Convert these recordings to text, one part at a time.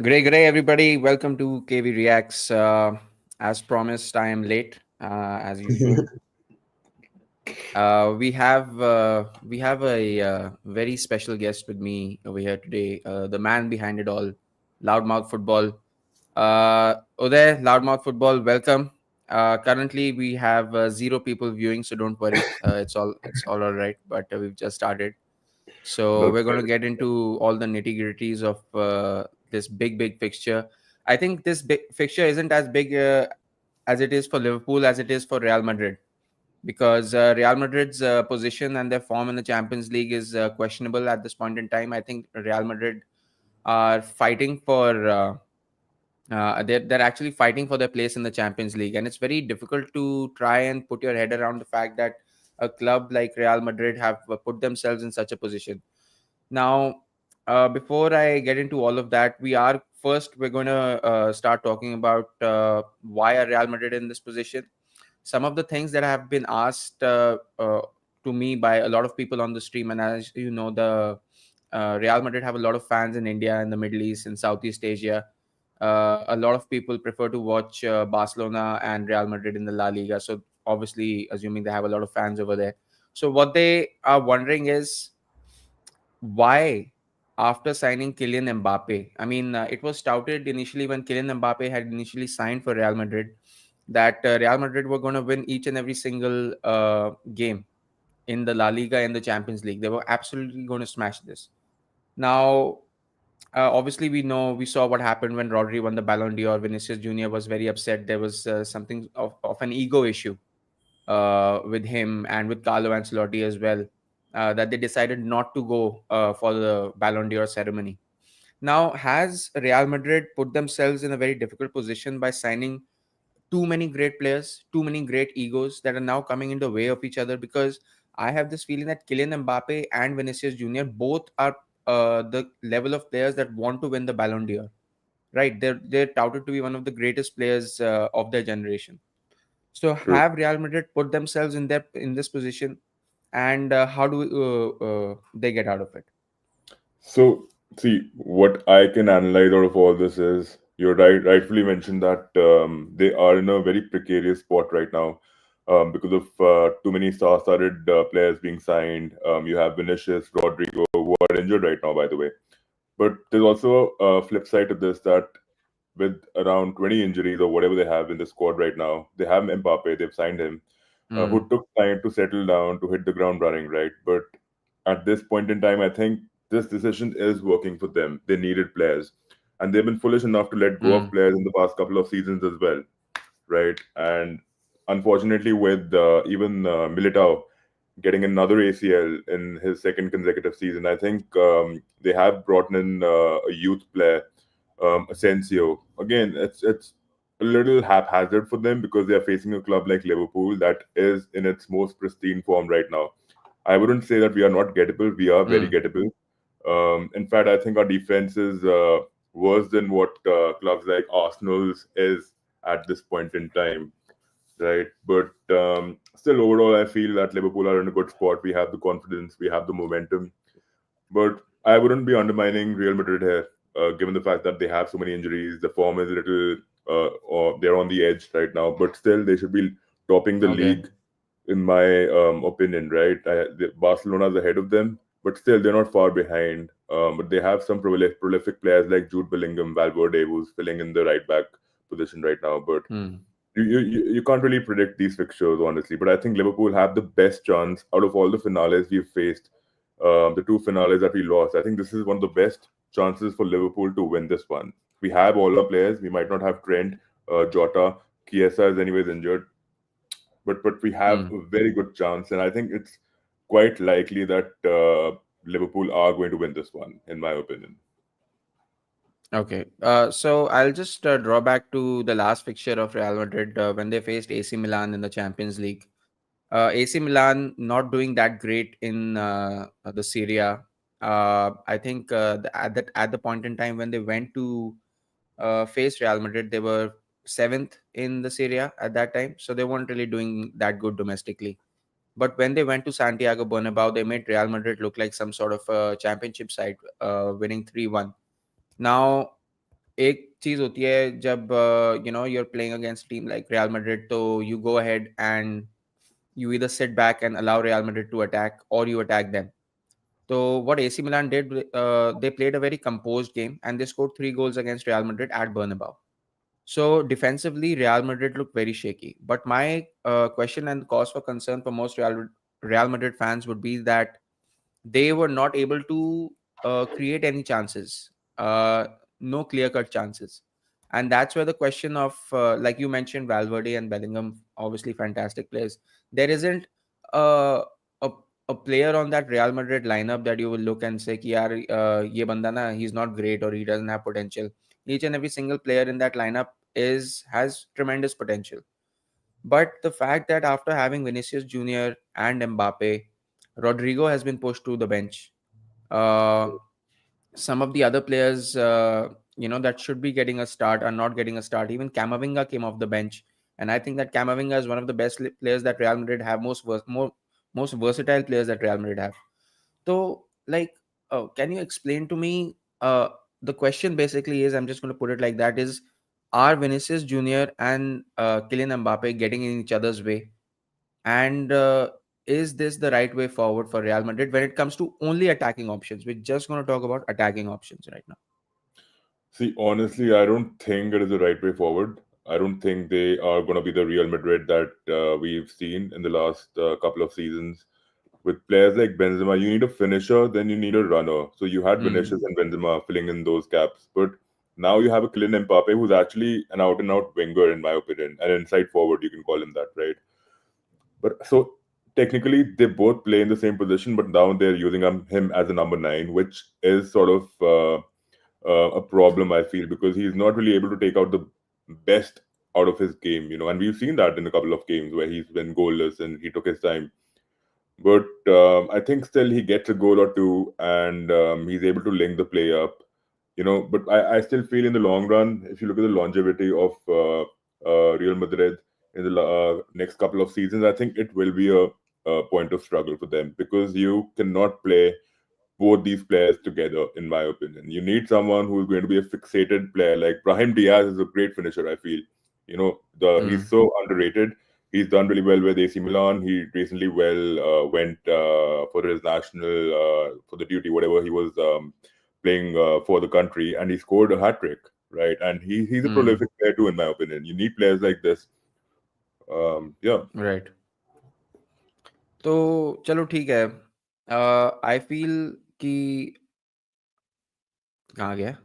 Great, everybody. Welcome to KV Reacts. As promised, I am late, as usual. We have a very special guest with me over here today. The man behind it all, Loudmouth Football. Uday, Loudmouth Football. Welcome. Currently, we have zero people viewing, so don't worry. It's all right. But we've just started. So That's we're going to right. get into all the nitty gritties of this big fixture. I think this big fixture isn't as big as it is for Liverpool as it is for Real Madrid, because Real Madrid's position and their form in the Champions League is questionable at this point in time. I think Real Madrid are fighting for. They're actually fighting for their place in the Champions League, and it's very difficult to try and put your head around the fact that a club like Real Madrid have put themselves in such a position. Now, before I get into all of that, we're going to start talking about why are Real Madrid in this position. Some of the things that have been asked to me by a lot of people on the stream, and as you know, the Real Madrid have a lot of fans in India, in the Middle East, in Southeast Asia. A lot of people prefer to watch Barcelona and Real Madrid in the La Liga. So obviously, assuming they have a lot of fans over there. So what they are wondering is why, after signing Kylian Mbappe, I mean, it was touted initially when Kylian Mbappe had initially signed for Real Madrid that Real Madrid were going to win each and every single game in the La Liga and the Champions League. They were absolutely going to smash this. Now, obviously, we saw what happened when Rodri won the Ballon d'Or. Vinicius Junior was very upset. There was something of an ego issue with him and with Carlo Ancelotti as well, that they decided not to go for the Ballon d'Or ceremony. Now, has Real Madrid put themselves in a very difficult position by signing too many great players, too many great egos that are now coming in the way of each other? Because I have this feeling that Kylian Mbappe and Vinicius Junior both are the level of players that want to win the Ballon d'Or. Right? They're touted to be one of the greatest players of their generation. So True. have Real Madrid put themselves in this position, and how do they get out of it? So, see, what I can analyze out of all this is you're rightfully mentioned that they are in a very precarious spot right now because of too many star-studded players being signed. You have Vinicius, Rodrigo, who are injured right now, by the way. But there's also a flip side to this that with around 20 injuries or whatever they have in the squad right now, they have Mbappe, they've signed him, Mm, who took time to settle down, to hit the ground running, right? But at this point in time, I think this decision is working for them. They needed players. And they've been foolish enough to let go of mm, players in the past couple of seasons as well, right? And unfortunately, with even Militao getting another ACL in his second consecutive season, I think they have brought in a youth player, Asensio. Again, it's a little haphazard for them because they are facing a club like Liverpool that is in its most pristine form right now. I wouldn't say that we are not gettable. We are very mm. gettable. In fact, I think our defense is worse than what clubs like Arsenal's is at this point in time, right? But still, overall, I feel that Liverpool are in a good spot. We have the confidence, we have the momentum, but I wouldn't be undermining Real Madrid here, given the fact that they have so many injuries. The form is a little, or they're on the edge right now. But still, they should be topping the Okay. league, in my opinion. Right? Barcelona's ahead of them, but still, they're not far behind. But they have some prolific players like Jude Bellingham, Valverde, who's filling in the right back position right now. But Mm. you can't really predict these fixtures, honestly. But I think Liverpool have the best chance out of all the finales we've faced, the two finales that we lost. I think this is one of the best chances for Liverpool to win this one. We have all our players. We might not have Trent, Jota, Chiesa is anyways injured, but we have Mm. a very good chance, and I think it's quite likely that Liverpool are going to win this one, in my opinion. Okay. So I'll just draw back to the last fixture of Real Madrid when they faced AC Milan in the Champions League. AC Milan not doing that great in the Serie A. I think at the point in time when they went to face Real Madrid, they were seventh in the Serie A at that time, so they weren't really doing that good domestically. But when they went to Santiago Bernabeu, they made Real Madrid look like some sort of a championship side, winning 3-1. Now, एक चीज होती है जब you're playing against a team like Real Madrid, so you go ahead and you either sit back and allow Real Madrid to attack or you attack them. So what AC Milan did, they played a very composed game and they scored 3 goals against Real Madrid at Bernabeu. So defensively, Real Madrid looked very shaky. But my question and cause for concern for most Real Madrid fans would be that they were not able to create any chances, uh, no clear cut chances. And that's where the question of, like you mentioned, Valverde and Bellingham, obviously fantastic players. There isn't uh, a, a player on that Real Madrid lineup that you will look and say, Ki, yaar, ye banda na, he's not great or he doesn't have potential. Each and every single player in that lineup has tremendous potential. But the fact that after having Vinicius Jr. and Mbappe, Rodrigo has been pushed to the bench. Uh, some of the other players, that should be getting a start are not getting a start. Even Camavinga came off the bench, and I think that Camavinga is one of the best players that Real Madrid have, most versatile players that Real Madrid have. So, like, can you explain to me? The question basically is, I'm just going to put it like that: is are Vinicius Junior and Kylian Mbappe getting in each other's way? And is this the right way forward for Real Madrid when it comes to only attacking options? We're just going to talk about attacking options right now. See, honestly, I don't think it is the right way forward. I don't think they are going to be the Real Madrid that we've seen in the last couple of seasons. With players like Benzema, you need a finisher, then you need a runner. So you had Hmm. Vinicius and Benzema filling in those gaps. But now you have a Kylian Mbappe who's actually an out and out winger, in my opinion, an inside forward, you can call him that, right? But so technically, they both play in the same position, but now they're using him as a number nine, which is sort of a problem, I feel, because he's not really able to take out the best out of his game, and we've seen that in a couple of games where he's been goalless and he took his time. But I think still he gets a goal or two, and he's able to link the play up. But I still feel in the long run, if you look at the longevity of Real Madrid in the next couple of seasons, I think it will be a point of struggle for them because you cannot play both these players together, in my opinion. You need someone who is going to be a fixated player. Like Brahim Diaz is a great finisher, I feel. He's Hmm. so underrated. He's done really well with AC Milan. He recently went for his national for the duty, whatever he was playing for the country, and he scored a hat trick, right? And he's a Hmm. prolific player too, in my opinion. You need players like this. Yeah. Right. तो चलो ठीक है. I feel कि कहाँ गया.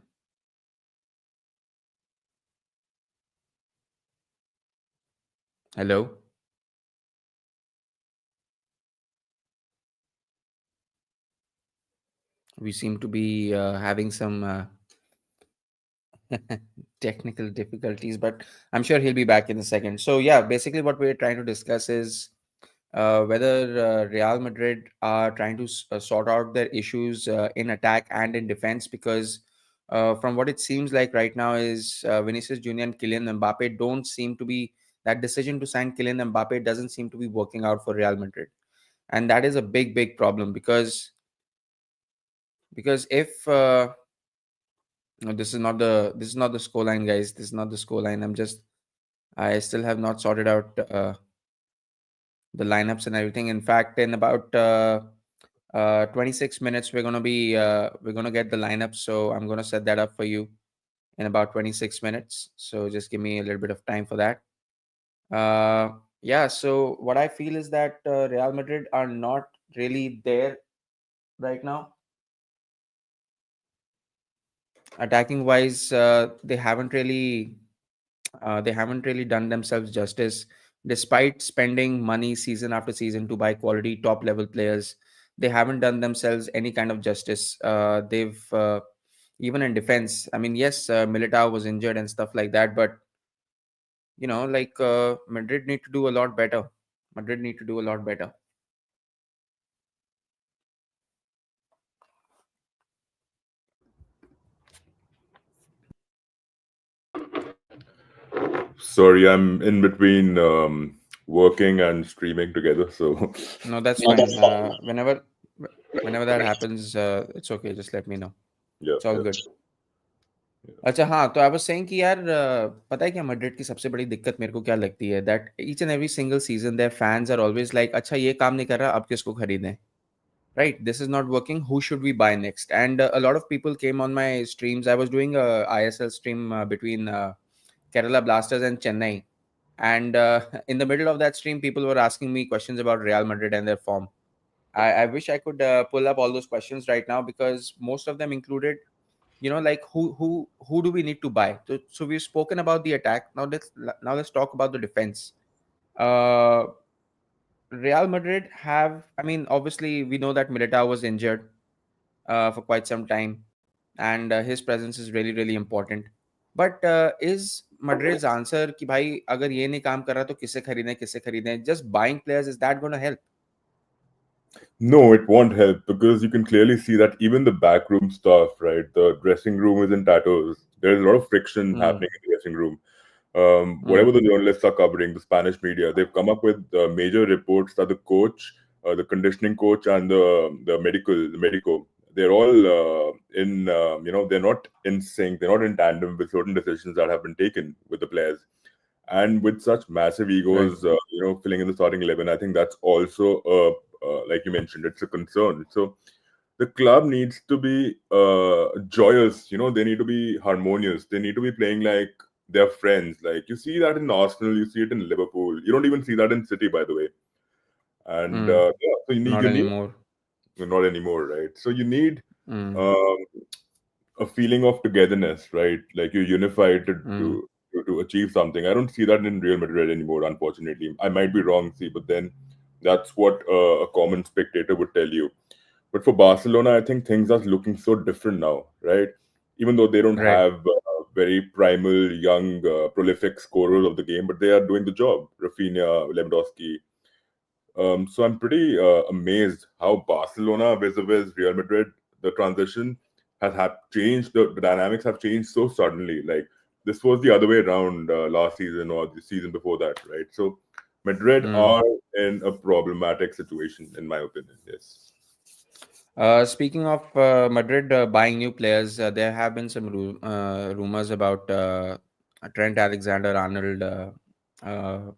Hello. We seem to be having some technical difficulties, but I'm sure he'll be back in a second. So yeah, basically what we're trying to discuss is whether Real Madrid are trying to sort out their issues in attack and in defense, because from what it seems like right now is Vinicius Junior and Kylian Mbappe don't seem to be, that decision to sign Kylian Mbappe doesn't seem to be working out for Real Madrid, and that is a big problem because if no, this is not the score line, guys. This is not the score line. I still have not sorted out the lineups and everything. In fact, in about 26 minutes, we're gonna get the lineup. So I'm gonna set that up for you in about 26 minutes. So just give me a little bit of time for that. Yeah. So what I feel is that Real Madrid are not really there right now. Attacking wise, they haven't really done themselves justice. Despite spending money season after season to buy quality top level players, they haven't done themselves any kind of justice. They've even in defense. I mean, yes, Militao was injured and stuff like that, but Madrid need to do a lot better. Madrid need to do a lot better. Sorry, I'm in between working and streaming together. So, No, that's no, fine. that's fine. Whenever that happens, it's okay. Just let me know. Yeah, It's all yeah. good. अच्छा हाँ, तो I was saying कि यार पता है क्या Madrid की सबसे बड़ी दिक्कत मेरे को क्या लगती है, that each and every single season their fans are always like अच्छा ये काम नहीं कर रहा अब किसको खरीदें, right, this is not working, who should we buy next? And a lot of people came on my streams. I was doing a ISL stream between Kerala Blasters and Chennai, and in the middle of that stream people were asking me questions about Real Madrid and their form. I wish I could pull up all those questions right now, because most of them included, like who do we need to buy? So we've spoken about the attack. Now let's talk about the defense. uh Real Madrid have, I mean, obviously we know that Militao was injured for quite some time, and his presence is really really important. But is Madrid's answer कि भाई अगर ये नहीं काम कर रहा तो किसे खरीदें, just buying players, is that going to help? No, it won't help because you can clearly see that even the backroom stuff, right? The dressing room is in tatters. There's a lot of friction Mm, happening in the dressing room. mm, Whatever the journalists are covering, the Spanish media, they've come up with major reports that the coach, the conditioning coach, and the medico, they're all they're not in sync, they're not in tandem with certain decisions that have been taken with the players. And with such massive right. egos, filling in the starting 11, I think that's also like you mentioned, it's a concern. So the club needs to be joyous. They need to be harmonious. They need to be playing like they're friends. Like you see that in Arsenal, you see it in Liverpool. You don't even see that in City, by the way. And Mm, yeah, so not you need anymore. not anymore, right? So you need Mm, um, a feeling of togetherness, right? Like you're unified mm, to achieve something. I don't see that in Real Madrid anymore, unfortunately. I might be wrong, see, but then that's what a common spectator would tell you. But for Barcelona, I think things are looking so different now, right? Even though they don't right. have very primal, young, prolific scorers of the game, but they are doing the job. Rafinha, Lewandowski, so I'm pretty amazed how Barcelona vis-a-vis Real Madrid, the transition has changed. The dynamics have changed so suddenly. Like this was the other way around last season or the season before that, right? So Madrid Mm. are in a problematic situation, in my opinion. Yes. Speaking of Madrid buying new players, there have been some rumors about Trent Alexander-Arnold uh,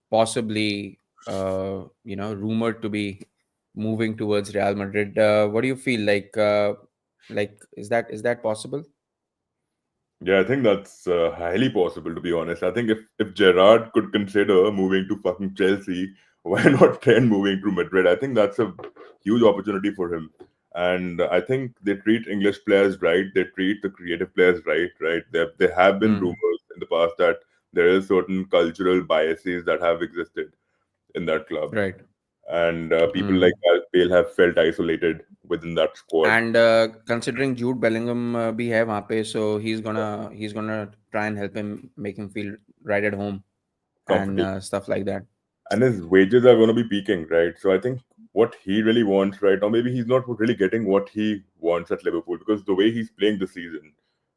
possibly, rumored to be moving towards Real Madrid. What do you feel like? Is that possible? Yeah, I think that's highly possible, to be honest. I think if Gerard could consider moving to fucking Chelsea, why not Trent moving to Madrid? I think that's a huge opportunity for him. And I think they treat English players right. They treat the creative players right, right? There have been Mm, rumors in the past that there is certain cultural biases that have existed in that club. right. And people Mm. like Gareth Bale have felt isolated within that squad. And considering Jude Bellingham भी है वहाँ पे, so he's gonna try and help him, make him feel right at home and Comfortable. stuff like that. And his wages are going to be peaking, right? So I think what he really wants right now, maybe he's not really getting what he wants at Liverpool because the way he's playing this season,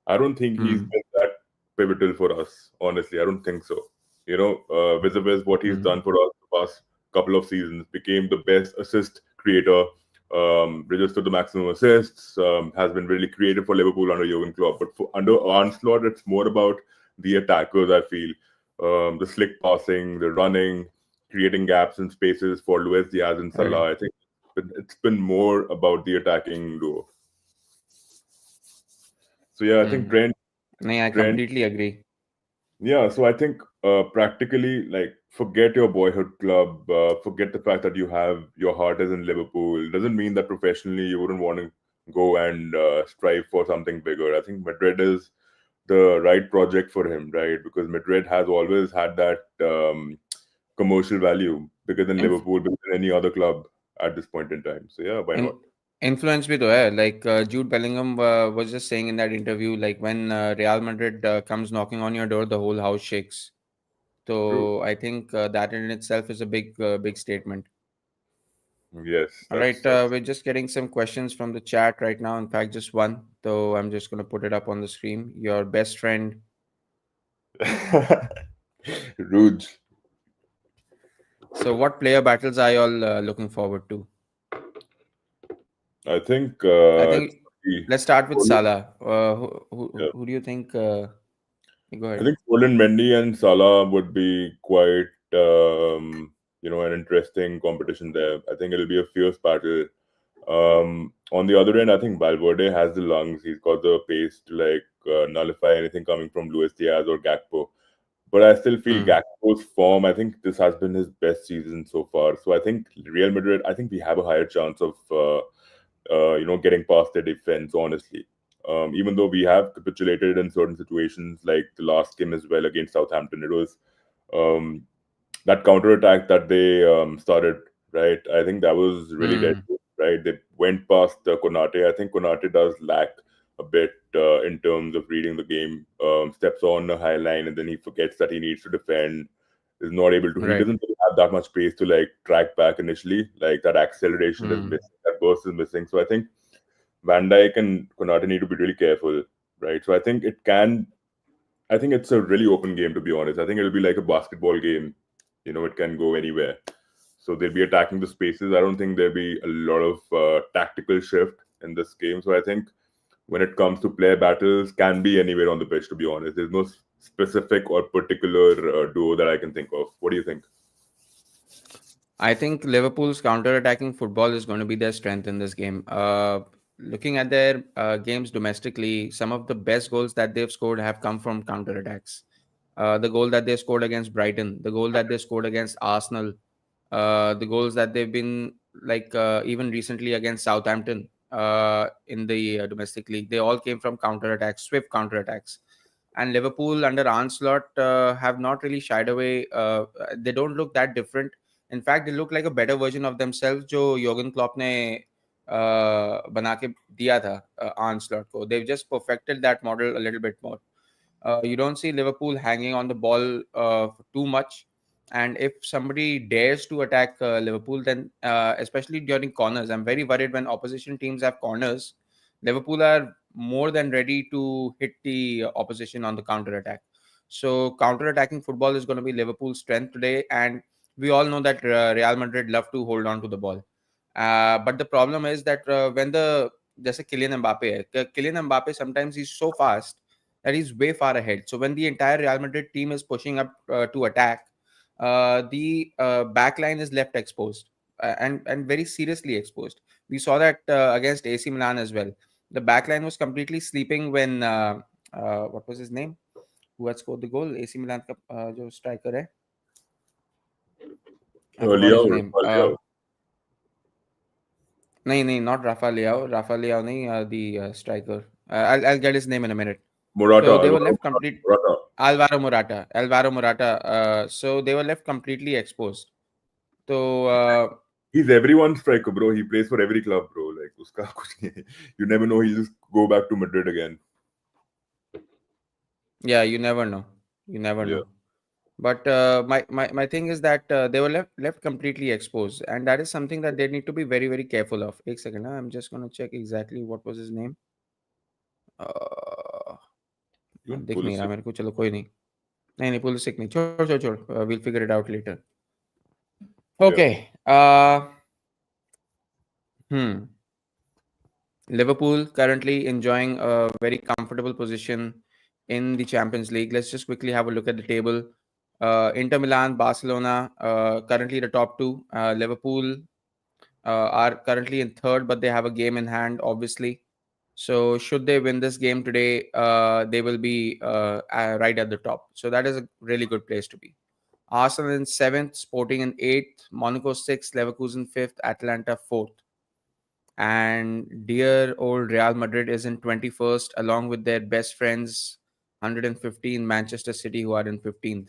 I don't think he's Mm, been that pivotal for us. Honestly, I don't think so. Vis-a-vis what he's mm, done for us the past couple of seasons, became the best assist creator, registered the maximum assists, has been really creative for Liverpool under Jurgen Klopp. But under Onslaught, it's more about the attackers. I feel the slick passing, the running, creating gaps and spaces for Luis Diaz and right. Salah. I think it's been more about the attacking duo. So yeah, I think Mm. नहीं, I Trent, completely agree. yeah. So I think practically, like, forget your boyhood club, forget the fact that you have your heart is in Liverpool. Doesn't mean that professionally you wouldn't want to go and strive for something bigger. I think Madrid is the right project for him, right? Because Madrid has always had that commercial value bigger than Inf- Liverpool, bigger than any other club at this point in time. So yeah, why in not? influence भी तो है, like Jude Bellingham was just saying in that interview, like when Real Madrid comes knocking on your door, the whole house shakes. So True. I think that in itself is a big statement. Yes, All right, that's we're just getting some questions from the chat right now. In fact, just one. So I'm just going to put it up on the screen. Your best friend. Rouge. So, what player battles are you all looking forward to? I think I it's think. Mendy. let's start with Poland, Salah. yeah. Who do you think? You go I ahead. think Poland, Mendy, and Salah would be quite, an interesting competition there. I think it'll be a fierce battle. On the other end, I think Valverde has the lungs. He's got the pace to nullify anything coming from Luis Diaz or Gakpo. But I still feel Hmm. Gakpo's form. I think this has been his best season so far. So I think Real Madrid. I think we have a higher chance of getting past their defense. Honestly, even though we have capitulated in certain situations, like the last game as well against Southampton, it was um, that counter attack that they started. Right, I think that was really Hmm. deadly. Right, they went past Konate. I think Konate does lack a bit in terms of reading the game. Steps on a high line and then he forgets that he needs to defend. Is not able to. He Right. doesn't really have that much pace to track back initially. Like that acceleration is Hmm. missing. That burst is missing. So I think Van Dijk and Konate need to be really careful. Right. So I think it can. I think it's a really open game to be honest. I think it'll be like a basketball game. It can go anywhere. So they'll be attacking the spaces. I don't think there'll be a lot of tactical shift in this game. So I think when it comes to player battles, can be anywhere on the pitch. To be honest, there's no specific or particular duo that I can think of. What do you think? I think Liverpool's counter-attacking football is going to be their strength in this game. Looking at their games domestically, some of the best goals that they've scored have come from counter-attacks. The goal that they scored against Brighton, the goal that they scored against Arsenal, the goals that they've been even recently against Southampton in the domestic league, they all came from counter-attacks, swift counter-attacks. And Liverpool under Ancelotti have not really shied away. They don't look that different. In fact, they look like a better version of themselves जो योगन Klopp ने बना के दिया था Ancelotti को. They've just perfected that model a little bit more. You don't see Liverpool hanging on the ball too much. And if somebody dares to attack Liverpool, then especially during corners, I'm very worried when opposition teams have corners. Liverpool are more than ready to hit the opposition on the counter attack. So counter attacking football is going to be Liverpool's strength today, and we all know that Real Madrid love to hold on to the ball. But the problem is that when the जैसे Kylian Mbappe है, Kylian Mbappe sometimes he's so fast that he's way far ahead. So when the entire Real Madrid team is pushing up to attack, the back line is left exposed and very seriously exposed. We saw that against AC Milan as well. The back line was completely sleeping when what was his name? Who had scored the goal? AC Milan का जो striker है. I forgot his Liao, name. Liao. नहीं, not Rafa Leao. Rafa Leao नहीं, the striker. I'll get his name in a minute. Morata, So they were Alvaro left complete. Morata. Alvaro Morata. Alvaro Morata. So they were left completely exposed. So He's everyone's striker, bro. He plays for every club, bro. Like, uska kuch nahi hai. You never know. He'll just go back to Madrid again. yeah, you never know. You never Yeah. know. But my thing is that they were left completely exposed, and that is something that they need to be very very careful of. एक second, I'm just gonna check exactly what was his name. Uh, Even दिख नहीं रहा Pulisic. मेरे को. चलो कोई नहीं. नहीं पुलिसिक नहीं. छोड़. We'll figure it out later. Yeah. Okay. Hmm. Liverpool currently enjoying a very comfortable position in the Champions League. Let's just quickly have a look at the table. Inter Milan, Barcelona, currently the top two. Liverpool are currently in third, but they have a game in hand, obviously. So, should they win this game today, they will be right at the top. So, that is a really good place to be. Arsenal in seventh, Sporting in eighth, Monaco sixth, Leverkusen fifth, Atlanta fourth. And dear old Real Madrid is in 21st, along with their best friends, 115, Manchester City, who are in 15th.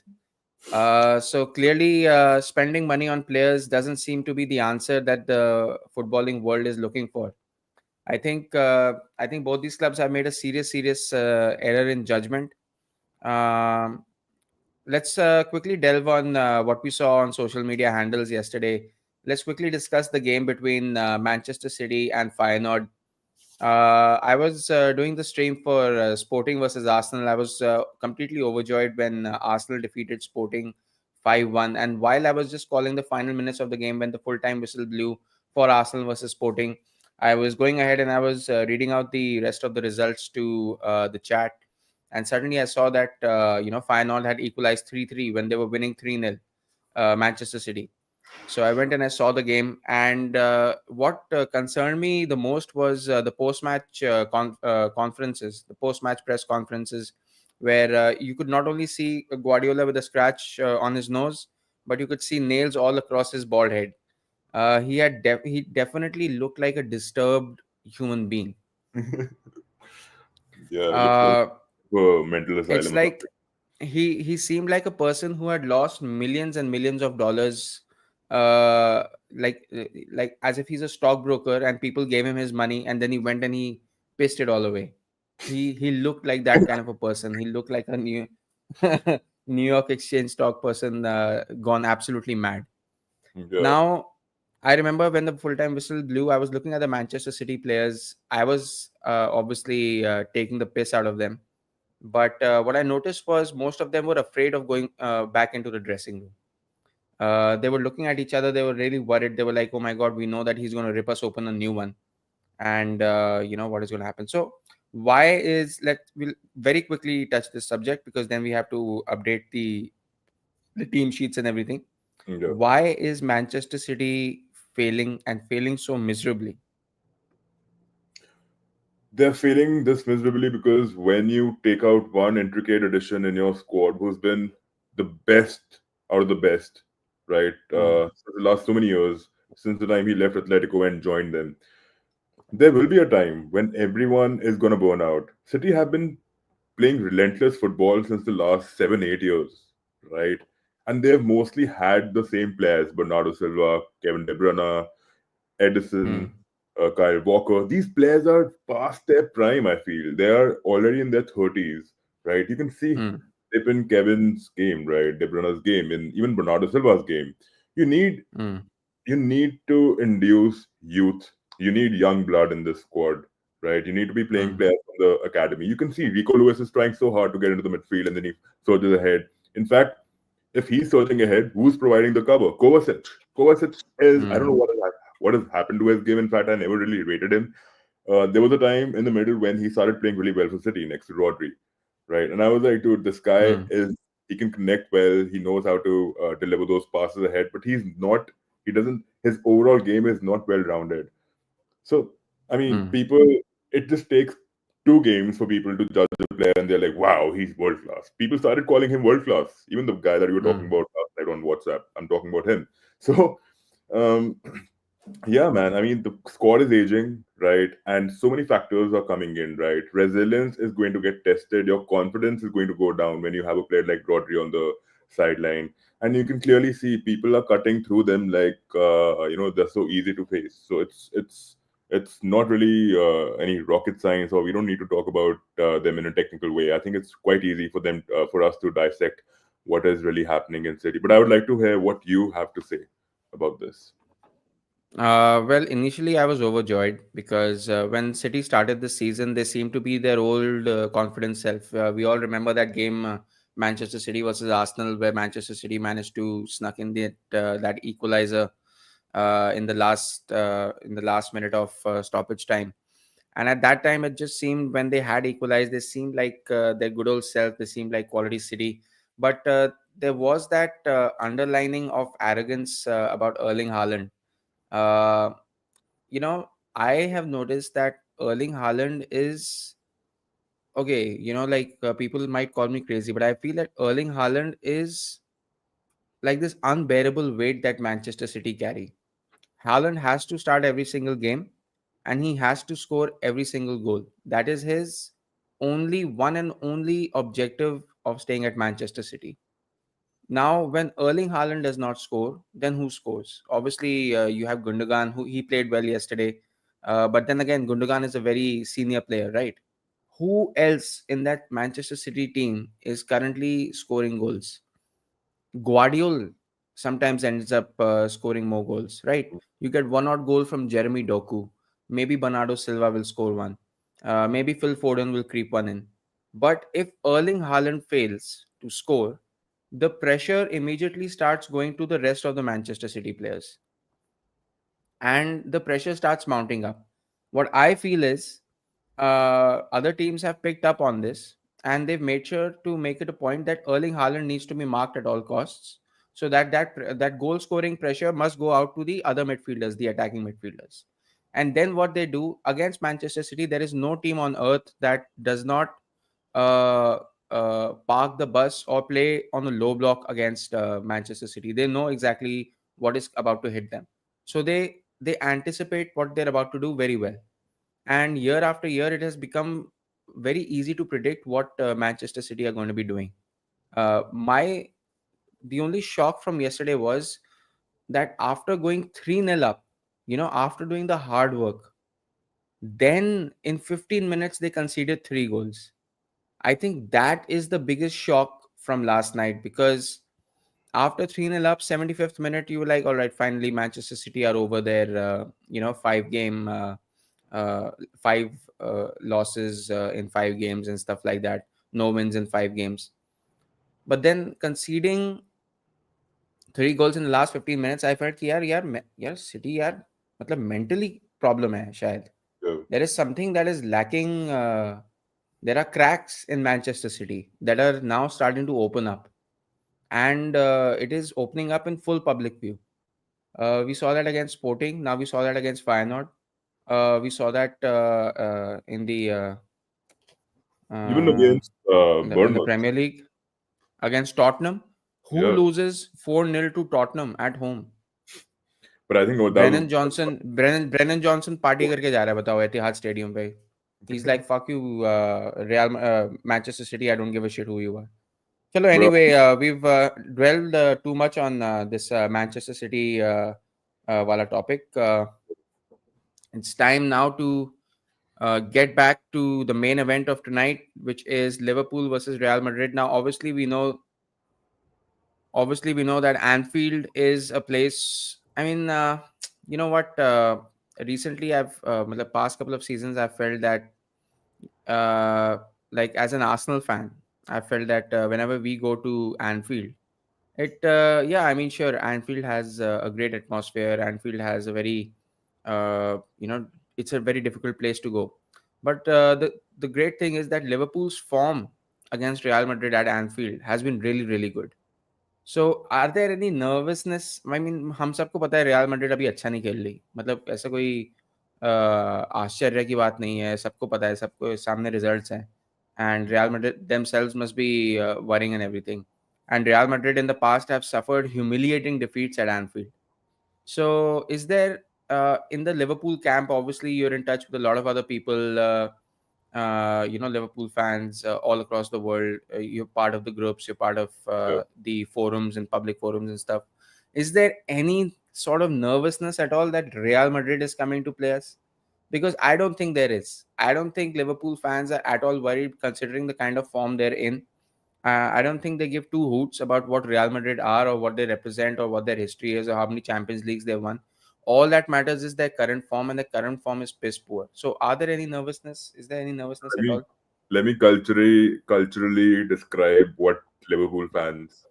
So clearly, spending money on players doesn't seem to be the answer that the footballing world is looking for. I think both these clubs have made a serious error in judgment. Um, let's quickly delve on what we saw on social media handles yesterday. Let's quickly discuss the game between Manchester City and Feyenoord. I was doing the stream for Sporting versus Arsenal. I was completely overjoyed when Arsenal defeated Sporting 5-1. And while I was just calling the final minutes of the game when the full time whistle blew for Arsenal versus Sporting, I was going ahead and I was reading out the rest of the results to the chat, and suddenly I saw that Feyenoord had equalized 3-3 when they were winning 3-0, Manchester City. So I went and I saw the game, and what concerned me the most was the post-match conferences, the post-match press conferences, where you could not only see Guardiola with a scratch on his nose, but you could see nails all across his bald head. He definitely looked like a disturbed human being. Yeah, he looks like Uh, a mental it's asylum or like he seemed like a person who had lost millions and millions of dollars, uh like uh, like as if he's a stockbroker and people gave him his money and then he went and he pissed it all away. He looked like that kind of a person. He looked like a new New York Exchange stock person, gone absolutely mad. something. Yeah. Now, I remember when the full time whistle blew, I was looking at the Manchester City players. I was obviously taking the piss out of them. But what I noticed was most of them were afraid of going back into the dressing room. They were looking at each other. They were really worried. They were like, "Oh my God, we know that he's going to rip us open a new one, and what is going to happen." So, why is we'll very quickly touch this subject because then we have to update the team sheets and everything. Yeah. Why is Manchester City failing and failing so miserably? They're failing this miserably because when you take out one intricate addition in your squad who's been the best out of the best, right? Mm, For the last so many years, since the time he left Atletico and joined them, there will be a time when everyone is going to burn out. City have been playing relentless football since the last 7, 8 years, right? And they've mostly had the same players: Bernardo Silva, Kevin De Bruyne, Edison, mm, Kyle Walker. These players are past their prime, I feel. They are already in their 30s, right? You can see mm, dip in Kevin's game, right? De Bruyne's game, and even Bernardo Silva's game. You need mm, you need to induce youth. You need young blood in this squad, right? You need to be playing mm, players from the academy. You can see Rico Lewis is trying so hard to get into the midfield and then he surges ahead. In fact, if he's surging ahead, who's providing the cover? Kovacic. Kovacic is, I don't know mm, what has happened to his game. In fact, I never really rated him. There was a time in the middle when he started playing really well for City next to Rodri, right? And I was like, dude, this guy mm, is, he can connect well. He knows how to deliver those passes ahead, but he doesn't, his overall game is not well rounded. So, I mean, mm, people, it just takes 2 games for people to judge the player and they're like, wow, he's world class. People started calling him world class. Even the guy that you were talking mm. about last night on WhatsApp, I'm talking about him. So, um, yeah, man. I mean, the squad is aging, right? And so many factors are coming in, right? Resilience is going to get tested. Your confidence is going to go down when you have a player like Rodri on the sideline. And you can clearly see people are cutting through them like, they're so easy to face. So it's not really any rocket science, or we don't need to talk about them in a technical way. I think it's quite easy for them, for us to dissect what is really happening in City. But I would like to hear what you have to say about this. Well, initially I was overjoyed because when City started the season, they seemed to be their old confident self. We all remember that game, Manchester City versus Arsenal, where Manchester City managed to snuck in that equalizer in the last minute of stoppage time. And at that time, it just seemed when they had equalized, they seemed like their good old self. They seemed like quality City, but there was that underlining of arrogance about Erling Haaland. Uh, I have noticed that Erling Haaland is okay. People might call me crazy, but I feel that Erling Haaland is like this unbearable weight that Manchester City carry. Haaland has to start every single game and he has to score every single goal. That is his only one and only objective of staying at Manchester City. Now, when Erling Haaland does not score, then who scores? Obviously, you have Gundogan, who he played well yesterday. But then again, Gundogan is a very senior player, right? Who else in that Manchester City team is currently scoring goals? Guardiola sometimes ends up scoring more goals, right? You get one odd goal from Jeremy Doku. Maybe Bernardo Silva will score one. Maybe Phil Foden will creep one in. But if Erling Haaland fails to score, the pressure immediately starts going to the rest of the Manchester City players. And the pressure starts mounting up. What I feel is other teams have picked up on this and they've made sure to make it a point that Erling Haaland needs to be marked at all costs, so that that goal scoring pressure must go out to the other midfielders, the attacking midfielders. And then what they do against Manchester City, there is no team on earth that does not uh, park the bus or play on a low block against Manchester City. They know exactly what is about to hit them, so they anticipate what they're about to do very well. And year after year, it has become very easy to predict what Manchester City are going to be doing. My The only shock from yesterday was that after going 3-0 up, after doing the hard work, then in 15 minutes they conceded 3 goals. I think that is the biggest shock from last night, because after 3-0 up, 75th minute, you were like, all right, finally Manchester City are over their 5 game uh, five losses in 5 games and stuff like that, no wins in 5 games. But then conceding 3 goals in the last 15 minutes, I felt कि यार City यार मतलब mentally problem है शायद. Yeah. There is something that is lacking. There are cracks in Manchester City that are now starting to open up, and it is opening up in full public view. We saw that against Sporting. Now we saw that against Feyenoord. We saw that in Even uh, against in the Bournemouth. Premier League against Tottenham. Who Yeah, loses 4-0 to Tottenham at home? but I think that was Brennan Johnson party करके जा रहा है, बताओ, एतिहाद stadium पे. He's like, fuck you, Manchester City, I don't give a shit who you are. Chalo, bro. anyway, we've dwelled too much on this Manchester City wala topic. It's time now to get back to the main event of tonight, which is Liverpool versus Real Madrid. Now, obviously we know that Anfield is a place. I mean, you know what? Recently, the past couple of seasons, I've felt that, uh, like as an Arsenal fan, I felt that whenever we go to Anfield, yeah, I mean, sure, Anfield has a great atmosphere. Anfield has a very, it's a very difficult place to go. But the great thing is that Liverpool's form against Real Madrid at Anfield has been really, really good. So, are there any nervousness? I mean, हम सबको पता है real Madrid अभी अच्छा नहीं खेल रही, मतलब ऐसा कोई आश्चर्य की बात नहीं है, सबको पता है, सबको सामने रिजल्ट्स हैं. And Real Madrid themselves must be worrying and everything. And Real Madrid in the past have suffered humiliating defeats at Anfield. So, is there in the Liverpool camp? Obviously, you're in touch with a lot of other people. Liverpool fans all across the world. You're part of the groups. You're part of Yeah. the forums and public forums and stuff. Is there any sort of nervousness at all that Real Madrid is coming to play us? Because I don't think there is. I don't think Liverpool fans are at all worried, considering the kind of form they're in. I don't think they give two hoots about what Real Madrid are or what they represent or what their history is or how many Champions Leagues they've won. All that matters is their current form, and their current form is piss poor. So, are there any nervousness? Is there any nervousness Let at me all? let me culturally describe what Liverpool fans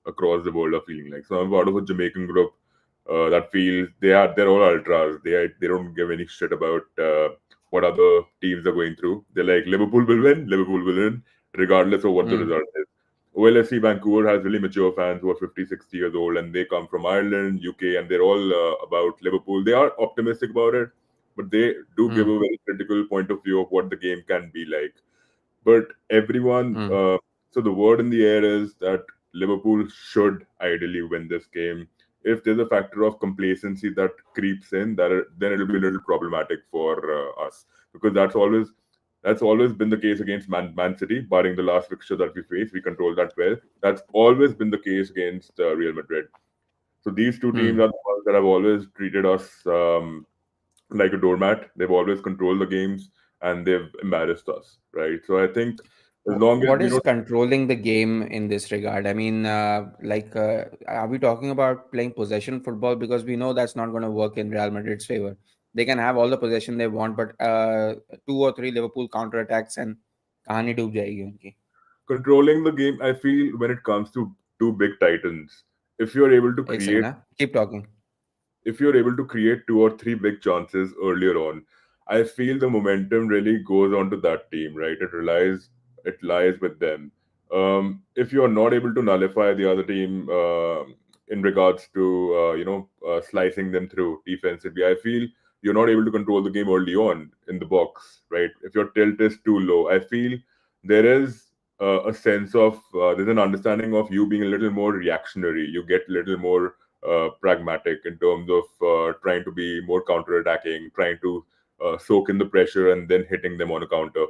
across the world are feeling like. So I'm part of a Jamaican group that feels they're all ultras. They don't give any shit about what other teams are going through. They're like Liverpool will win, regardless of what the Hmm. result is. OLFC Vancouver has really mature fans who are 50, 60 years old, and they come from Ireland, UK, and they're all about Liverpool. They are optimistic about it, but they do give Hmm. a very critical point of view of what the game can be like. But everyone, Hmm. so the word in the air is that Liverpool should ideally win this game. If there's a factor of complacency that creeps in, then it'll be a little problematic for us, because that's always been the case against Man City, barring the last fixture that we faced. We controlled that well. That's always been the case against Real Madrid. So these two teams Hmm. are the ones that have always treated us like a doormat. They've always controlled the games and they've embarrassed us, right? So I think as long as What we is don't controlling the game in this regard? I mean, are we talking about playing possession football? Because we know that's not going to work in Real Madrid's favor. They can have all the possession they want, but two or three Liverpool counter attacks and कहानी डूब जाएगी उनकी. controlling the game, I feel when it comes to two big titans, if you're able to एक second, create हाँ? Keep talking. if you're able to create two or three big chances earlier on, I feel the momentum really goes onto that team, right? It lies with them. If you are not able to nullify the other team in regards to slicing them through defensively, I feel you're not able to control the game early on in the box, right? If your tilt is too low, I feel there is a sense of there's an understanding of you being a little more reactionary. You get a little more pragmatic in terms of trying to be more counter-attacking, trying to soak in the pressure and then hitting them on a counter.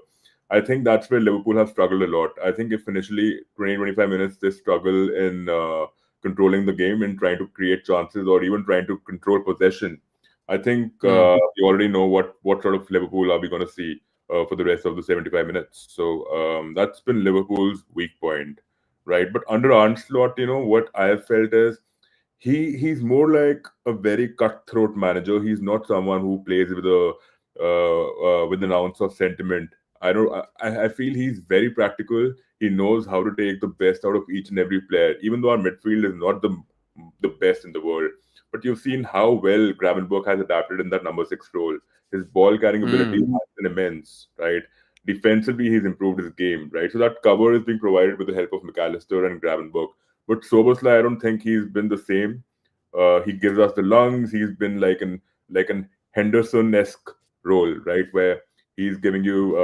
I think that's where Liverpool have struggled a lot. I think if initially 20-25 minutes they struggle in controlling the game and trying to create chances or even trying to control possession, I think Hmm. we already know what sort of Liverpool are we going to see for the rest of the 75 minutes. So that's been Liverpool's weak point, right? But under Ancelotti, what I have felt is he's more like a very cutthroat manager. He's not someone who plays with an ounce of sentiment. I don't. I feel he's very practical. He knows how to take the best out of each and every player. Even though our midfield is not the best in the world, but you've seen how well Gravenberch has adapted in that number six role. His ball carrying ability Hmm. has been immense, right? Defensively, he's improved his game, right? So that cover is being provided with the help of McAllister and Gravenberch. But Soboslai, I don't think he's been the same. He gives us the lungs. He's been like an Henderson-esque role, right, where he's giving you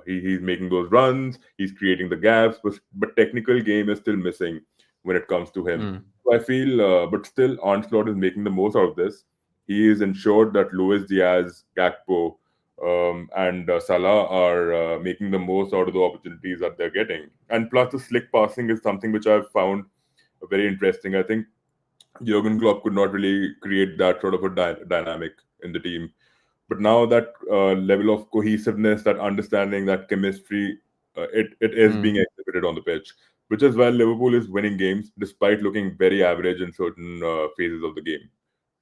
he's making those runs. He's creating the gaps, but technical game is still missing when it comes to him. Hmm. So I feel, but still, Onslaught is making the most out of this. He is ensured that Luis Diaz, Gakpo, and Salah are making the most out of the opportunities that they're getting. And plus, the slick passing is something which I've found very interesting. I think Jurgen Klopp could not really create that sort of a dynamic in the team. But now that level of cohesiveness, that understanding, that chemistry, it is being Hmm. exhibited on the pitch, which is why Liverpool is winning games despite looking very average in certain phases of the game.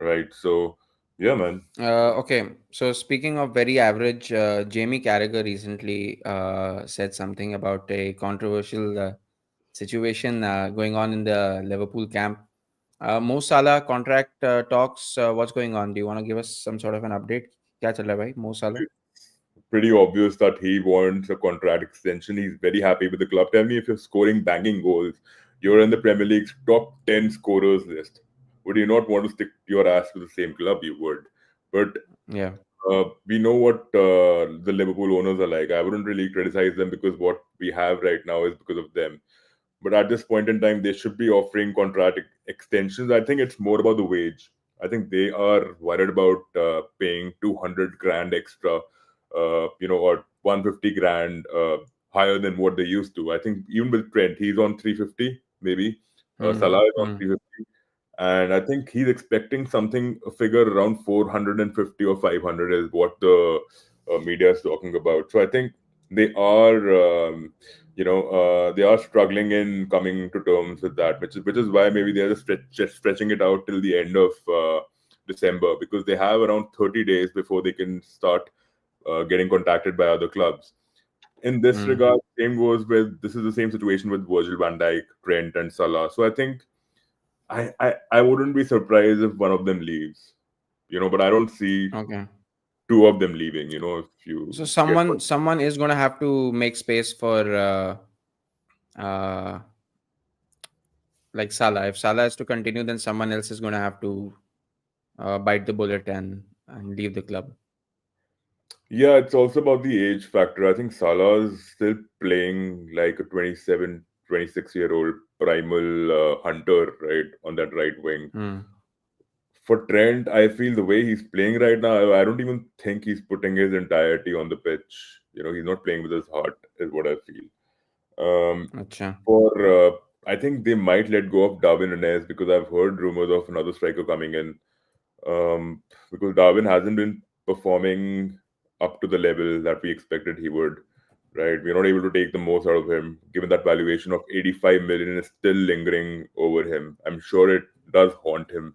Right. So, yeah, man. Okay, so speaking of very average, Jamie Carragher recently said something about a controversial situation going on in the Liverpool camp. Mo Salah contract talks. What's going on? Do you want to give us some sort of an update? क्या चल रहा है भाई Mo Salah? Pretty obvious that he wants a contract extension. He's very happy with the club. Tell me if you're scoring banging goals, you're in the Premier League's top 10 scorers list. Would you not want to stick your ass to the same club? You would. But Yeah. we know what the Liverpool owners are like. I wouldn't really criticize them because what we have right now is because of them. But at this point in time, they should be offering contract extensions. I think it's more about the wage. I think they are worried about paying 200 grand extra, or 150 grand higher than what they used to. I think even with Trent, he's on 350, maybe. Hmm. Salah is on Hmm. 350. And I think he's expecting something, a figure around 450 or 500 is what the media is talking about. So I think they are. They are struggling in coming to terms with that, which is why maybe they're just stretching it out till the end of December because they have around 30 days before they can start getting contacted by other clubs. In this Hmm. regard, same goes with this is the same situation with Virgil van Dijk, Trent, and Salah. So I think I wouldn't be surprised if one of them leaves, but I don't see Okay. two of them leaving. If you So get someone is gonna have to make space for uh, like Salah. If Salah has to continue, then someone else is gonna have to bite the bullet and leave the club. Yeah, it's also about the age factor. I think Salah is still playing like a 27, 26-year-old primal hunter, right, on that right wing. Hmm. For Trent, I feel the way he's playing right now, I don't even think he's putting his entirety on the pitch. He's not playing with his heart, is what I feel. Um, Acha. for I think they might let go of Darwin Nunes because I've heard rumors of another striker coming in. Because Darwin hasn't been performing up to the level that we expected he would. Right, we're not able to take the most out of him, given that valuation of 85 million is still lingering over him. I'm sure it does haunt him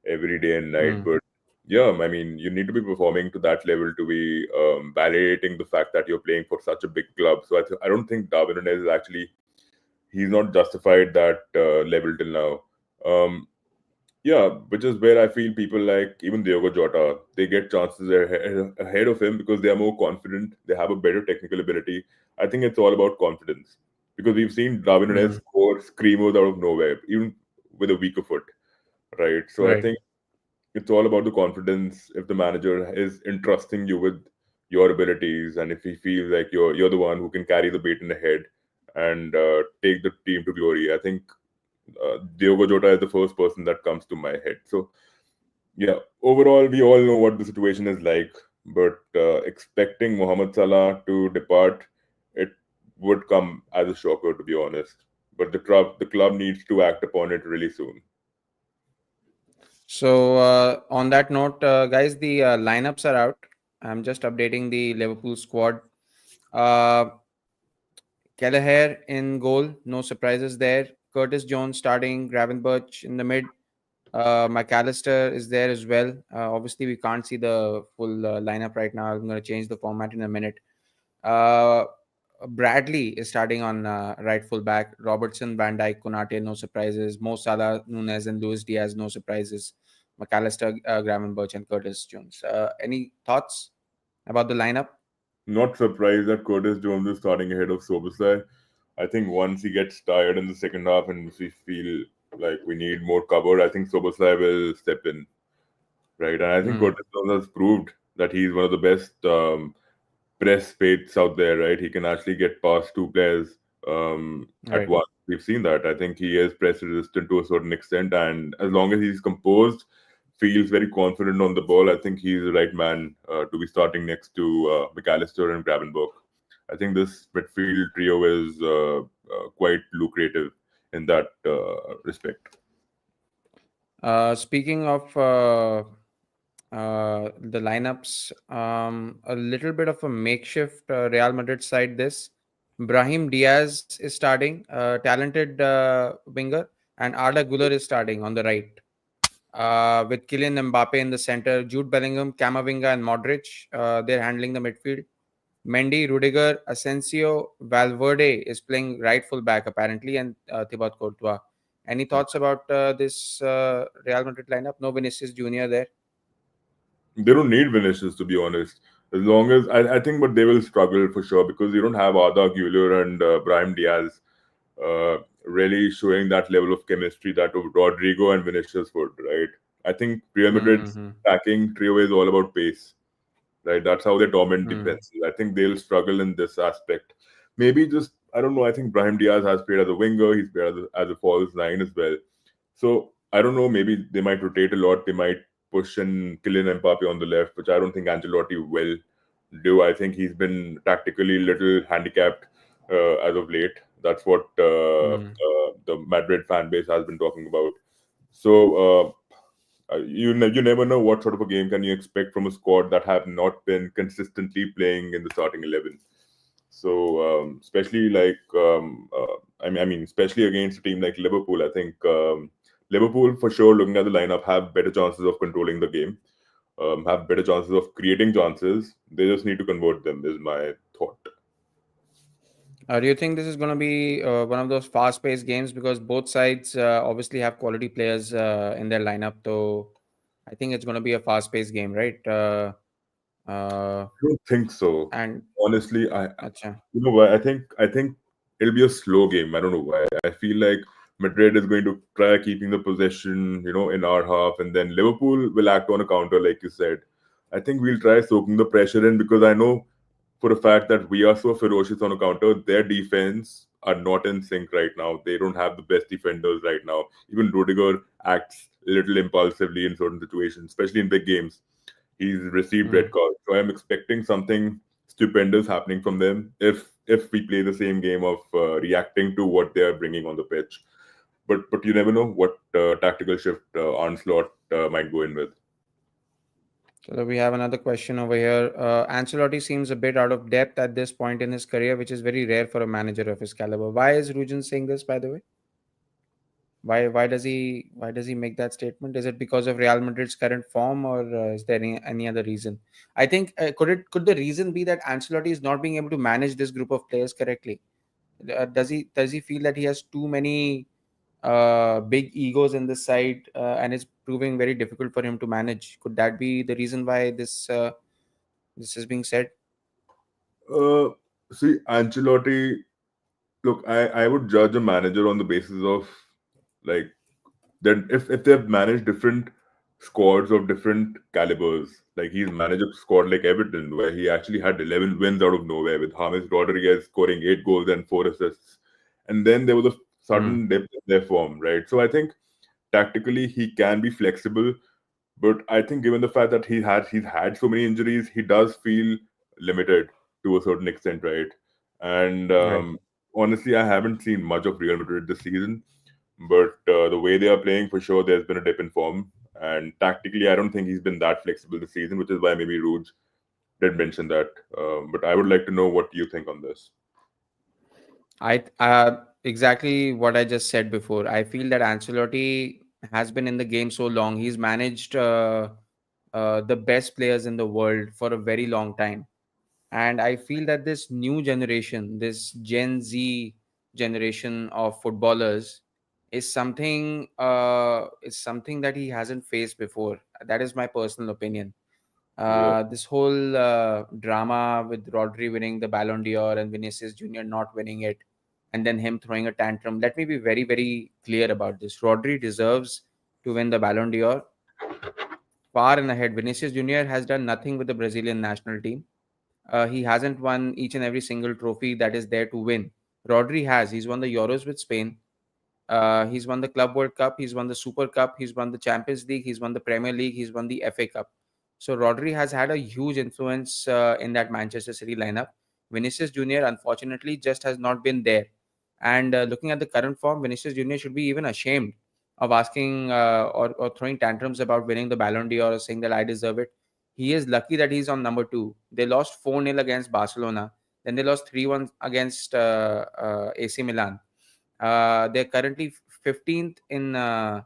every day and night, Hmm. but yeah, I mean, you need to be performing to that level to be validating the fact that you're playing for such a big club. So I don't think Darwin Nunes is actually he's not justified that level till now. Um, Yeah, which is where I feel people like even Diogo Jota, they get chances ahead of him because they are more confident. They have a better technical ability. I think it's all about confidence because we've seen Darwin Núñez Mm, score screamers out of nowhere, even with a weaker foot, right? So I right. think it's all about the confidence. If the manager is entrusting you with your abilities, and if he feels like you're the one who can carry the bait in the head and take the team to glory, I think Diogo Jota is the first person that comes to my head. So yeah, overall, we all know what the situation is like, but expecting Mohamed Salah to depart, it would come as a shocker, to be honest. But the club needs to act upon it really soon. So, on that note, guys, the lineups are out. I'm just updating the Liverpool squad. Uh, Kelleher in goal, no surprises there. Curtis Jones starting, Gravenberch in the mid. McAllister is there as well. Obviously, we can't see the full lineup right now. I'm going to change the format in a minute. Uh, Bradley is starting on right full back. Robertson, Van Dijk, Konate, no surprises. Mo Salah, Nunes, and Luis Diaz, no surprises. McAllister, Gravenberch, and Curtis Jones. Any thoughts about the lineup? Not surprised that Curtis Jones is starting ahead of Soboslai. I think once he gets tired in the second half and if we feel like we need more cover, I think Soboslai will step in, right? And I think Mm, Curtis Jones has proved that he's one of the best press pates out there, right? He can actually get past two players at right. once. We've seen that. I think he is press resistant to a certain extent, and as long as he's composed, feels very confident on the ball, I think he's the right man to be starting next to McAllister and Gravenberch. I think this midfield trio is quite lucrative in that respect. Speaking of the lineups, a little bit of a makeshift Real Madrid side. This Brahim Diaz is starting, talented winger, and Arda Güler is starting on the right. With Kylian Mbappe in the center, Jude Bellingham, Camavinga, and Modric, they're handling the midfield. Mendy, Rudiger, Asensio, Valverde is playing right full back apparently, and Thibaut Courtois. Any thoughts about this Real Madrid lineup? No Vinicius Junior there. They don't need Vinicius, to be honest. As long as I think, but they will struggle for sure because you don't have Arda Güler and Brahim Diaz really showing that level of chemistry that Rodrigo and Vinicius would, right? I think Real Madrid's Mm-hmm. attacking trio is all about pace, right? That's how they dominate Mm. defenses. I think they'll struggle in this aspect. Maybe just, I don't know. I think Brahim Diaz has played as a winger. He's played as a false nine as well. So I don't know. Maybe they might rotate a lot. They might push in Kylian Mbappe on the left, which I don't think Ancelotti will do. I think he's been tactically little handicapped as of late. That's what Mm. the Madrid fan base has been talking about. So you never know what sort of a game can you expect from a squad that have not been consistently playing in the starting 11. So especially like I mean, especially against a team like Liverpool, I think Liverpool for sure, looking at the lineup, have better chances of controlling the game, have better chances of creating chances. They just need to convert them. Is my thought. Do you think this is going to be one of those fast-paced games because both sides obviously have quality players in their lineup? So I think it's going to be a fast-paced game, right? Uh, I don't think so. and Honestly, I acha. you know why? I think it'll be a slow game. I don't know why. I feel like Madrid is going to try keeping the possession, in our half, and then Liverpool will act on a counter, like you said. I think we'll try soaking the pressure in because I know for a fact that we are so ferocious on a counter. Their defense are not in sync right now. They don't have the best defenders right now. Even Rudiger acts a little impulsively in certain situations, especially in big games. He's received red Mm. cards. So I'm expecting something stupendous happening from them if we play the same game of reacting to what they are bringing on the pitch. But you never know what tactical shift Onslaught might go in with. So we have another question over here. Ancelotti seems a bit out of depth at this point in his career, which is very rare for a manager of his caliber. Why is Rujan saying this, by the way? Why does he make that statement? Is it because of Real Madrid's current form, or is there any other reason? I think could the reason be that Ancelotti is not being able to manage this group of players correctly? Does he feel that he has too many big egos in this side, and it's proving very difficult for him to manage. Could that be the reason why this is being said? Uh, See, Ancelotti. Look, I would judge a manager on the basis of like then if they've managed different squads of different calibers, like he's managed a squad like Everton, where he actually had 11 wins out of nowhere with James Rodriguez scoring 8 goals and 4 assists, and then there was a Hmm. sudden dip in their form, right? So I think tactically he can be flexible, but I think given the fact that he's had so many injuries, he does feel limited to a certain extent, right? And Right. honestly, I haven't seen much of Real Madrid this season, but the way they are playing, for sure, there's been a dip in form. And tactically, I don't think he's been that flexible this season, which is why maybe Rouge did mention that. But I would like to know what you think on this. Exactly what I just said before. I feel that Ancelotti has been in the game so long. He's managed the best players in the world for a very long time, and I feel that this new generation, this Gen Z generation of footballers, is something that he hasn't faced before. That is my personal opinion. Yeah. This whole drama with Rodri winning the Ballon d'Or and Vinicius Junior not winning it, and then him throwing a tantrum. Let me be very, very clear about this. Rodri deserves to win the Ballon d'Or far and ahead. Vinicius Junior has done nothing with the Brazilian national team. He hasn't won each and every single trophy that is there to win. Rodri has. He's won the Euros with Spain. He's won the Club World Cup. He's won the Super Cup. He's won the Champions League. He's won the Premier League. He's won the FA Cup. So Rodri has had a huge influence in that Manchester City lineup. Vinicius Junior, unfortunately, just has not been there. And looking at the current form, Vinicius Junior should be even ashamed of asking or throwing tantrums about winning the Ballon d'Or or saying that I deserve it. He is lucky that he's on number two. They lost 4-0 against Barcelona. Then they lost 3-1 against AC Milan. They're currently 15th in the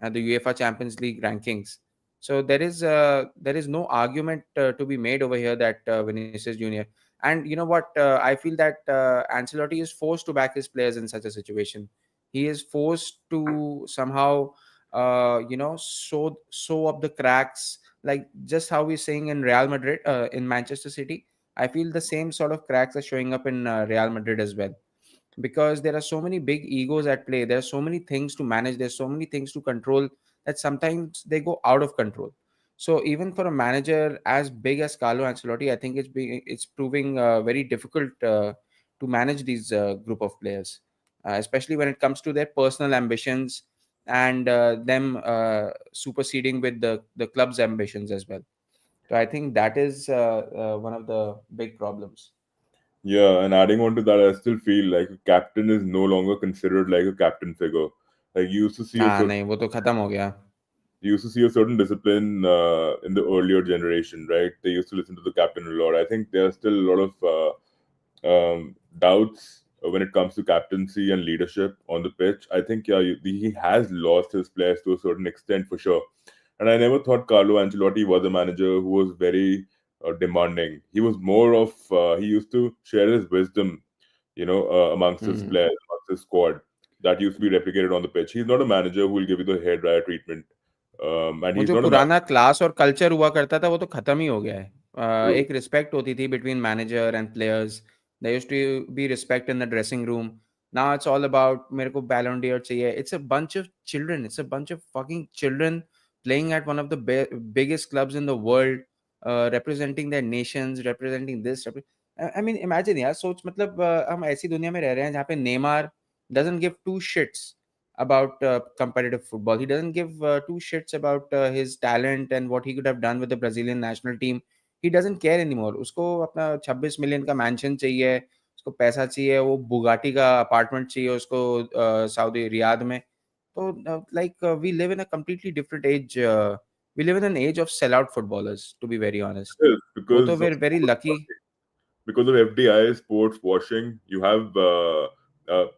UEFA Champions League rankings. So there is no argument to be made over here that Vinicius Junior. And you know what? I feel that Ancelotti is forced to back his players in such a situation. He is forced to somehow, sew up the cracks, like just how we're saying in Real Madrid, in Manchester City. I feel the same sort of cracks are showing up in Real Madrid as well, because there are so many big egos at play. There are so many things to manage. There's so many things to control that sometimes they go out of control. So even for a manager as big as Carlo Ancelotti, I think it's proving very difficult to manage these group of players, especially when it comes to their personal ambitions and them superseding with the club's ambitions as well. So I think that is one of the big problems. Yeah, and adding on to that, I still feel like a captain is no longer considered like a captain figure. Like हाँ नहीं, वो तो खत्म हो गया. you used to see a certain discipline in the earlier generation, right? They used to listen to the captain a lot. I think there are still a lot of doubts when it comes to captaincy and leadership on the pitch. I think he has lost his players to a certain extent for sure. And I never thought Carlo Ancelotti was a manager who was very demanding. He was more of he used to share his wisdom, amongst his hmm. players, amongst his squad. That used to be replicated on the pitch. He's not a manager who will give you the hair dryer treatment, and वो he's जो not a पुराना class और culture हुआ करता था वो तो खत्म ही हो गया है. manager. एक रिस्पेक्ट होती थी between manager and players. There used to be respect in the dressing room. Now it's all about मेरे को बैलन डियर चाहिए. It's a bunch of children. It's a bunch of fucking children playing at one of the biggest clubs in the world, representing their nations, representing this. I mean, imagine यार, सोच मतलब हम ऐसी दुनिया में रह रहे हैं जहाँ पे Neymar doesn't give two shits about competitive football. He doesn't give two shits about his talent and what he could have done with the Brazilian national team. He doesn't care anymore. उसको अपना 26 million का mention चाहिए, उसको पैसा चाहिए, वो Bugatti का apartment चाहिए उसको सऊदी रियाद में. तो we live in a completely different age. We live in an age of sellout footballers, to be very honest. Yes, वो तो because of we're very lucky. FDI, sports washing, you have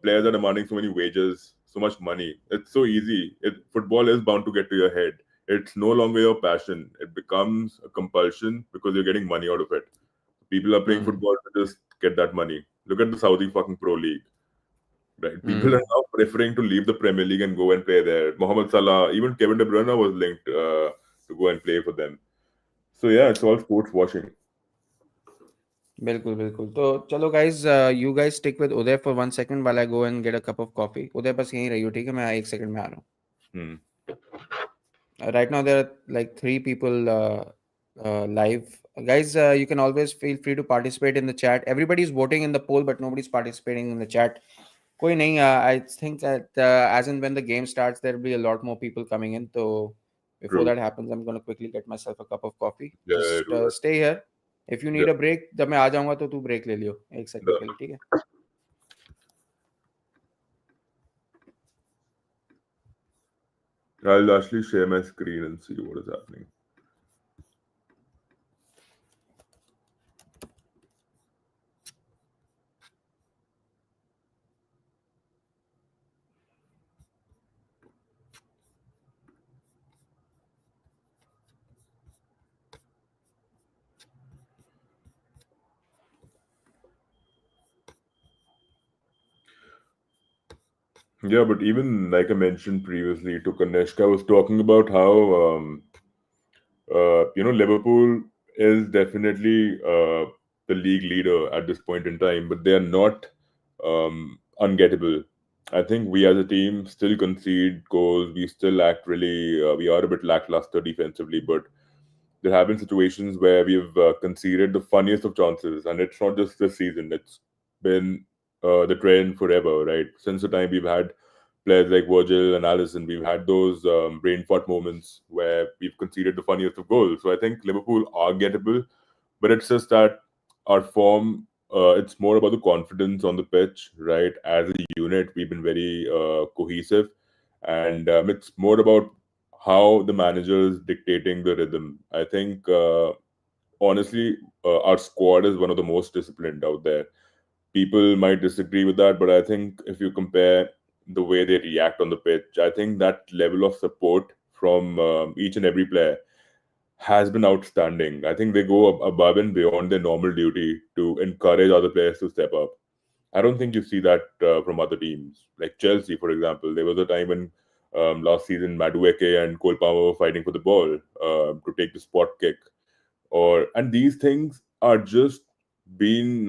players are demanding so many wages, so much money. It's so easy. Football is bound to get to your head. It's no longer your passion. It becomes a compulsion because you're getting money out of it. People are playing Hmm. football to just get that money. Look at the Saudi fucking Pro League. right? People are Mm. now preferring to leave the Premier League and go and play there. Mohamed Salah, even Kevin De Bruyne was linked to go and play for them. So yeah, it's all sports washing. बिल्कुल बिल्कुल तो चलो guys you guys stick with Uday for 1 second while I go and get a cup of coffee. उदय बस यहीं रहियो ठीक है मैं 1 second में आ रहा हूँ. Hmm. Right now there are like 3 people live. Guys, you can always feel free to participate in the chat. Everybody's voting in the poll, but nobody's participating in the chat. कोई नहीं, I think that as and when the game starts, there'll be a lot more people coming in. So before True. that happens, I'm gonna quickly get myself a cup of coffee. Yeah, Just do that. stay here. If you need Yeah. a break, जब मैं आ जाऊँगा तो तू break ले लियो 1 second के लिए, ठीक है? I'll actually share my screen and see what is happening. Yeah, but even like I mentioned previously to Kanishka, I was talking about how Liverpool is definitely the league leader at this point in time, but they are not ungettable. I think we as a team still concede goals. We still act really. We are a bit lackluster defensively, but there have been situations where we've conceded the funniest of chances, and it's not just this season. It's been the trend forever, right? Since the time we've had players like Virgil and Allison, we've had those brain fart moments where we've conceded the funniest of goals. So I think Liverpool are gettable, but it's just that our form. It's more about the confidence on the pitch, right? As a unit, we've been very cohesive, and it's more about how the manager is dictating the rhythm. I think honestly, our squad is one of the most disciplined out there. People might disagree with that, but I think if you compare the way they react on the pitch, I think that level of support from each and every player has been outstanding. I think they go above and beyond their normal duty to encourage other players to step up. I don't think you see that from other teams. Like Chelsea, for example, there was a time when last season Madueke and Cole Palmer were fighting for the ball to take the spot kick, and these things are just being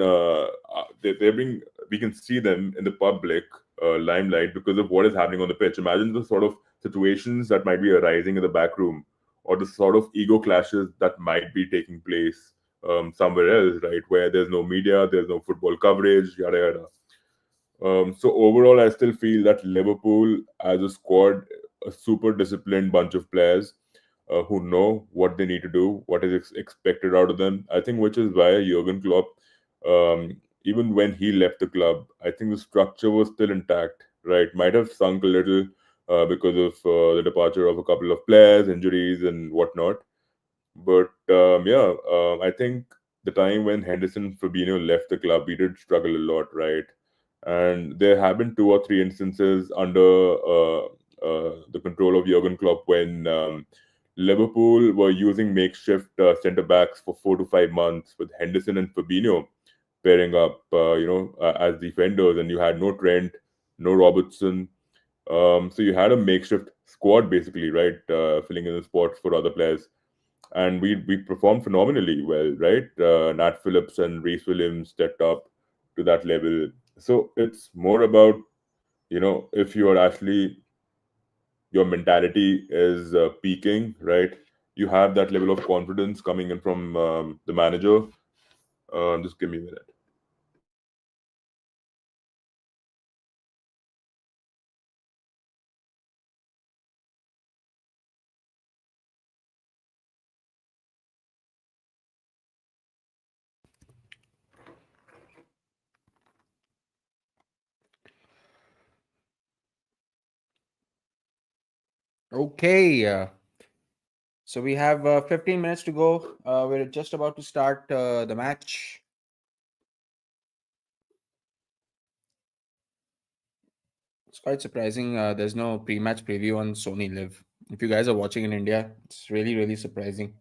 they're being, we can see them in the public limelight because of what is happening on the pitch. Imagine the sort of situations that might be arising in the back room, or the sort of ego clashes that might be taking place somewhere else, right, where there's no media, there's no football coverage, yada yada. So overall, I still feel that Liverpool as a squad, a super disciplined bunch of players who know what they need to do, what is expected out of them. I think which is why Jurgen Klopp, even when he left the club, I think the structure was still intact. Right, might have sunk a little because of the departure of a couple of players, injuries, and whatnot. But I think the time when Henderson and Fabinho left the club, we did struggle a lot, right? And there have been 2 or 3 instances under the control of Jurgen Klopp when Liverpool were using makeshift centre backs for 4 to 5 months with Henderson and Fabinho pairing up, as defenders, and you had no Trent, no Robertson. So you had a makeshift squad basically, right, filling in the spots for other players, and we performed phenomenally well, right? Nat Phillips and Reece Williams stepped up to that level. So it's more about, if you are actually, your mentality is peaking, right? You have that level of confidence coming in from the manager. Just give me a minute. Okay. So we have 15 minutes to go. We're just about to start the match. It's quite surprising. There's no pre-match preview on Sony Live. If you guys are watching in India, it's really, really surprising.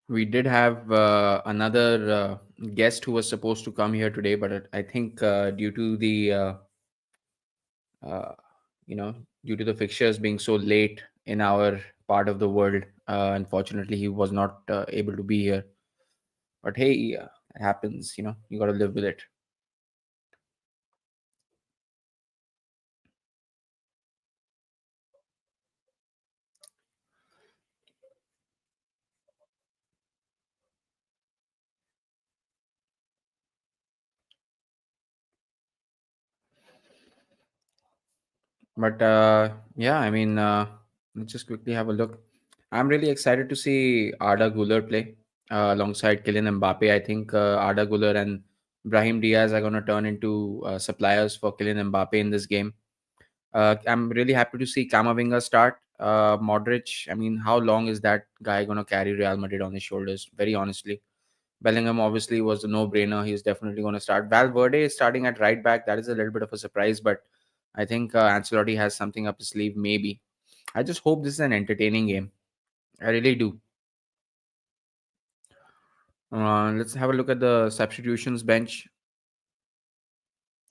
We did have another guest who was supposed to come here today, but I think due to the uh, you know due to the fixtures being so late in our part of the world, unfortunately he was not able to be here. But hey, it happens. You got to live with it. But yeah, I mean, let's just quickly have a look. I'm really excited to see Arda Güler play alongside Kylian Mbappe. I think Arda Güler and Brahim Diaz are going to turn into suppliers for Kylian Mbappe in this game. I'm really happy to see Camavinga start. Modric, I mean, how long is that guy going to carry Real Madrid on his shoulders? Very honestly. Bellingham obviously was a no-brainer. He's definitely going to start. Valverde is starting at right back. That is a little bit of a surprise, but I think Ancelotti has something up his sleeve. Maybe. I just hope this is an entertaining game. I really do. Let's have a look at the substitutions bench.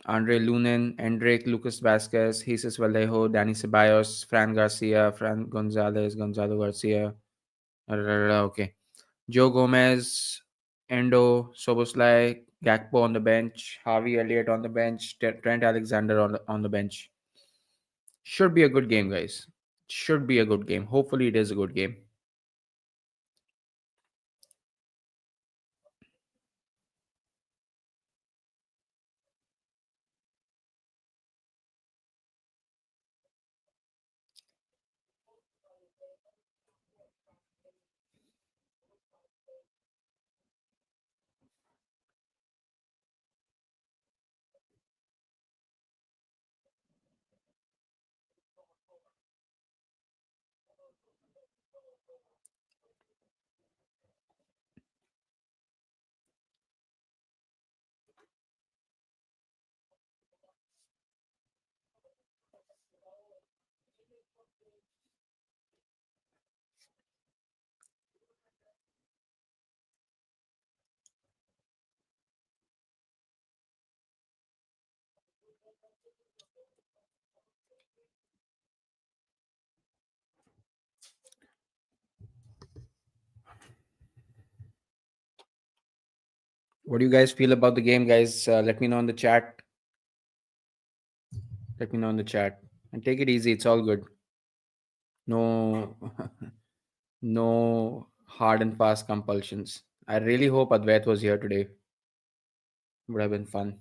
Andre Lunin, Endrick, Lucas Vasquez, Jesus Vallejo, Danny Ceballos, Fran Garcia, Fran Gonzalez, Gonzalo Garcia. Okay. Joe Gomez, Endo, Soboslai, Gakpo on the bench, Harvey Elliott on the bench, Trent Alexander on the bench. Should be a good game, guys. Should be a good game. Hopefully, it is a good game. What do you guys feel about the game, guys? Let me know in the chat. Let me know in the chat. And take it easy. It's all good. No, no hard and fast compulsions. I really hope Advait was here today. Would have been fun.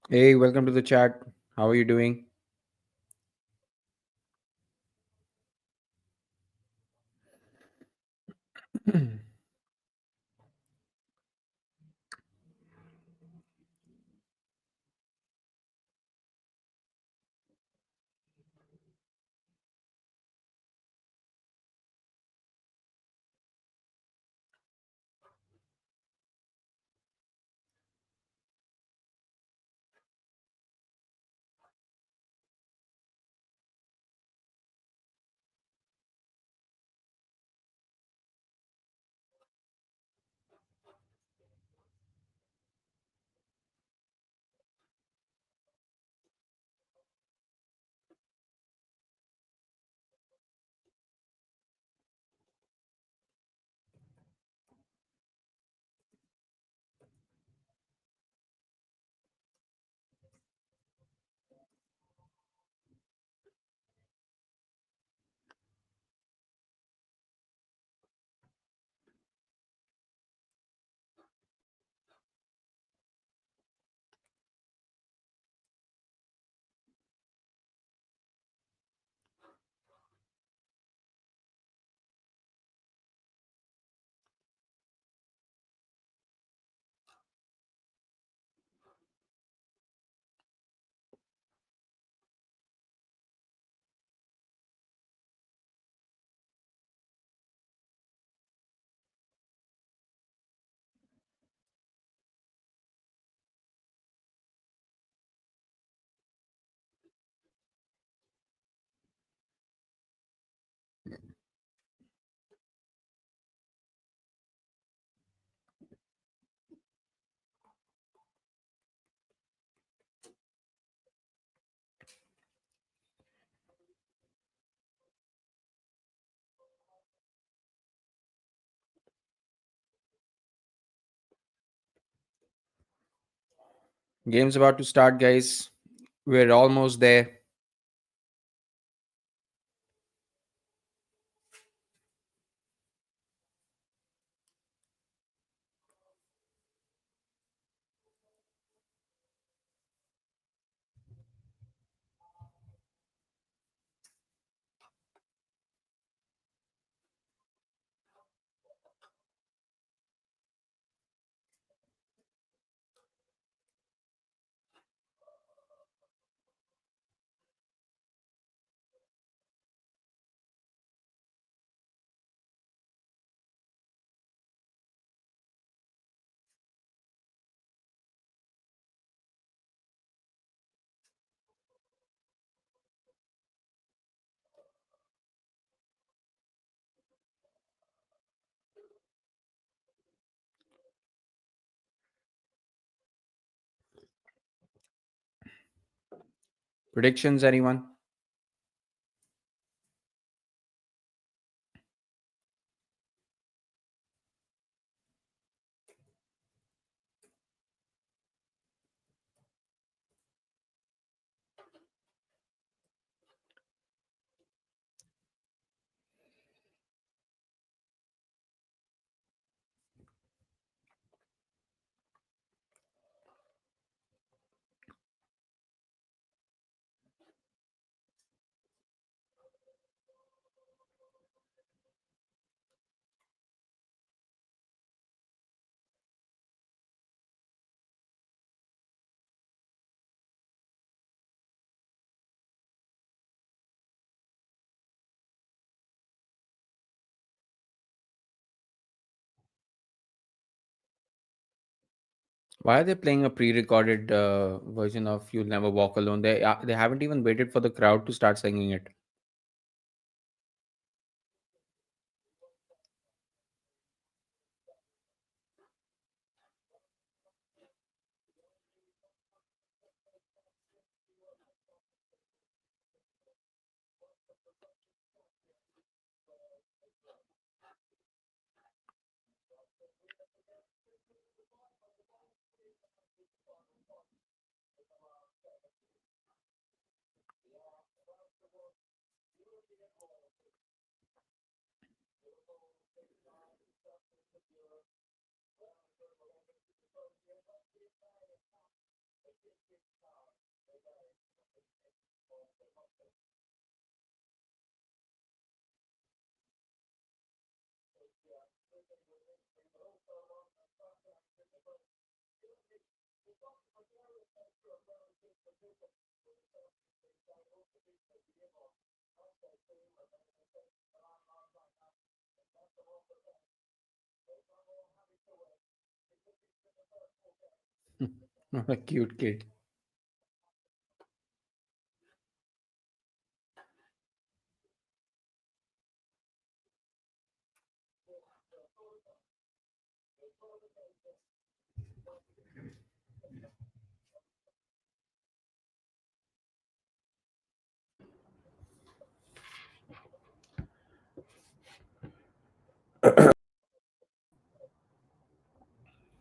Hey, welcome to the chat. How are you doing? Game's about to start, guys. We're almost there. Predictions, anyone? Why are they playing a pre-recorded version of "You'll Never Walk Alone"? They haven't even waited for the crowd to start singing it. What a cute kid.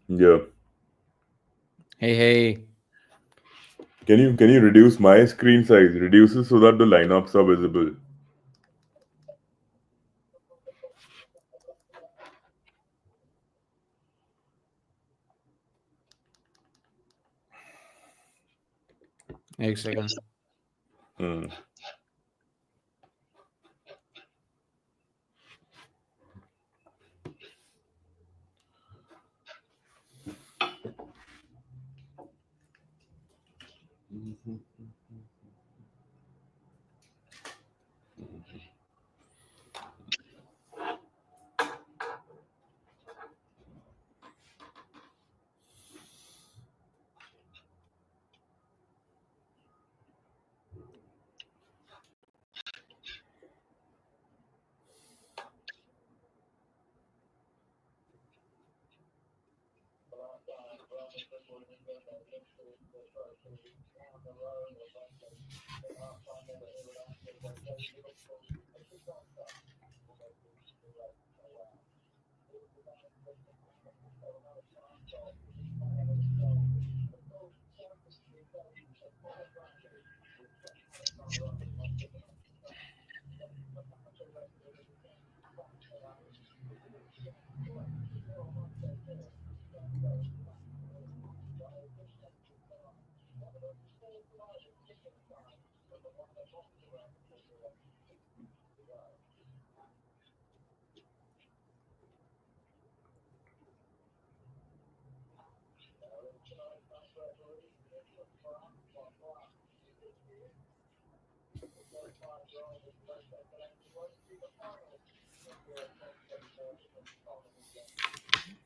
Yeah. Hey, hey. Can you reduce my screen size? Reduce it so that the lineups are visible. एक second. Hmm.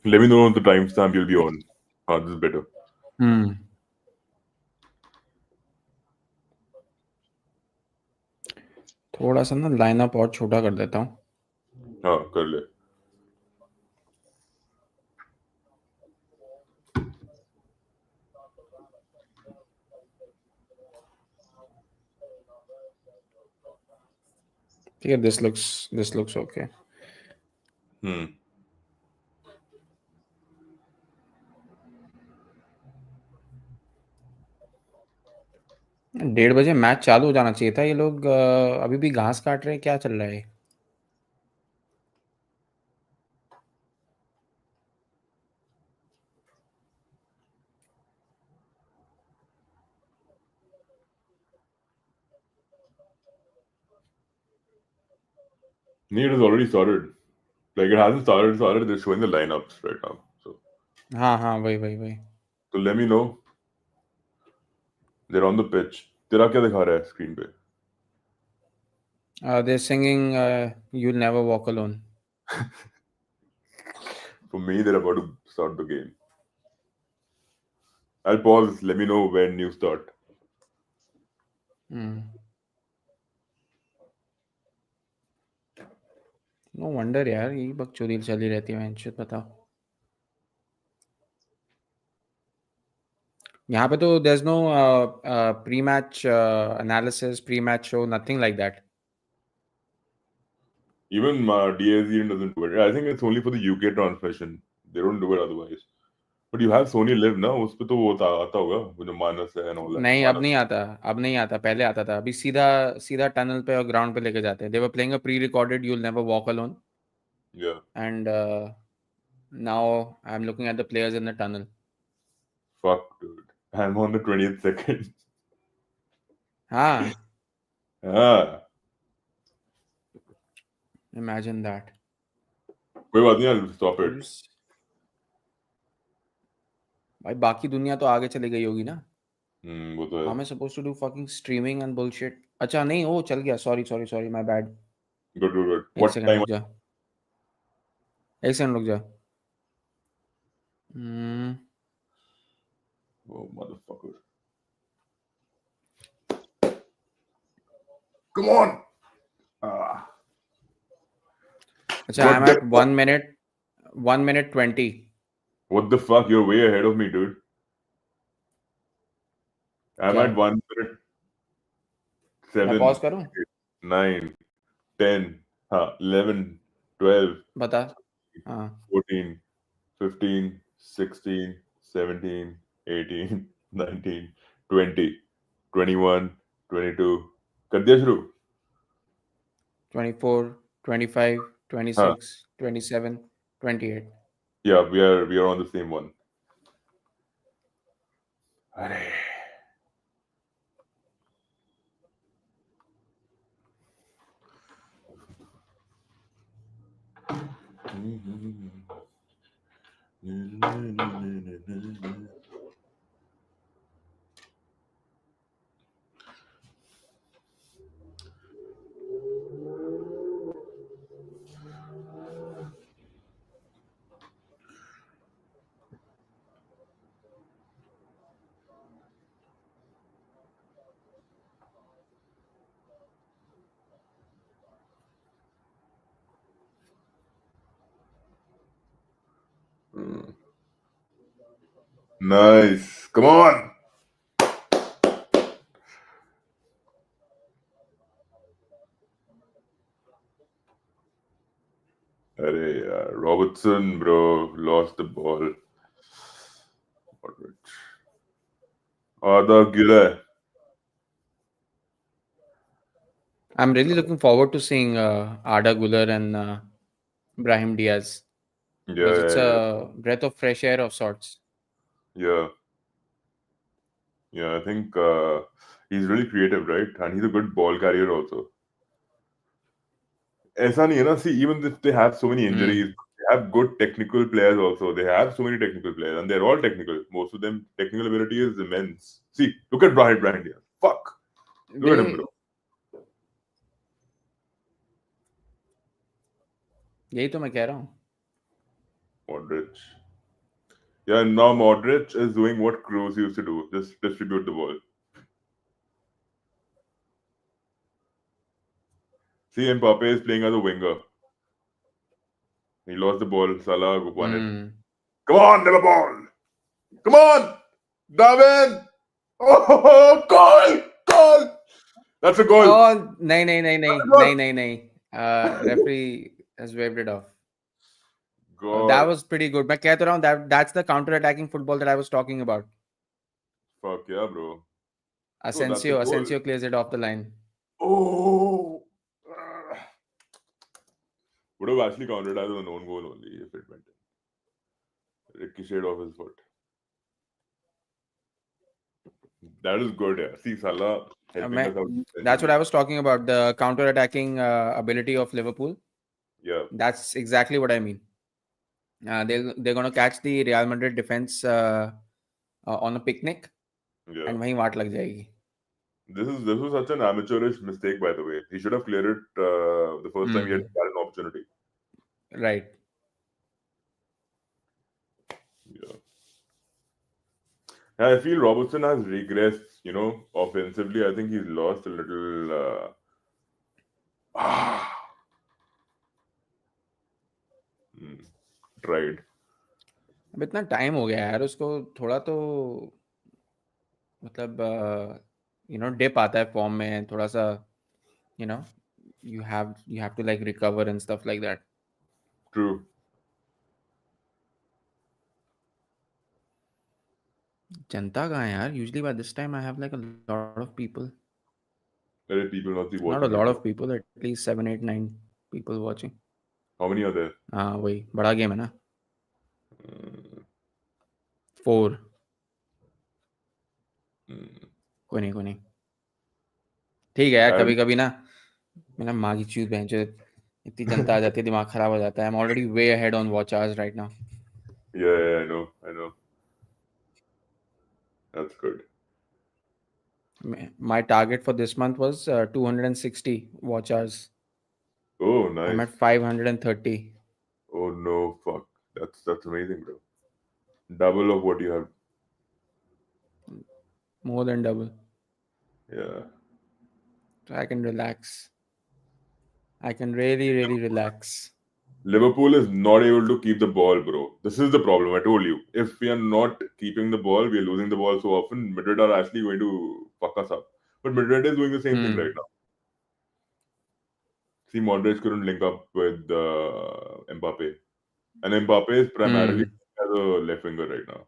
Let me know the timestamp you'll be on. This is better. थोड़ा सा ना lineup और छोटा कर देता हूँ. हाँ कर ले. ठीक है, this looks okay. डेढ़ बजे मैच चालू हो जाना चाहिए था. ये लोग अभी भी घास काट रहे हैं. क्या चल रहा है? It has already started. Like it hasn't started. They're showing the lineups right now. So. हाँ वही. So let me know. They're on the pitch. तेरा क्या दिखा रहा है स्क्रीन पे? They're singing "You'll Never Walk Alone." For me, they're about to start the game. I'll pause. Let me know when you start. No wonder यार, यही बकचोदी चली रहती है. मैं बताओ. यहाँ पे तो there's no pre-match analysis, pre-match show, nothing like that. Even DAZN doesn't do it. I think it's only for the UK transmission. They don't do it otherwise. But you have Sony Live ना, उस पे तो वो आता होगा, वो जो मानस है and all that. नहीं, अब नहीं आता. पहले आता था. अभी सीधा टनल पे और ग्राउंड पे लेके जाते हैं. They were playing a pre-recorded "You'll Never Walk Alone." Yeah. And now I'm looking at the players in the tunnel. Fuck, dude. I'm on the 20th second. हाँ. Imagine that. कोई बात नहीं, I'll stop it. भाई बाकी दुनिया तो आगे चली गई होगी ना. वो तो है. How am I supposed to do fucking streaming and bullshit? अच्छा नहीं, वो चल गया. Sorry, my bad. Good. एक सेकंड रुक जा. Oh, motherfucker. Come on. अच्छा, I'm at 1 minute 20. What the fuck? You're way ahead of me, dude. I'm at 1 minute 7. मैं pause करूं? 9, 10, 11, 12. बता. 14, 15, 16, 17, 18, 19, 20, 21, 22. कर दिया शुरू? 24, 25, 26, 27, 28. Yeah, we are on the same one. अरे. Nice. Come on. Robertson, bro, lost the ball. Modric. Arda Güler. I'm really looking forward to seeing Arda Güler and Brahim Diaz Yeah, because it's yeah, yeah, a breath of fresh air of sorts. yeah, yeah. I think he's really creative, right? And he's a good ball carrier also. ऐसा नहीं है ना, see, even if they have so many Hmm. injuries, they have good technical players also. They have so many technical players, and they're all technical. Most of them, technical ability is immense. See, look at Brian Diaz. Fuck. Look at him, They bro. यही तो मैं कह रहा हूँ. Modric. Yeah, now Modric is doing what Kroos used to do. Just distribute the ball. See, Mbappe is playing as a winger. He lost the ball. Salah won it. Hmm. Come on, Liverpool. Come on. Darwin. Oh, goal. Goal. That's a goal. Oh, नहीं नहीं नहीं That's a नहीं goal. नहीं नहीं नहीं. Referee has waved it off. That God. was pretty good. मैं कह तो रहा हूँ that's the counter attacking football that I was talking about. Fuck yeah, bro. No, that's a Asensio goal. Asensio clears it off the line. Oh. Would have actually counted as a known goal only if it went in. Ricocheted off his foot. That is good, yeah. See, Salah helping मैं us out That's what defensively. I was talking about, the counter attacking ability of Liverpool. Yeah, That's exactly what I mean. They're going to catch the Real Madrid defense on a picnic yeah. and वहीं वाट लग जाएगी. This was such an amateurish mistake, by the way. He should have cleared it the first time he had Hmm. an opportunity. Right. Yeah. Yeah, I feel Robertson has regressed, offensively. I think he's lost a little. Hmm, tried. अब इतना time हो गया यार उसको थोड़ा तो मतलब dip आता है फॉर्म में थोड़ा सा you know you have to like recover and stuff like that. True. जनता कहाँ है यार? Usually by this time I have like a lot of people. Let people not be Not a watching lot it, of bro. people, at least 7, 8, 9 people watching. How many are there? हाँ वही बड़ा game है ना. Mm, 4. mm. कोई नहीं ठीक है यार. I, कभी कभी ना मेरा माँ की चूत बहन चोद इतनी जनता आ जाती है दिमाग खराब हो जाता है. I'm already way ahead on watch hours right now. yeah, I know. That's good. My target for this month was 260 watch hours. Oh, I'm nice. at 530. Oh no, fuck. That's amazing, bro. Double of what you have. More than double. Yeah. So I can relax. I can really, really relax. Liverpool is not able to keep the ball, bro. This is the problem. I told you. If we are not keeping the ball, we are losing the ball so often. Madrid are actually going to fuck us up. But Madrid is doing the same thing right Hmm. now. See, Modric couldn't link up with Mbappe. And Mbappe is primarily Hmm. as a left winger right now.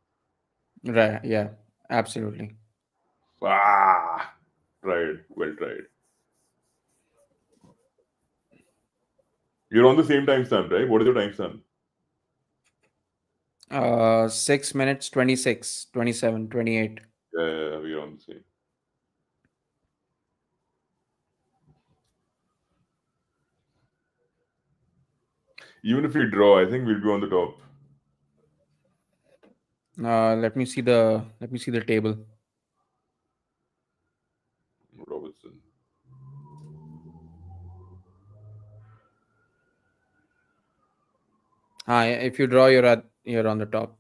Right. Yeah. Absolutely. Ah! Tried. Well tried. You're on the same timestamp, right? What is your timestamp? 6 minutes 26, 27, 28. Yeah, we're on the same. Even if we draw, I think we'll be on the top. Let me see the table. Robertson. If you draw, you're on the top.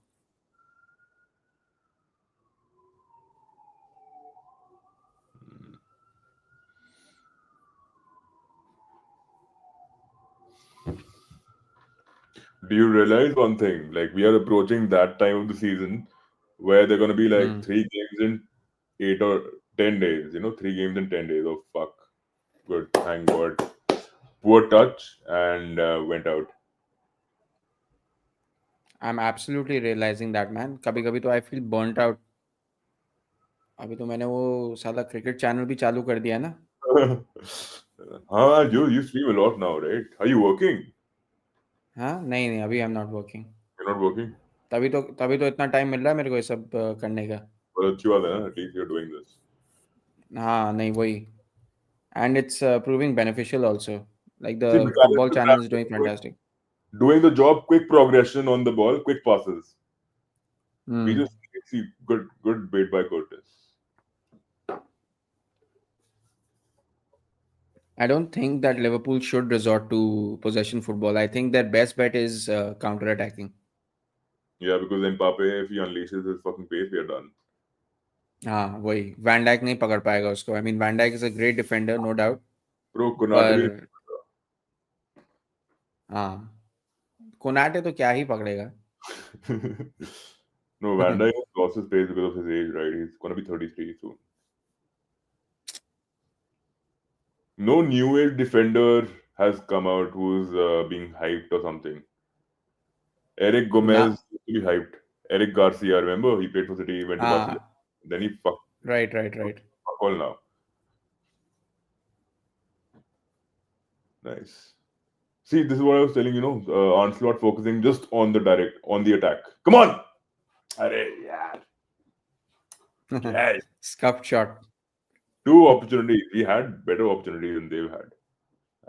Do you realize one thing? Like, we are approaching that time of the season where they're going to be like Hmm. 3 games in 8 or 10 days. 3 games in 10 days. Oh, fuck. Good. Thank God. Poor touch and went out. I'm absolutely realizing that, man. कभी कभी तो I feel burnt out. अभी तो मैंने वो साला cricket channel भी चालू कर दिया है ना. You stream a lot now, right? Are you working? हाँ नहीं नहीं अभी I am not working. You're not working? तभी तो इतना टाइम मिल रहा है मेरे को ये सब करने का. Well, अच्छी बात है ना, at least you're doing this. हाँ नहीं वही. And it's proving beneficial also. Like See, the balance football is channel is balance. doing fantastic. Doing the job, quick progression on the ball, quick passes. We Hmm. just see good bait by Curtis. I don't think that Liverpool should resort to possession football. I think their best bet is counter-attacking. Yeah, because Mbappe, if he unleashes his fucking pace, we are done. हाँ वही van Dyke नहीं पकड़ पाएगा उसको. I mean Van Dijk is a great defender, no doubt. Bro, Konate पर भी हाँ Konate तो क्या ही पकड़ेगा. no, Van Dijk has lost his pace because of his age, right? He's gonna be 33 soon. No new age defender has come out who's being hyped or something. Eric ना. Gomez used to be hyped. Eric Garcia, remember? He played for City, went to Barcelona. हाँ Then he right. fuck all now. Nice. See, this is what I was telling you, know, Onslaught focusing just on the attack. Come on! Arey, yaar. Yes. Scuffed shot. Two opportunities. We had better opportunities than they've had.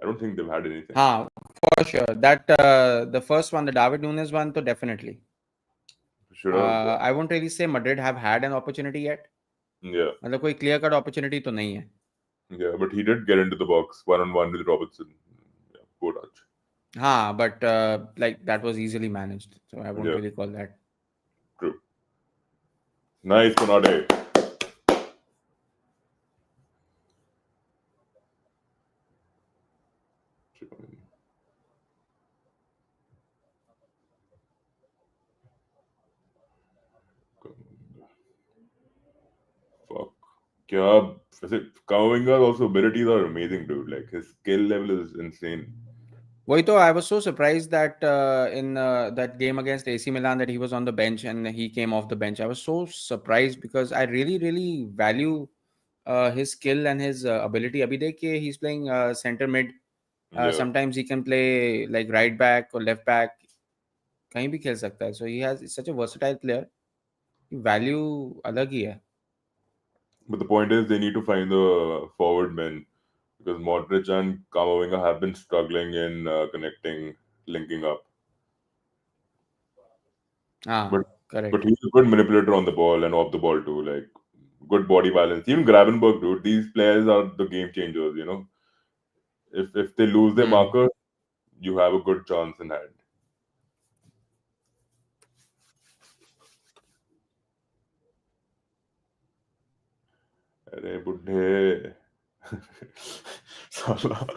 I don't think they've had anything. हाँ for sure. That the first one, the David Nunes one, तो definitely. Should have. I won't really say Madrid have had an opportunity yet. Yeah. मतलब कोई clear cut opportunity तो नहीं है. Yeah, but he did get into the box one-on-one with Robertson. Yeah, poor touch. हाँ but like that was easily managed. So I won't Yeah, really call that. true. Nice, Konate. Fuck. क्या वैसे Kamavinga's also abilities are amazing, dude. Like his skill level is insane. वही तो I was so surprised that in that game against AC Milan that he was on the bench and he came off the bench. I was so surprised because I really value his skill and his ability. अभी देखिए he's playing center mid. Yeah, Sometimes he can play like right back or left back. कहीं भी खेल सकता है. So he has such a versatile player. Value अलग ही है. but the point is they need to find the forward men because Modric and Kamavinga have been struggling in connecting, linking up. But हाँ correct. but he's a good manipulator on the ball and off the ball too. Like good body balance. Even Gravenberg, dude. These players are the game changers. You know, if they lose their Hmm. marker, you have a good chance in hand. अरे बुड्ढे Salah.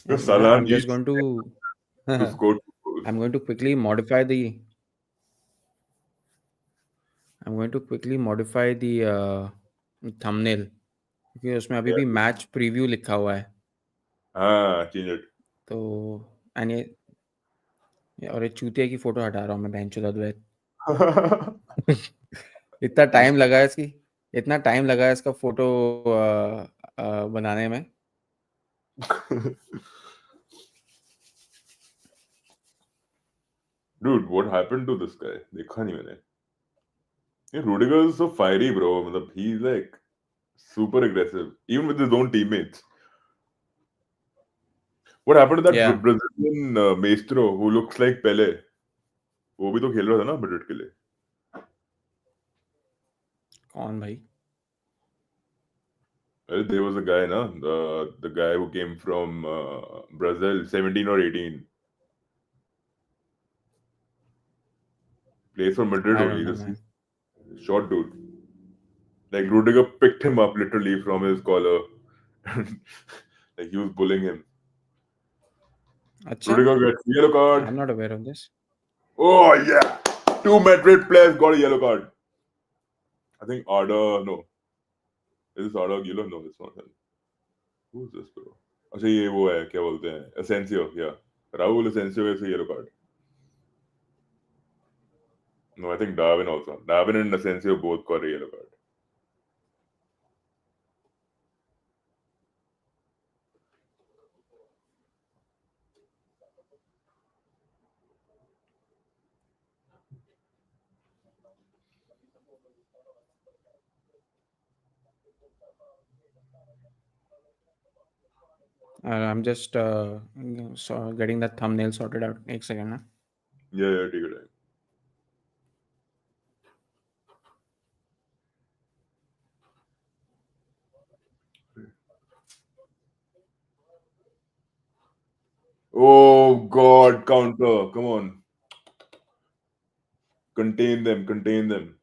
No, Salah I'm just needs going to to score 2 goals. I'm going to quickly modify the I'm going to quickly modify the thumbnail क्योंकि उसमें अभी भी Yeah. Match preview लिखा हुआ है. Change it. तो and और ये चूतिया की फोटो हटा रहा हूँ मैं बहनचोद अद्वैत. इतना टाइम लगा है इसका फोटो बनाने में. Dude, what happened to this guy? देखा नहीं मैंने. Yeah, Rudiger is so fiery, bro. मतलब he's like super aggressive, even with his own teammates. What happened to that Yeah. Brazilian maestro who looks like Pele? वो भी तो खेल रहा था ना मैड्रिड के लिए. कौन भाई? There was a guy, na, the guy who came from Brazil, 17 or 18. Plays for Madrid I only. don't know This man. short dude. Like Rudiger picked him up literally from his collar. Like he was bullying him. अच्छा. Rudiger gets yellow card. I'm not aware of this. Oh yeah, 2 Madrid players got a yellow card. I think Arda. No, is this Arda Güler? No, it's not him. Who's this bro? अच्छा ये वो है क्या बोलते हैं Asensio, yeah. Raúl Asensio gets a yellow card. No, I think Darwin also. Darwin and Asensio both got a yellow card. I'm just getting that thumbnail sorted out. एक second ना. Yeah, yeah, take your time. Oh God, counter! Come on, contain them, contain them.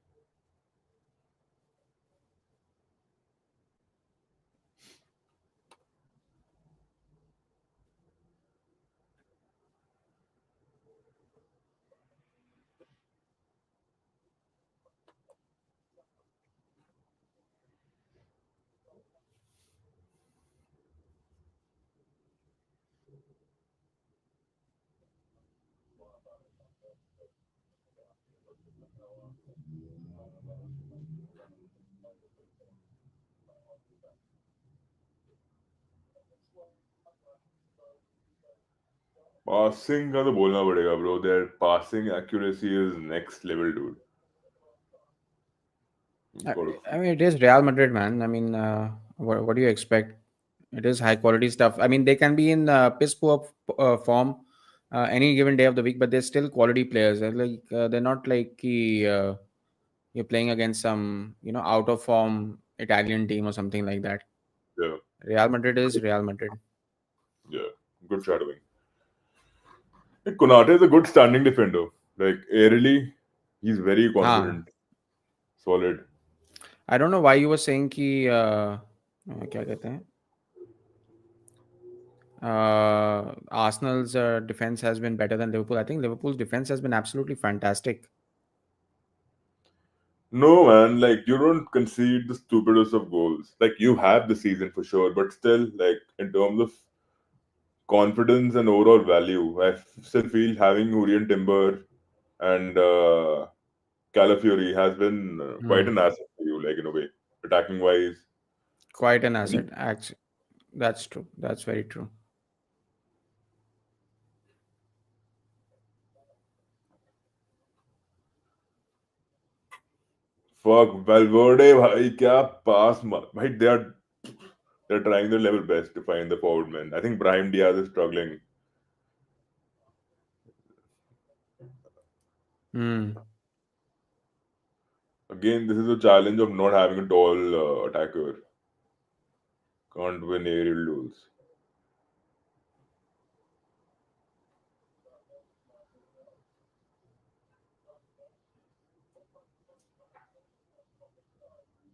Passing का तो बोलना पड़ेगा, bro. Their passing accuracy is next level, dude. I, Got I mean, it is Real Madrid, man. I mean, what do you expect? It is high quality stuff. I mean, they can be in piss poor form any given day of the week, but they're still quality players. They're not like you're playing against some out of form Italian team or something like that. yeah, Real Madrid is Real Madrid. yeah. Good shadowing. Hey, Konate is a good standing defender. Like aerially, he's very हाँ. confident, solid. I don't know why you were saying कि क्या कहते हैं Arsenal's defense has been better than Liverpool. I think Liverpool's defense has been absolutely fantastic. No, man, like you don't concede the stupidest of goals. Like you have the season for sure, but still, like in terms of confidence and overall value, I still feel having Urian Timber and Calafiori has been quite Hmm. an asset for you, like in a way, attacking wise. Quite an And asset. Actually, that's true. That's very true. fuck, Valverde, bhai, kya pass, bhai, they're trying their level best to find the forward man. I think Brahim Diaz is struggling. Hmm. Again, this is a challenge of not having a tall attacker. Can't win aerial duels.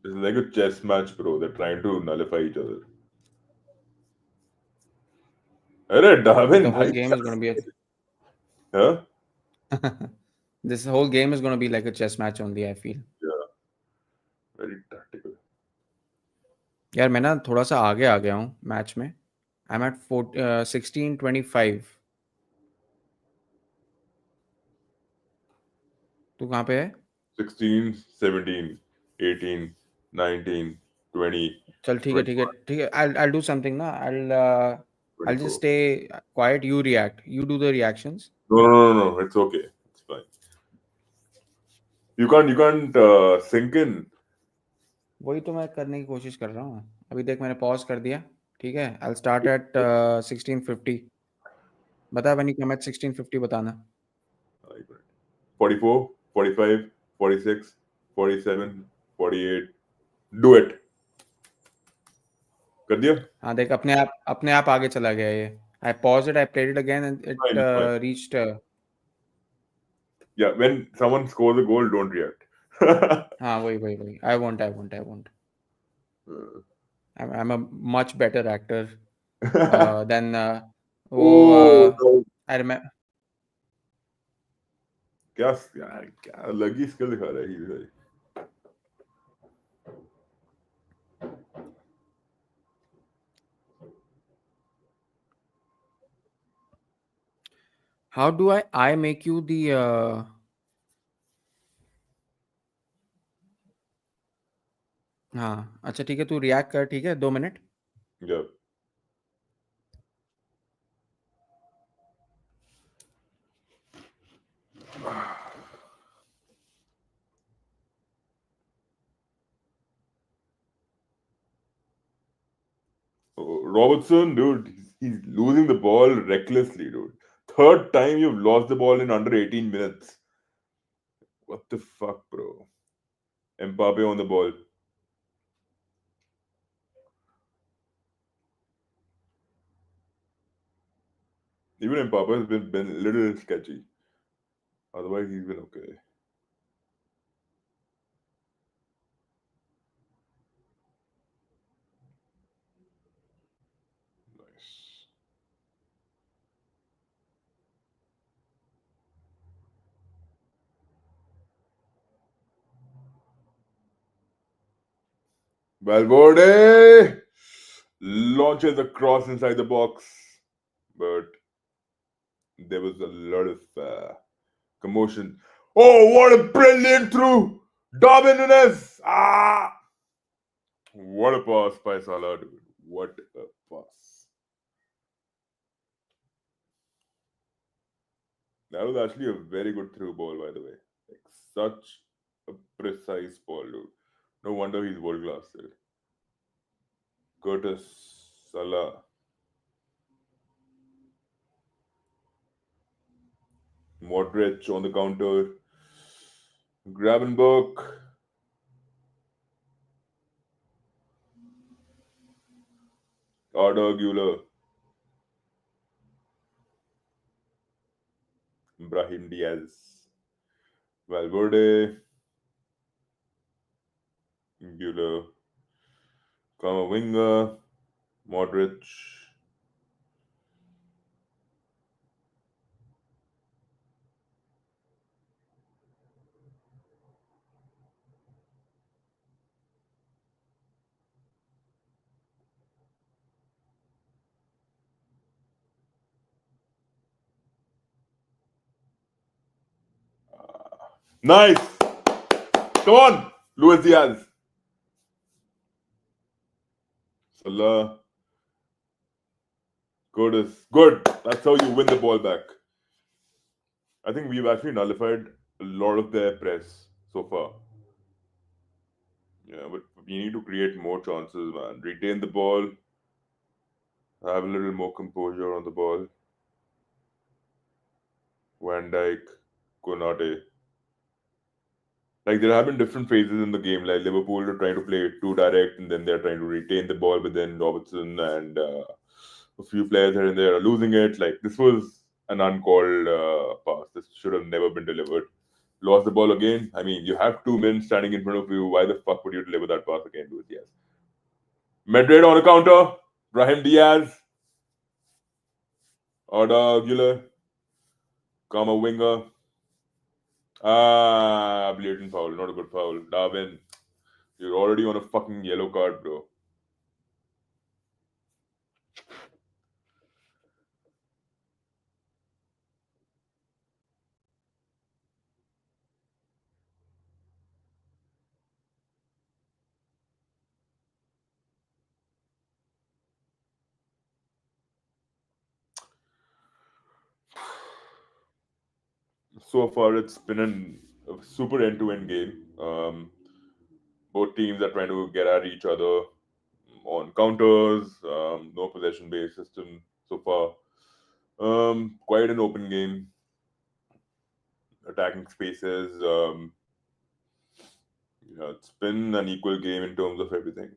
This is like a chess match, bro. They're trying to nullify each other. अरे The Darwin whole भाई game is क्या going to be huh? this whole game is going to be like a chess match only. I feel. Yeah, very tactical. यार मैं ना थोड़ा सा आगे आ गया हूँ मैच में. I'm at 16-25. तू कहाँ पे है? 16, 17, 18, 19, 20, चल ठीक है ठीक है 21, ठीक है. I'll do something ना. I'll just 24. stay quiet. You react. You do the reactions. No, no, no, no, no. It's okay. It's fine. You can't sink in. वही तो मैं करने की कोशिश कर रहा हूँ. अभी देख मैंने पॉज कर दिया. ठीक है. I'll start at 16:50. बता when you come at 16:50 बताना. 44, 45, 46, 47, 48. Do it. कर दिया? हाँ देख अपने आप आगे चला गया ये. I paused it. I played it again and it Fine, it's fine. reached. Yeah, when someone scores a goal, don't react. हाँ वही. I won't. I'm a much better actor than वो oh, no. I remember. क्या यार क्या अलग ही skill दिखा रहा है he भाई. How do I make you the हाँ अच्छा ठीक है तू रिएक्ट कर. ठीक है 2 minute. Yeah. Oh, Robertson, dude, He's losing the ball recklessly, dude. Third time you've lost the ball in under 18 minutes. What the fuck, bro? Mbappe on the ball. Even Mbappe has been a little sketchy. Otherwise, he's been okay. Nice. Valverde launches a cross inside the box, but there was a lot of commotion. Oh, what a brilliant through! Darwin Nunes! Ah! What a pass by Salah, dude. What a pass. That was actually a very good through ball, by the way. Like, such a precise ball, dude. No wonder he's world class, dude. Curtis, Salah, Modric on the counter, Gravenberch, Arda Güler, Brahim Diaz, Valverde, Güler, Kamavinga, Modric. Nice! Come on, Luis Diaz. Salah. Curtis. Good. That's how you win the ball back. I think we've actually nullified a lot of their press so far. Yeah, but we need to create more chances, man. Retain the ball. Have a little more composure on the ball. Van Dijk, Konate. Like there have been different phases in the game. Like Liverpool are trying to play too direct, and then they're trying to retain the ball. But then Robertson and a few players here and there are losing it. Like this was an uncalled pass. This should have never been delivered. Lost the ball again. I mean, you have 2 men standing in front of you. Why the fuck would you deliver that pass again, Luis Diaz? Madrid on a counter. Brahim Diaz. Arda Güler. Kamavinga. Blatant foul. Not a good foul. Darwin, you're already on a fucking yellow card, bro. So far, it's been a super end-to-end game. Both teams are trying to get at each other on counters. No possession-based system so far. Quite an open game. Attacking spaces. Yeah, it's been an equal game in terms of everything.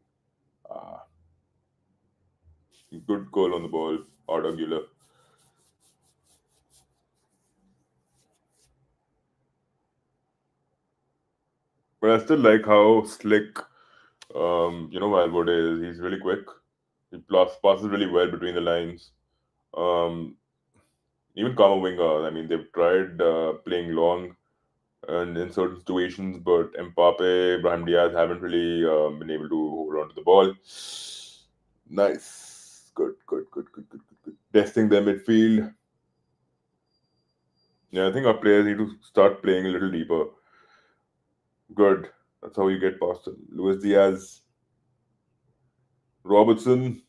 Uh, Good goal on the ball, Arda Güler. But I still like how slick, Valverde is. He's really quick. He passes really well between the lines. Um, Even Kamavinga, I mean, they've tried playing long and in certain situations, but Mbappe, Brahim Diaz haven't really been able to hold on to the ball. Nice. Good. Testing their midfield. Yeah, I think our players need to start playing a little deeper. Good. That's how you get past them. Luis Diaz, Robertson,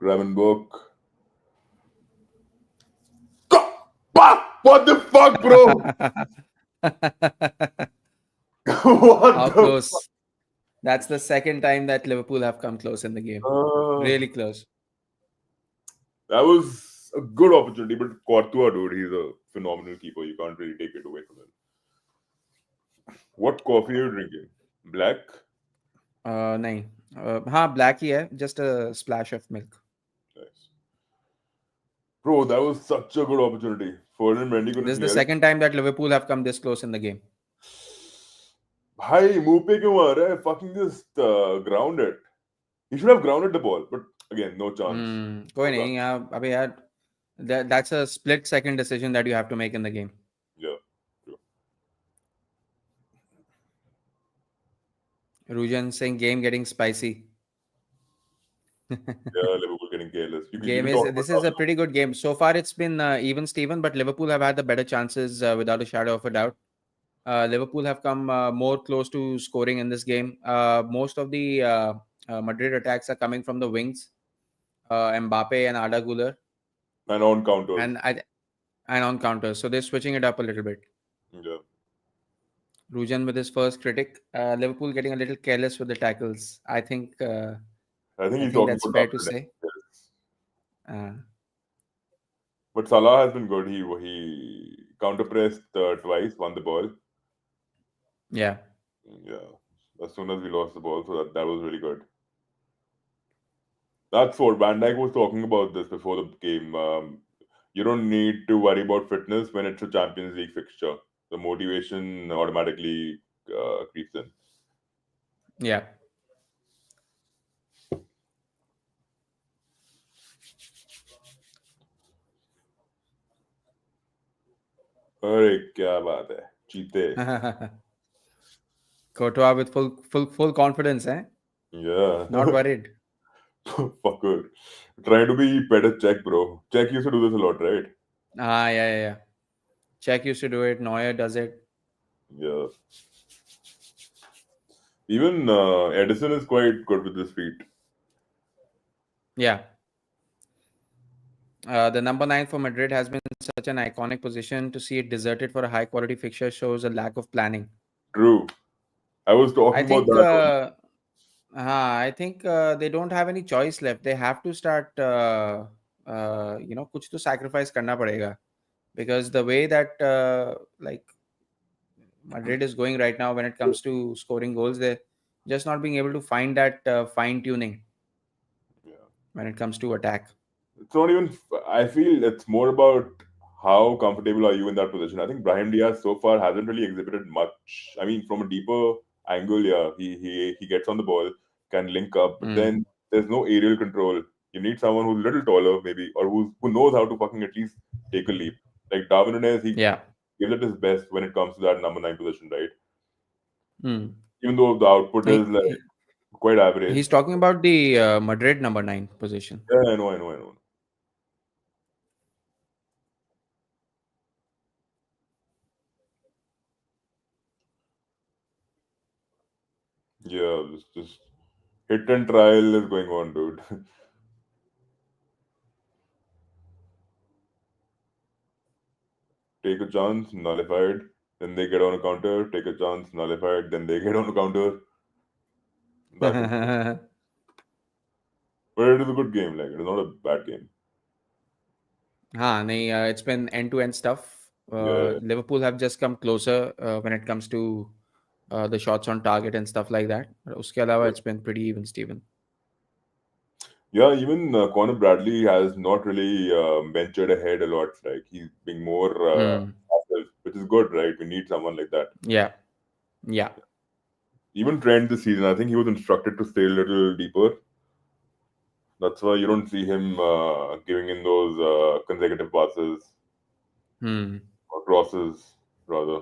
Gravenberch. What the fuck, bro? What How the close? That's the second time that Liverpool have come close in the game. Uh, Really close. that was a good opportunity, but Courtois, dude, he's a phenomenal keeper. You can't really take it away from him. What coffee are you drinking? Black? नहीं हाँ black ही है, just a splash of milk. Nice. Bro, that was such a good opportunity. Ferdinand Mendy couldn't This is the clear it. second time that Liverpool have come this close in the game. भाई मुंह पे क्यों आ रहा है? Fucking just ground it. He should have grounded the ball, but again, no chance. कोई No नहीं chance. यार, अबे यार, that's a split second decision that you have to make in the game. Yeah. True. Rujan saying game getting spicy. Yeah, Liverpool getting careless. You Game can is talk about This is a pretty good game so far. It's been even Steven, but Liverpool have had the better chances without a shadow of a doubt. Liverpool have come more close to scoring in this game. Most of the Madrid attacks are coming from the wings, Mbappe and Arda Güler, and on counters. and on counters. So they're switching it up a little bit. Yeah. Rujan with his first critic. Liverpool getting a little careless with the tackles. I think I he's think talking that's about fair to confidence. say. Uh, But Salah has been good. He counter pressed twice, won the ball. yeah. Yeah. As soon as we lost the ball, so that was really good. That's what Van Dijk was talking about this before the game. You don't need to worry about fitness when it's a Champions League fixture. The motivation automatically creeps in. Yeah. अरे क्या बात है चीते. Courtois with full confidence, eh? Yeah. Not worried. Fucker. Trying to be better Czech, bro. Czech used to do this a lot, right? Yeah. Czech used to do it. Neuer does it. Yeah. Even Edison is quite good with his feet. Yeah. The number 9 for Madrid has been such an iconic position. To see it deserted for a high quality fixture shows a lack of planning. True. I was I talking about think that on. they don't have any choice left. They have to start कुछ तो sacrifice करना पड़ेगा, because the way that like Madrid is going right now when it comes to scoring goals, they're just not being able to find that fine tuning Yeah. when it comes to attack. It's not even. I feel it's more about how comfortable are you in that position. I think Brahim Diaz so far hasn't really exhibited much. I mean, from a deeper angle, yeah, he gets on the ball, can link up, but Mm. then there's no aerial control. You need someone who's a little taller, maybe, or who knows how to fucking at least take a leap. Like Darwin Nunez, he Yeah. gives it his best when it comes to that number 9 position, right? Mm. Even though the output is He, like he- quite average. he's talking about the Madrid number 9 position. Yeah, I know. Yeah, this hit and trial is going on, dude. Take a chance, nullified. Then they get on a counter. Take a chance, nullified. Then they get on a counter. That is, but it is a good game. Like it is not a bad game. It's been end-to-end stuff. Yeah, Liverpool have just come closer when it comes to the shots on target and stuff like that. Uske alawa, yeah. it's been pretty even, Steven. Yeah, even Conor Bradley has not really ventured ahead a lot. Like he's being more passive, which is good, right? We need someone like that. Yeah. Even Trent this season, I think he was instructed to stay a little deeper. That's why you don't see him giving in those consecutive passes Hmm. or crosses, rather.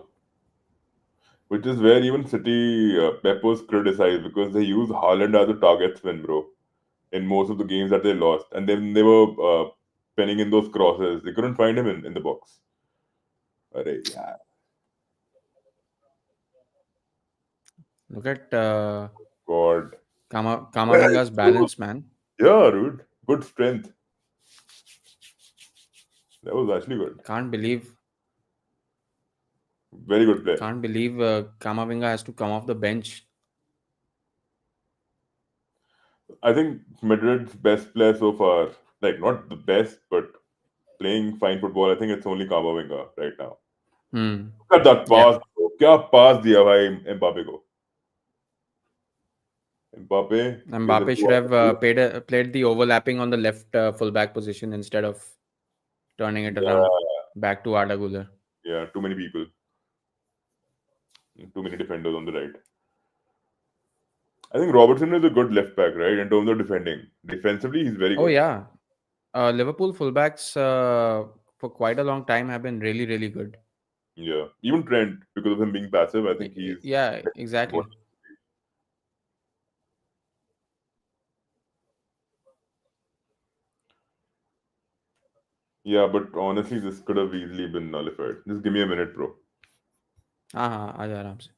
Which is where even City Pep was criticized because they use Haaland as a target spin, bro, in most of the games that they lost. And then they were pinning in those crosses. They couldn't find him in the box. Arey, yeah. Look at God. Kamavinga's balance, man. Yeah, dude. Good strength. That was actually good. Can't believe Very good play. Kamavinga has to come off the bench. I think Madrid's best player so far, like not the best, but playing fine football. I think it's only Kamavinga right now. Hmm. Look at that Yeah. pass, bro. क्या pass दिया भाई Mbappe को. Mbappe gives it Mbappe to should have Arthur. played the overlapping on the left fullback position instead of turning it around Yeah, back to Arda Güler. yeah. Too many people, too many defenders on the right. I think Robertson is a good left back, right? In terms of defending, defensively he's very Oh good. yeah, Liverpool fullbacks for quite a long time have been really, really good. Yeah, even Trent, because of him being passive, I think he's Yeah, exactly. yeah. But honestly, this could have easily been nullified. Just give me a minute, bro. हाँ हाँ आ जा आराम से.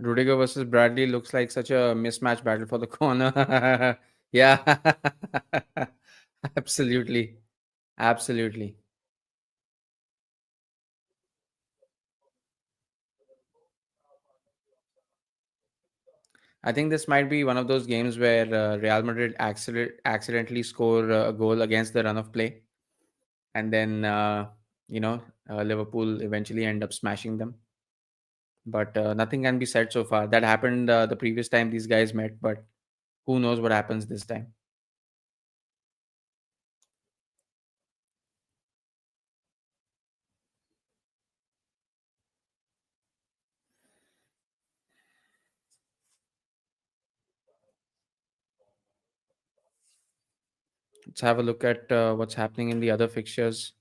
Rudiger versus Bradley looks like such a mismatch battle for the corner. Yeah, absolutely, absolutely. I think this might be one of those games where Real Madrid accidentally score a goal against the run of play, and then you know Liverpool eventually end up smashing them. But nothing can be said so far. That happened the previous time these guys met, but who knows what happens this time? Let's have a look at what's happening in the other fixtures.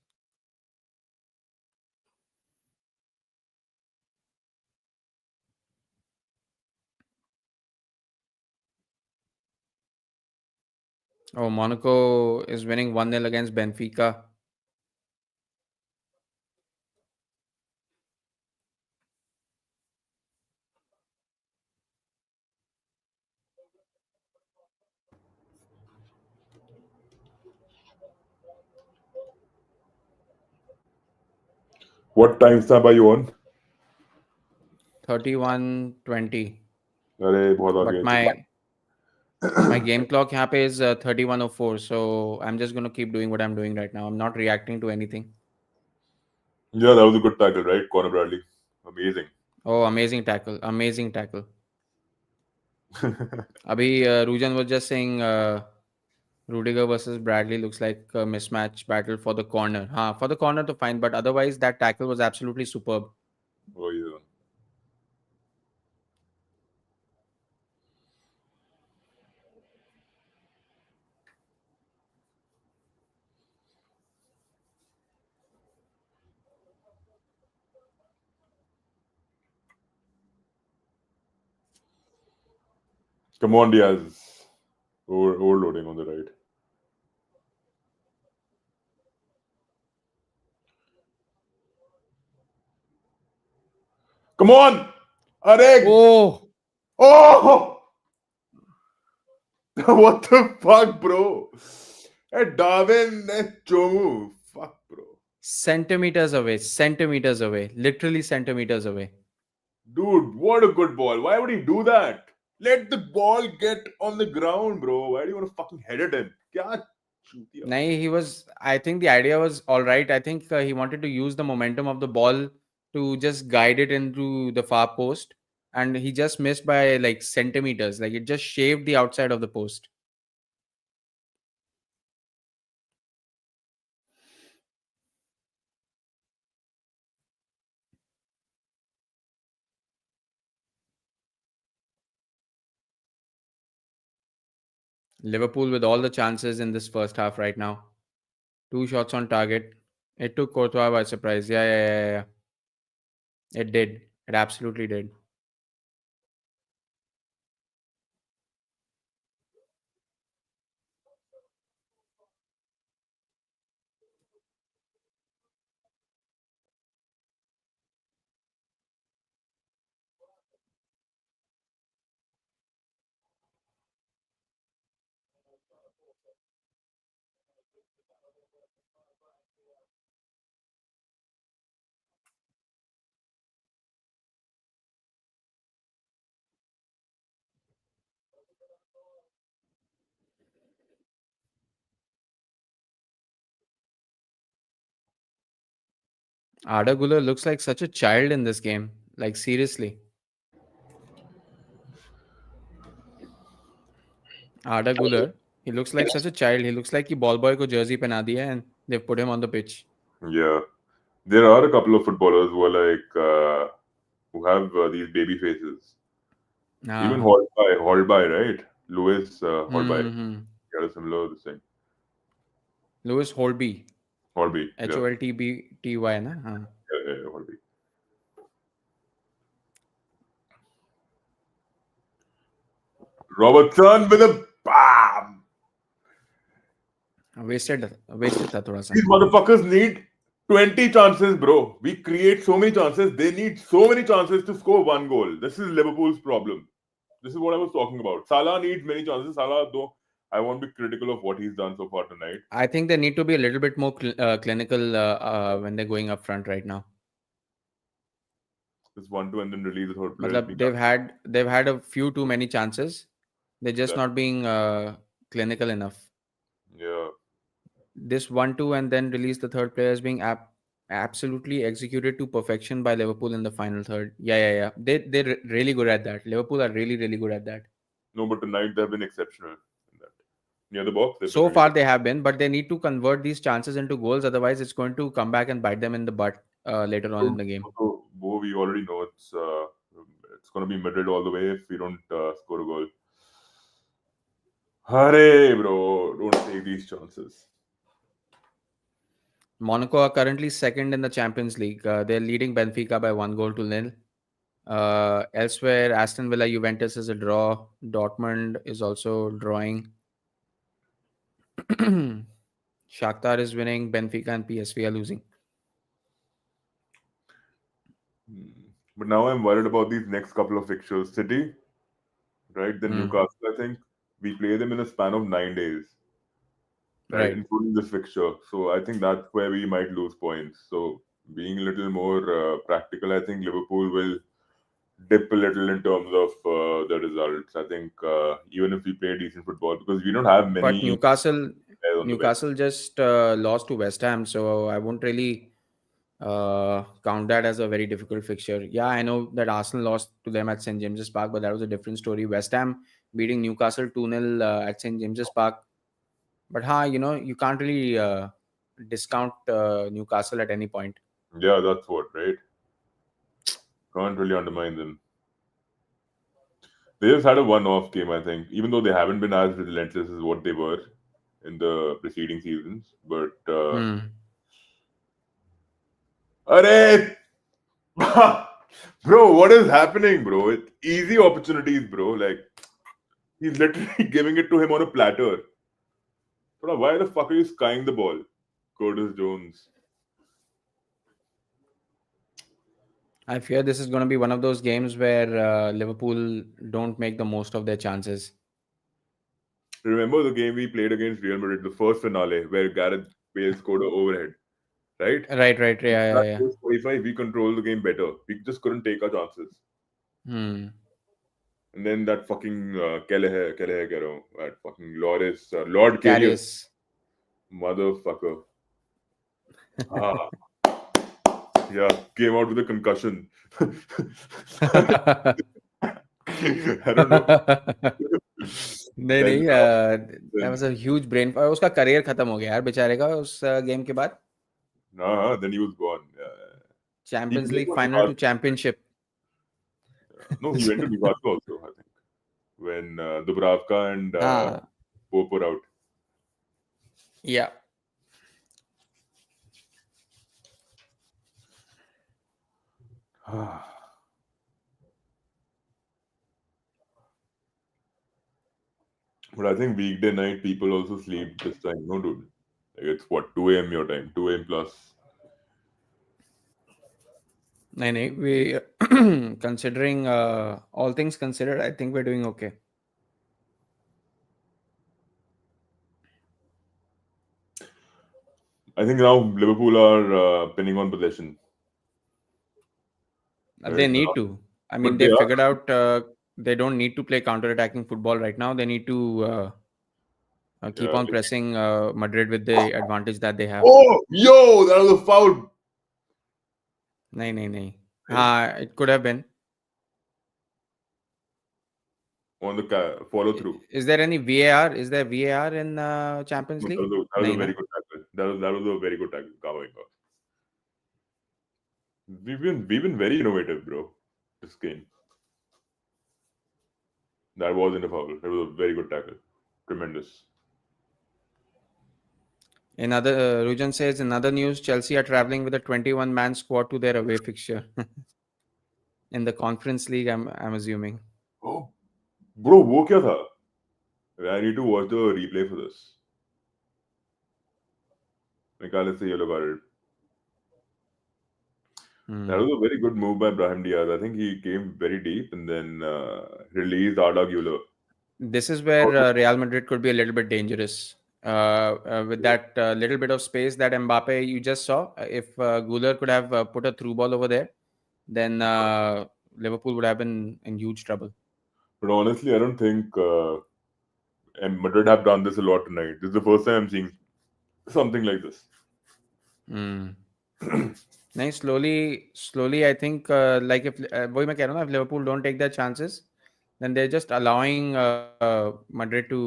Oh, Monaco is winning 1-0 against Benfica. What timestamp are you on? 31-20. अरे बहुत आगे But है चलो. my game clock यहाँ पे is 31:04. So I'm just going to keep doing what I'm doing right now. I'm not reacting to anything. Yeah, that was a good tackle, right? Conor Bradley, amazing. Oh, amazing tackle. Amazing tackle. Abhi, Rujan was just saying Rudiger versus Bradley looks like a mismatch battle for the corner. For the corner to find, but otherwise that tackle was absolutely superb. Oh yeah. Come on, Diaz. Overloading on the right. Come on! Areg! Oh, Oh! What the fuck, bro? Hey, Darwin, Chomu. Fuck, bro. centimeters away, literally centimeters away. Dude, what a good ball. Why would he do that? Let the ball get on the ground, bro. Why do you want to fucking head it in? Kya chutiya? Nahi, he was. I think the idea was all right. I think he wanted to use the momentum of the ball to just guide it into the far post, and he just missed by like centimeters. Like it just shaved the outside of the post. Liverpool with all the chances in this first half right now. 2 shots on target. It took Courtois by surprise. Yeah. It did. It absolutely did. Arda Güler looks like such a child in this game. Like seriously. Arda Güler, he looks like such a child. He looks like he ball boy ko jersey pehna diya and they've put him on the pitch. Yeah, there are a couple of footballers who are like who have these baby faces. Even Ah. Holby, right? Lewis Holby, Hmm. he had a similar thing. Lewis Holby. Holby, yeah, Holtby na? हाँ. Holby. Robertson with a bam. Wasted था थोड़ा सा. These motherfuckers need 20 chances, bro. We create so many chances. They need so many chances to score one goal. This is Liverpool's problem. This is what I was talking about. Salah needs many chances. Salah, though, I won't be critical of what he's done so far tonight. I think they need to be a little bit more clinical when they're going up front right now. Just 1-2 and then release the third player. Matlab, they've had a few too many chances. They're just not being clinical enough. Yeah. This 1-2 and then release the third player is being absolutely executed to perfection by Liverpool in the final third. Yeah. They're really good at that. Liverpool are really good at that. No, but tonight they've been exceptional in that. Near the box, they've been So really far good. they have been, but they need to convert these chances into goals. Otherwise, it's going to come back and bite them in the butt later on in the game. So, Bo, we already know it's going to be Madrid all the way if we don't score a goal. Hurry, bro! Don't take these chances. Monaco are currently second in the Champions League. They're leading Benfica by 1-0. Elsewhere, Aston Villa Juventus is a draw. Dortmund is also drawing. Shakhtar is winning. Benfica and PSV are losing. But now I'm worried about these next couple of fixtures. City, right? Then Hmm. Newcastle, I think. We play them in a span of 9 days, right? Right. Including this fixture. So I think that's where we might lose points. So being a little more practical, I think Liverpool will dip a little in terms of the results. I think even if we play decent football, because we don't have But many Newcastle, players on the bench. Newcastle just lost to West Ham, so I won't really count that as a very difficult fixture. Yeah, I know that Arsenal lost to them at St James's Park, but that was a different story. West Ham beating Newcastle 2-0 at St James's Park. But you can't really discount Newcastle at any point. Yeah, that's what, right? Can't really undermine them. They just had a one-off game, I think, even though they haven't been as relentless as what they were in the preceding seasons. But Hmm. Arey! Bro, what is happening, bro? It's easy opportunities, bro. Like he's literally giving it to him on a platter. Bro, why the fuck are you skying the ball, Curtis Jones? I fear this is going to be one of those games where Liverpool don't make the most of their chances. Remember the game we played against Real Madrid, the first finale, where Gareth Bale scored an overhead, right? Right. That Yeah. was 45, we controlled the game better. We just couldn't take our chances. Hmm. And then that fucking Kelleher, keh raha hu, that fucking Lord Karius, Karius. motherfucker. Ah, yeah, came out with a concussion. I don't know. नहीं then, that then, was a huge brain उसका career खत्म हो गया यार बेचारे का उस game के बाद then he was gone. He champions played league for final to Newcastle. Championship No, he went to Newcastle also, I think, when Dubravka and हाँ Popo Yeah. out. But I think weekday night people also sleep this time, no, dude. Like it's what 2 a.m. your time, 2 a.m. plus. No, no, we considering all things considered, I think we're doing okay. I think now Liverpool are pinning on possession, They right now. need to. I mean, But they they figured are. out they don't need to play counter-attacking football right now. They need to keep Yeah. on pressing Madrid with the advantage that they have. Oh, yo, that was a foul. No, no, no. Hey, It could have been. on the follow through. Is there any VAR? Is there VAR in Champions No, League? that was No, a no. very good tackle. That was a very good tackle, Kamavinga. We've been very innovative, bro. This game. That wasn't a foul. That was a very good tackle. Tremendous. In other, Rujan says in other news, Chelsea are traveling with a 21-man squad to their away fixture in the Conference League. I'm assuming. Oh, bro, वो क्या था? I need to watch the replay for this. निकाले से yellow card. That Hmm. was a very good move by Brahim Diaz. I think he came very deep and then released Arda Güler. This is where Real Madrid could be a little bit dangerous. With that little bit of space that Mbappe you just saw, if Guler could have put a through ball over there, then Liverpool would have been in huge trouble. But honestly, I don't think and Madrid have done this a lot tonight. This is the first time I'm seeing something like this. Hmm. Nice. Slowly, I think like if वही मैं कह रहा हूँ ना, if Liverpool don't take their chances, then they're just allowing Madrid to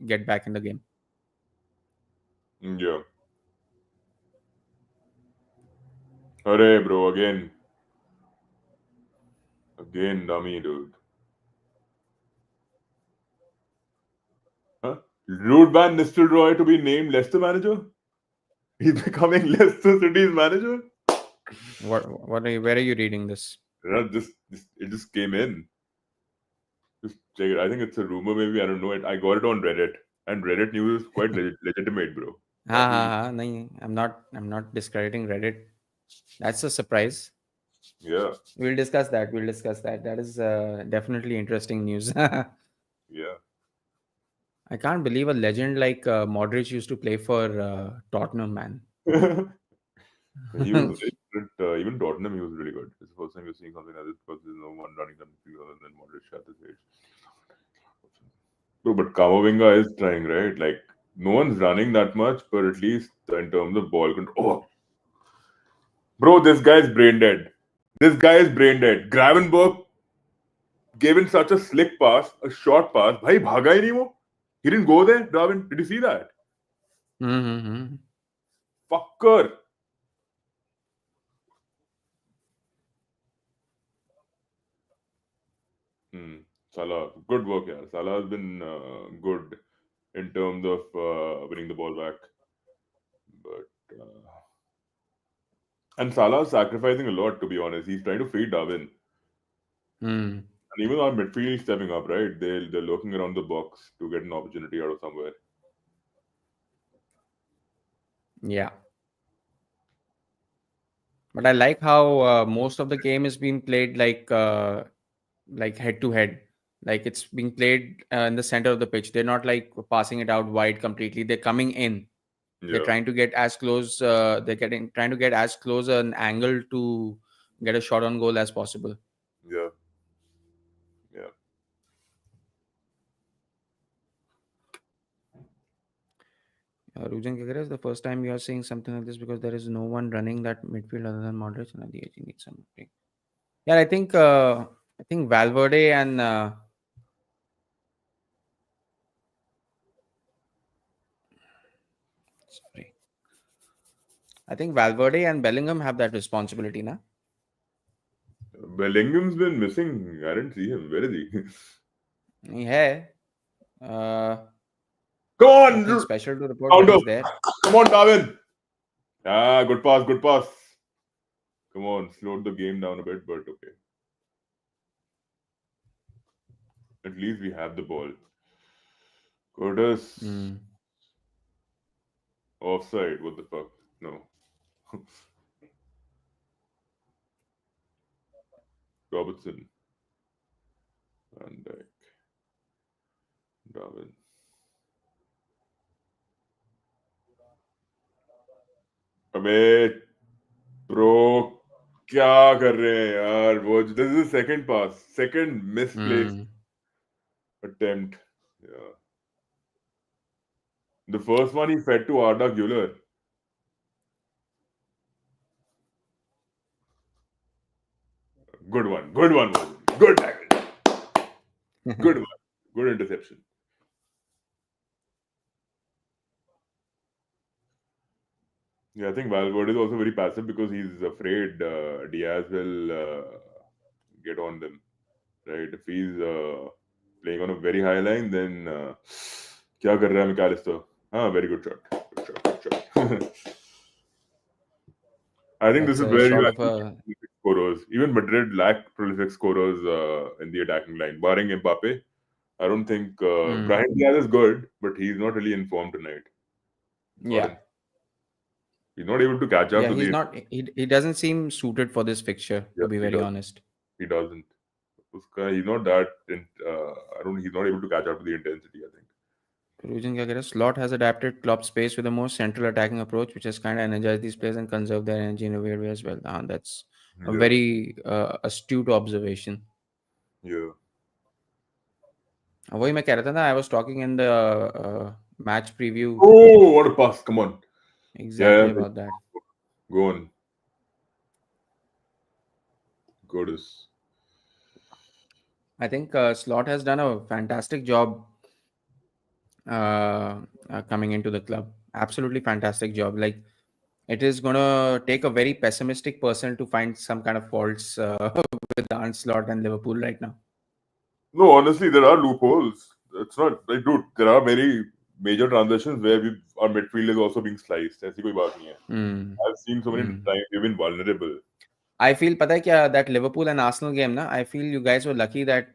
get back in the game. Yeah. Hooray, bro, again. Again, dummy, dude. Huh? Rude Van Nistelrooy to be named Leicester manager? He's becoming Leicester City's manager? Where are you reading this? It just came in. Just check it. I think it's a rumor, maybe. I don't know it. I got it on Reddit. And Reddit news is quite legitimate, bro. हाँ That हाँ will, हाँ नहीं, I'm not discrediting Reddit. That's a surprise. yeah, We'll discuss that. We'll discuss that. That is definitely interesting news. I yeah. can't believe a legend like Modric used to play for Tottenham, man. He was very good. Even Tottenham, he was really good. It's the first time you're seeing something like this because there's no one running them other than Modric at this age. Bro, but Kamavinga is trying, right? Like, no one's running that much, but at least in terms of ball control. Oh, bro, this guy's brain dead. This guy is brain dead. Gravenberg gave in such a slick pass, a short pass. Bhai, bhaga hi nahi wo. He didn't go there, Draven. Did you see that? Mm-hmm. Fucker. Salah, good work, yeah. Salah has been good in terms of winning the ball back. But and Salah is sacrificing a lot, to be honest. He's trying to feed Darwin. Mm. And even our midfield is stepping up, right? They're looking around the box to get an opportunity out of somewhere. Yeah. But I like how most of the game is being played like head to head. Like it's being played in the center of the pitch. They're not like passing it out wide completely. They're coming in. They're Yeah, trying to get as close. They're getting trying to get as close an angle to get a shot on goal as possible. yeah, yeah. Rujan Kagare is the first time you are seeing something like this because there is no one running that midfield other than Modric and the aging needs something. Yeah, I think Valverde and sorry, I think Valverde and Bellingham have that responsibility now. Bellingham's been missing. I didn't see him. Where is he? नहीं है. Uh, Come on, Nothing special to report, but rounder. he's there. Come on, Darwin. Ah, good pass, good pass. Come on, slowed the game down a bit, but okay. At least we have the ball. Curtis. Mm. Offside. What the fuck? No. Robertson. Van Dijk. Darwin. अबे bro क्या कर रहे हैं यार वो this is second pass second misplaced Mm. attempt. Yeah. The first one he fed to Arda Güler. Good one. Good one. Good tackle. Good one. Good interception. Yeah, I think Valverde is also very passive because he's afraid Diaz will get on them. Right? If he's playing on a very high line, then क्या कर रहा है McAllister? Ah, very good shot. Good shot. Good shot. I think this That's is a where you sort of actually a. get prolific scorers. Even Madrid lack prolific scorers in the attacking line, barring Mbappe. I don't think Mm. Brahim Diaz is good, but he's not really informed tonight. Yeah. Gordon, he's not able to catch up Yeah, to he's the. not. He doesn't seem suited for this fixture, to Yes, be he very does. honest. He doesn't. He's not that. I don't. He's not able to catch up to the intensity. I think. Perugian क्या कह रहा है? Slot has adapted Klopp's pace with a more central attacking approach, which has kind of energized these players and conserved their energy in a weird way as well. That's a Yeah. very astute observation. Yeah. वही मैं कह रहा था ना, I was talking in the match preview Oh, what a pass! Come on. exactly Yeah. about that. Go on. Goddess. I think Slot has done a fantastic job coming into the club. Absolutely fantastic job. Like, it is gonna take a very pessimistic person to find some kind of faults with Arne Slot and Liverpool right now. No, honestly, there are loopholes. It's not like, dude, there are very major transitions where our midfield is also being sliced. ऐसी कोई बात नहीं है. Hmm. I've seen so many times we've been vulnerable. I feel, पता है क्या, that Liverpool and Arsenal game ना, I feel you guys were lucky that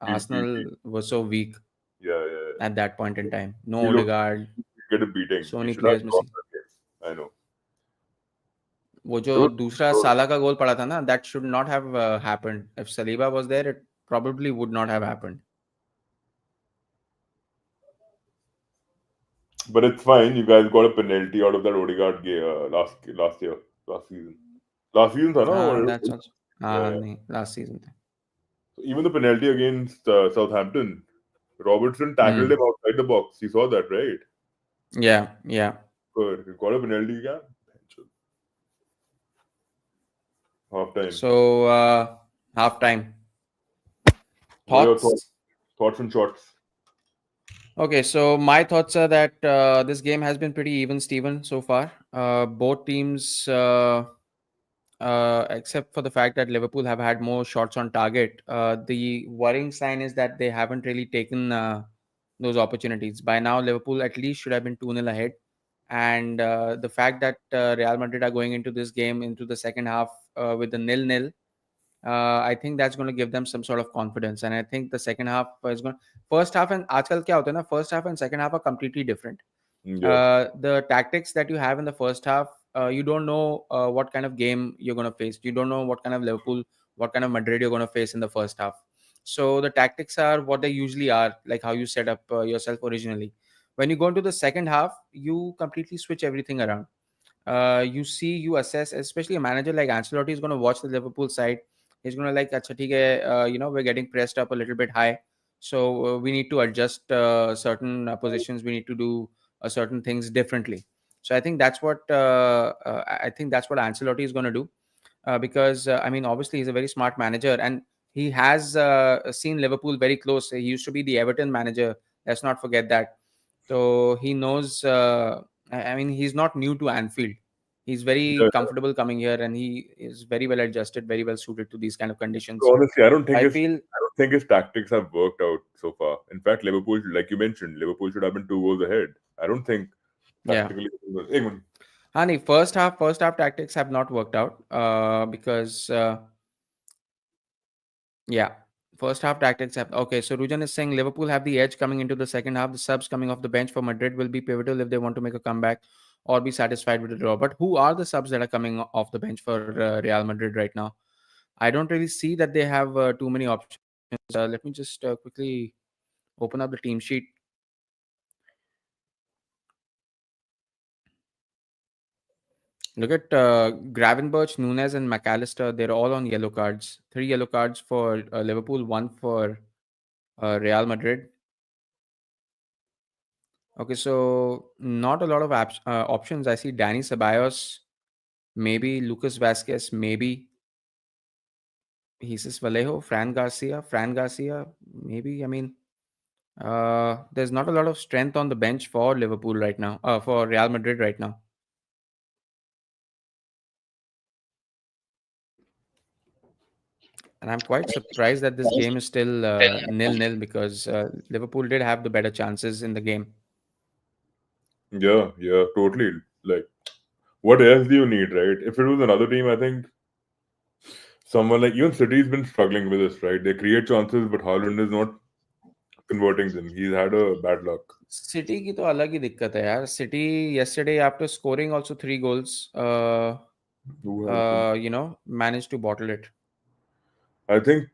Arsenal was so weak Yeah, yeah. at that point in time. No We look Odegaard, get a beating. so We many should have players lost missing. that game. I know. वो जो दूसरा साला का गोल पड़ा था ना, that should not have happened. If Saliba was there, it probably would not have happened. But it's fine. You guys got a penalty out of that Odegaard game last year, last season. Last season, था ना? That's also नहीं, last season था. Even the penalty against Southampton, Robertson tackled him outside the box. You saw that, right? Yeah, yeah. Good. Got a penalty, yeah. Half time. So half time. What are your Thoughts? thoughts and shots? Okay, so my thoughts are that this game has been pretty even, Steven, so far. Both teams, except for the fact that Liverpool have had more shots on target, the worrying sign is that they haven't really taken those opportunities. By now, Liverpool at least should have been 2-0 ahead. And the fact that Real Madrid are going into this game, into the second half with the 0-0, I think that's going to give them some sort of confidence. And I think the second half is going. First half and आजकल क्या होता है ना, first half and second half are completely different. Yeah. The tactics that you have in the first half, you don't know what kind of game you're going to face. You don't know what kind of Liverpool, what kind of Madrid you're going to face in the first half. So the tactics are what they usually are, like how you set up yourself originally. When you go into the second half, you completely switch everything around. You see, you assess, especially a manager like Ancelotti is going to watch the Liverpool side. He's going to like, अच्छा ठीक है, we're getting pressed up a little bit high, so we need to adjust certain positions. We need to do certain things differently. So I think that's what Ancelotti is going to do, because I mean, obviously he's a very smart manager and he has seen Liverpool very close. He used to be the Everton manager. Let's not forget that. So he knows. I mean, he's not new to Anfield. He's very Yeah. comfortable coming here, and he is very well adjusted, very well suited to these kind of conditions. Honestly, I don't think I it's feel think his tactics have worked out so far. In fact, Liverpool, like you mentioned, Liverpool should have been 2 goals ahead. I don't think Yeah. tactically. Even Hani, first half tactics have not worked out because yeah, first half tactics have. Okay, so Rujan is saying Liverpool have the edge coming into the second half. The subs coming off the bench for Madrid will be pivotal if they want to make a comeback or be satisfied with the draw. But who are the subs that are coming off the bench for Real Madrid right now? I don't really see that they have too many options. Let me just quickly open up the team sheet. Look at Gravenberch, Nunes, and McAllister. They're all on yellow cards. 3 yellow cards for Liverpool, one for Real Madrid. Okay, so not a lot of options. I see Danny Ceballos, maybe Lucas Vasquez, maybe Jesus Vallejo, Fran Garcia, maybe. I mean, there's not a lot of strength on the bench for Liverpool right now, for Real Madrid right now. And I'm quite surprised that this game is still nil-nil because Liverpool did have the better chances in the game. yeah, yeah, totally. Like, what else do you need, right? If it was another team, I think someone like even City's been struggling with this, right? They create chances, but Haaland is not converting them. He's had a bad luck. City की तो अलग ही दिक्कत है यार. City yesterday after scoring also 3 goals, Who has been? managed to bottle it. I think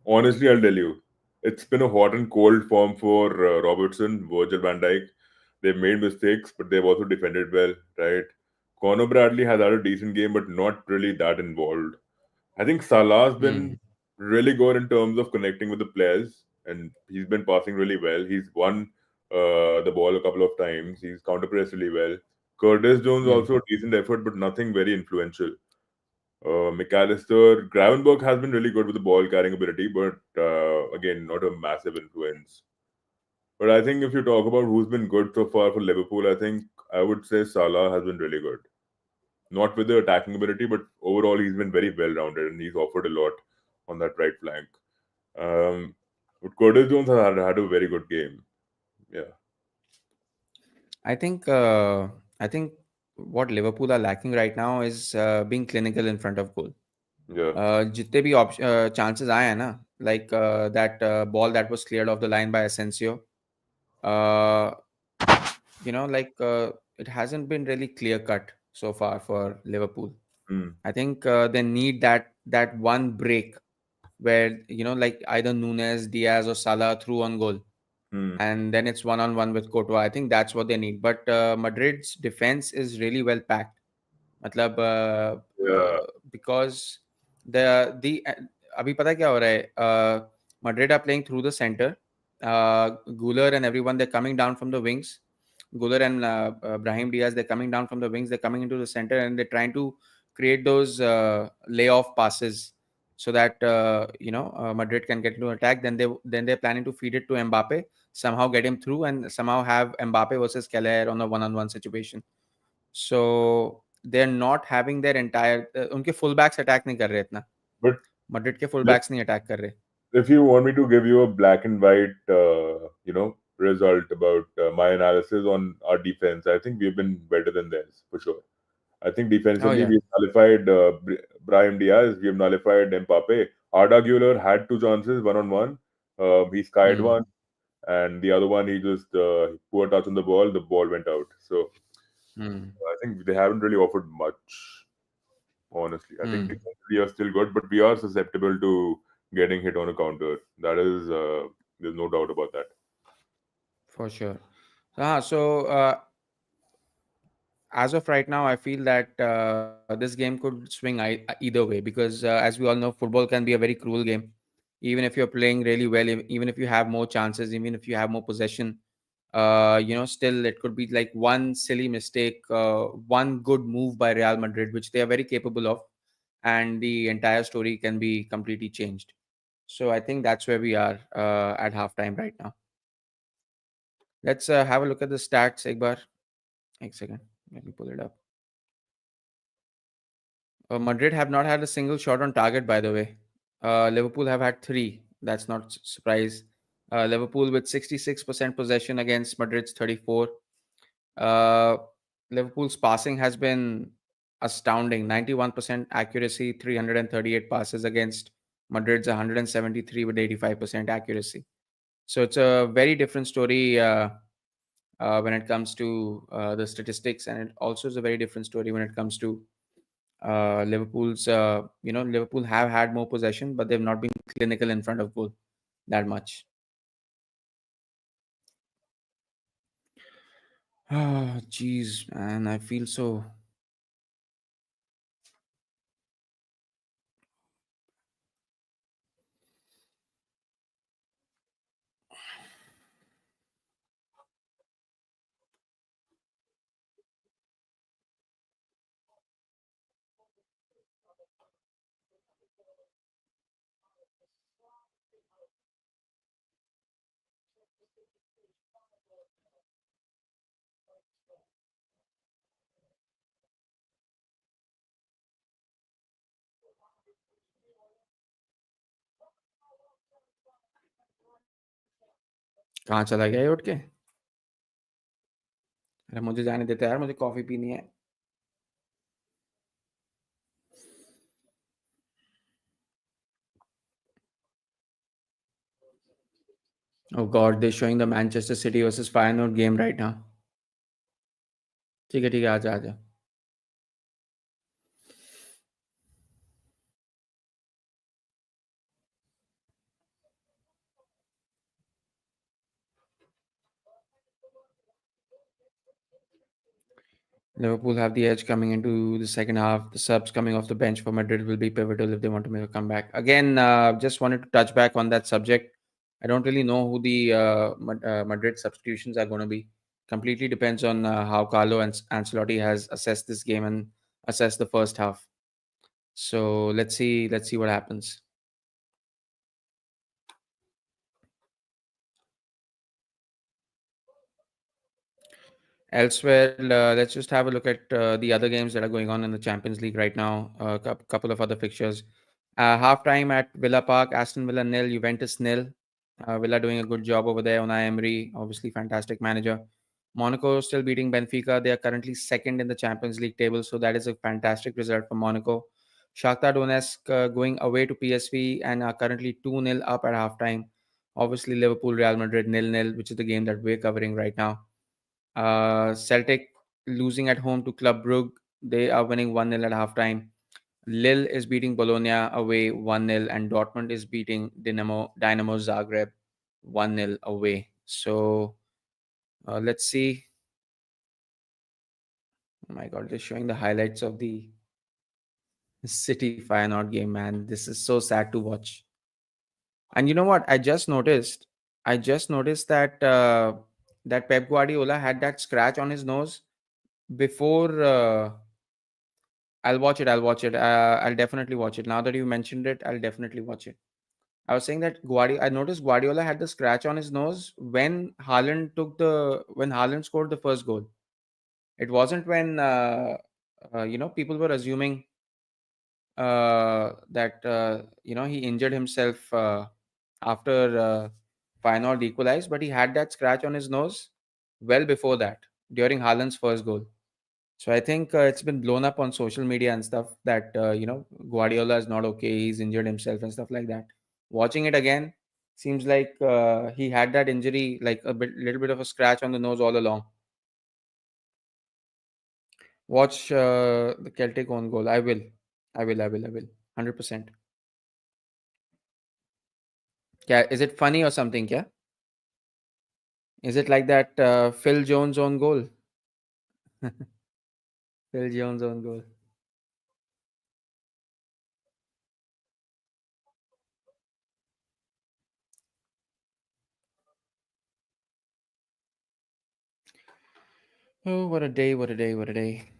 honestly, I'll tell you, it's been a hot and cold form for Robertson, Virgil van Dijk. They've made mistakes, but they've also defended well, right? Conor Bradley has had a decent game, but not really that involved. I think Salah's been Hmm. really good in terms of connecting with the players, and he's been passing really well. He's won the ball a couple of times. He's counter pressed really well. Curtis Jones Hmm. also a decent effort, but nothing very influential. McAllister, Gravenberg has been really good with the ball carrying ability, but again, not a massive influence. But I think if you talk about who's been good so far for Liverpool, I think I would say Salah has been really good. Not with the attacking ability, but overall he's been very well rounded and he's offered a lot on that right flank. But Curtis Jones has had a very good game. Yeah, I think what Liverpool are lacking right now is being clinical in front of goal. yeah, जितने भी chances आए हैं ना, like that ball that was cleared off the line by Asensio, uh, like it hasn't been really clear cut so far for Liverpool. mm, I think they need that one break where like either Nunes, Diaz, or Salah through on goal, mm, and then it's one on one with Courtois. I think that's what they need. But Madrid's defense is really well packed. मतलब yeah, because the अभी पता है क्या हो रहा है? Madrid are playing through the center. Guler and everyone, they're coming down from the wings. Guler and Brahim Diaz, they're coming down from the wings. They're coming into the center and they're trying to create those layoff passes so that Madrid can get into attack. Then they're planning to feed it to Mbappe, somehow get him through, and somehow have Mbappe versus Keller on a one-on-one situation. So they're not having their entire उनके full backs attack नहीं कर रहे इतना. but Madrid के full let, backs नहीं attack कर रहे. if you want me to give you a black and white, result about my analysis on our defense, I think we've been better than theirs for sure. I think Oh defensively yeah. we've nullified Brahim Diaz, we've nullified Mbappe. Arda Güler had 2 chances, one on one. He skied Hmm. one, and the other one he just poor touch on the ball went out. So Hmm. I think they haven't really offered much. Honestly, I think Hmm. defensively are still good, but we are susceptible to getting hit on a counter. That is, there's no doubt about that. For sure. So as of right now, I feel that this game could swing either way because, as we all know, football can be a very cruel game. Even if you're playing really well, even if you have more chances, even if you have more possession, still it could be like one silly mistake, one good move by Real Madrid, which they are very capable of, and the entire story can be completely changed. So I think that's where we are at halftime right now. Let's have a look at the stats, Ekbar. One second. Let me pull it up. Madrid have not had a single shot on target, by the way. Liverpool have had three. That's not surprise. Liverpool with 66% possession against Madrid's 34. Uh, Liverpool's passing has been astounding. 91% accuracy, 338 passes against Madrid's 173 with 85% accuracy. So it's a very different story when it comes to the statistics, and it also is a very different story when it comes to Liverpool's. Liverpool have had more possession, but they've not been clinical in front of goal that much. Ah, jeez, man, I feel so. कहाँ चला गया ये उठ के? अरे मुझे जाने देते यार, मुझे कॉफी पीनी है. Oh God, they're showing the Manchester City versus Feyenoord game right now. ठीक है आजा आजा. Liverpool have the edge coming into the second half. The subs coming off the bench for Madrid will be pivotal if they want to make a comeback. Again, just wanted to touch back on that subject. I don't really know who the Madrid substitutions are going to be. Completely depends on how Carlo and Ancelotti has assessed this game and assessed the first half. So let's see. Let's see what happens. Elsewhere, let's just have a look at the other games that are going on in the Champions League right now. A couple of other fixtures. Halftime at Villa Park, Aston Villa nil, Juventus nil. Villa doing a good job over there. Unai Emery, obviously fantastic manager. Monaco still beating Benfica. They are currently second in the Champions League table, so that is a fantastic result for Monaco. Shakhtar Donetsk going away to PSV and are currently 2-0 up at halftime. Obviously, Liverpool, Real Madrid 0-0, which is the game that we're covering right now. Celtic losing at home to Club Brugge. They are winning 1-0 at halftime. Lille is beating Bologna away 1-0, and Dortmund is beating Dynamo Zagreb 1-0 away. So let's see. Oh my God, they're showing the highlights of the City Feyenoord game, man. This is so sad to watch. And you know what? I just noticed that that Pep Guardiola had that scratch on his nose before. I'll watch it. I'll watch it. I'll definitely watch it. Now that you mentioned it, I'll definitely watch it. I was saying that I noticed Guardiola had the scratch on his nose when Haaland scored the first goal. It wasn't when people were assuming that he injured himself after Feyenoord equalized, but he had that scratch on his nose well before that during Haaland's first goal. So I think it's been blown up on social media and stuff that Guardiola is not okay. He's injured himself and stuff like that. Watching it again, seems like he had that injury, like little bit of a scratch on the nose all along. Watch the Celtic own goal. I will. 100%. Yeah, is it funny or something? Yeah, is it like that Phil Jones own goal? Phil Jones own goal. Oh, what a day! What a day! What a day!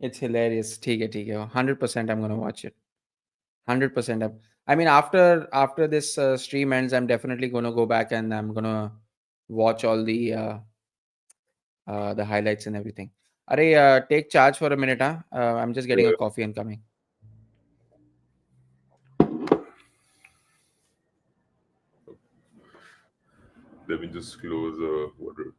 It's hilarious. ठीक है. 100% I'm gonna watch it. 100%. I mean, after this stream ends, I'm definitely gonna go back and I'm gonna watch all the highlights and everything. Arey, take charge for a minute, huh? I'm just getting a Yeah. coffee and coming. Let me just close water.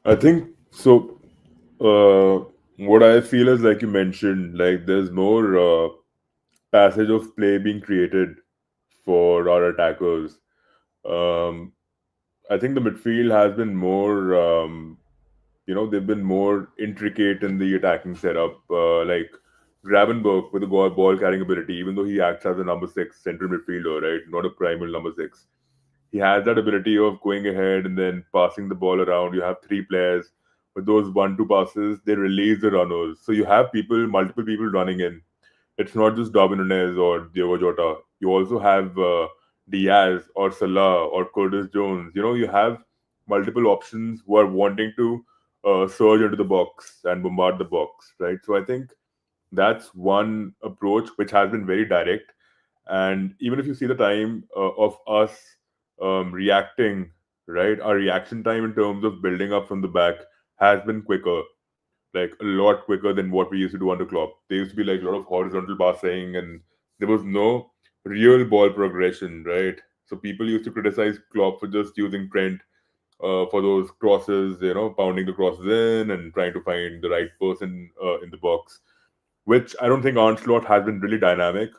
I think so. What I feel is like you mentioned, like there's more passage of play being created for our attackers. Um, I think the midfield has been more, they've been more intricate in the attacking setup. Like Gravenberg with the ball carrying ability, even though he acts as a number six central midfielder, right? Not a primal number six. He has that ability of going ahead and then passing the ball around. You have three players with those 1-2 passes, they release the runners. So you have multiple people running in. It's not just Darwin Nunez or Diogo Jota. You also have Diaz or Salah or Curtis Jones. You have multiple options who are wanting to surge into the box and bombard the box, right? So I think that's one approach which has been very direct. And even if you see the time of us reacting, right, our reaction time in terms of building up from the back has been quicker, like a lot quicker than what we used to do under Klopp. There used to be like a lot of horizontal passing, and there was no real ball progression, right? So people used to criticize Klopp for just using Trent for those crosses, pounding the crosses in and trying to find the right person in the box, which I don't think Onslaught has been really dynamic.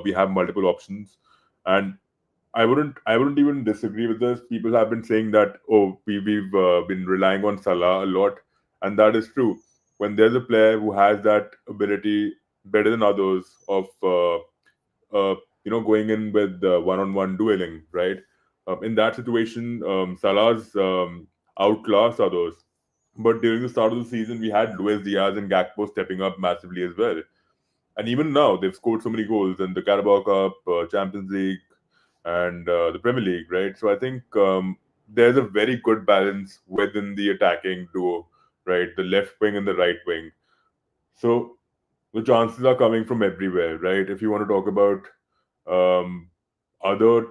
We have multiple options, and I wouldn't even disagree with this. People have been saying that, oh, we've been relying on Salah a lot, and that is true. When there's a player who has that ability better than others of going in with one-on-one dueling, right? In that situation, Salah's outclassed others. But during the start of the season, we had Luis Diaz and Gakpo stepping up massively as well. And even now, they've scored so many goals in the Carabao Cup, Champions League, and the Premier League, right? So I think there's a very good balance within the attacking duo, right? The left wing and the right wing. So the chances are coming from everywhere, right? If you want to talk about um, other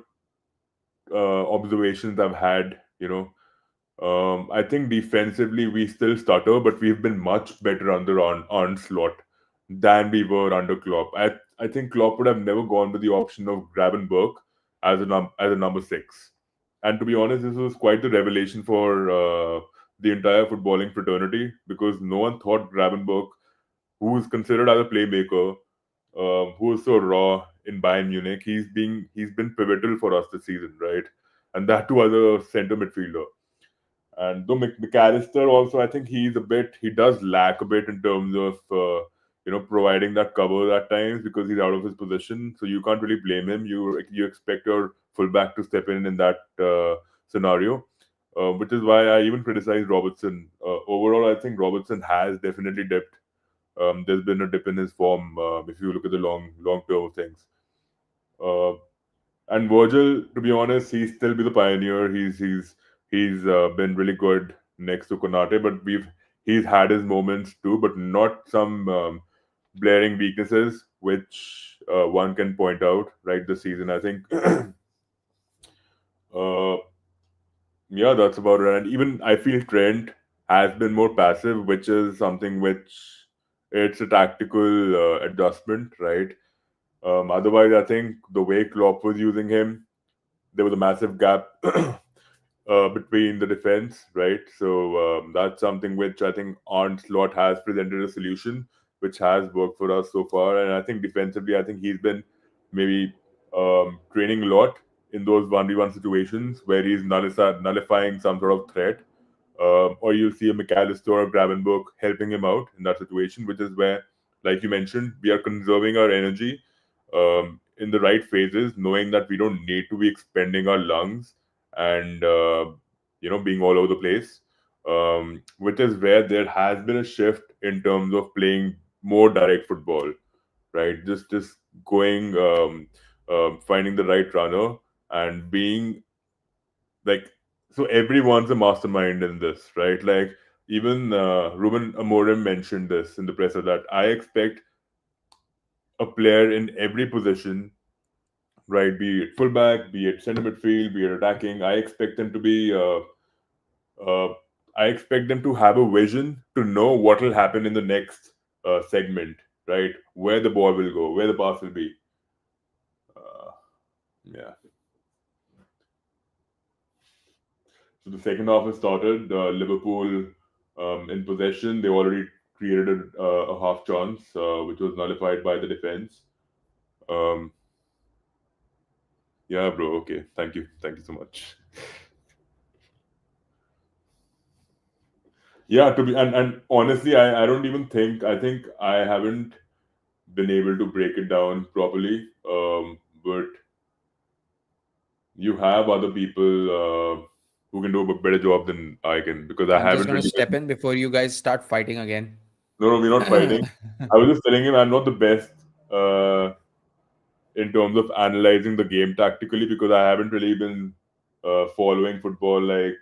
observations I've had, I think defensively we still stutter, but we've been much better under onslaught than we were under Klopp. I think Klopp would have never gone with the option of Gravenberg as a number six. And to be honest, this was quite the revelation for the entire footballing fraternity, because no one thought Gravenberg, who is considered as a playmaker, who is so raw in Bayern Munich, he's been pivotal for us this season, right? And that too as a centre midfielder. And though McAllister also, I think he does lack a bit in terms of providing that cover at times because he's out of his position. So you can't really blame him. You expect your fullback to step in that scenario, which is why I even criticize Robertson. Overall, I think Robertson has definitely dipped. There's been a dip in his form if you look at the long term of things. Uh, and Virgil, to be honest, he's still be the pioneer. He's been really good next to Konate, but he's had his moments too, but not some blaring weaknesses which one can point out right this season. I think, uh, yeah, that's about it. And even I feel Trent has been more passive, which is something which it's a tactical adjustment, right? Otherwise, I think the way Klopp was using him, there was a massive gap between the defense, right? So that's something which I think Onslaught has presented a solution, which has worked for us so far. And I think defensively, I think he's been maybe training a lot in those 1v1 situations where he's nullifying some sort of threat. or you'll see a McAllister or Gravenberch helping him out in that situation, which is where, like you mentioned, we are conserving our energy in the right phases, knowing that we don't need to be expending our lungs and being all over the place. Which is where there has been a shift in terms of playing more direct football, right? Just going, finding the right runner and being like, so everyone's a mastermind in this, right? Like even Ruben Amorim mentioned this in the presser that I expect a player in every position, right? Be it fullback, be it centre midfield, be it attacking. Uh, I expect them to have a vision to know what will happen in the next segment, right? Where the ball will go, where the pass will be. Uh, yeah. So the second half has started. Liverpool in possession. They already created a half chance, which was nullified by the defense. Um, yeah, bro. Okay. Thank you so much. Yeah, and honestly, I don't even think I think I haven't been able to break it down properly. But you have other people who can do a better job than I can because I I'm just haven't gonna really step been. in before you guys start fighting again. No, no, we're not fighting. I was just telling him I'm not the best uh, in terms of analyzing the game tactically because I haven't really been following football like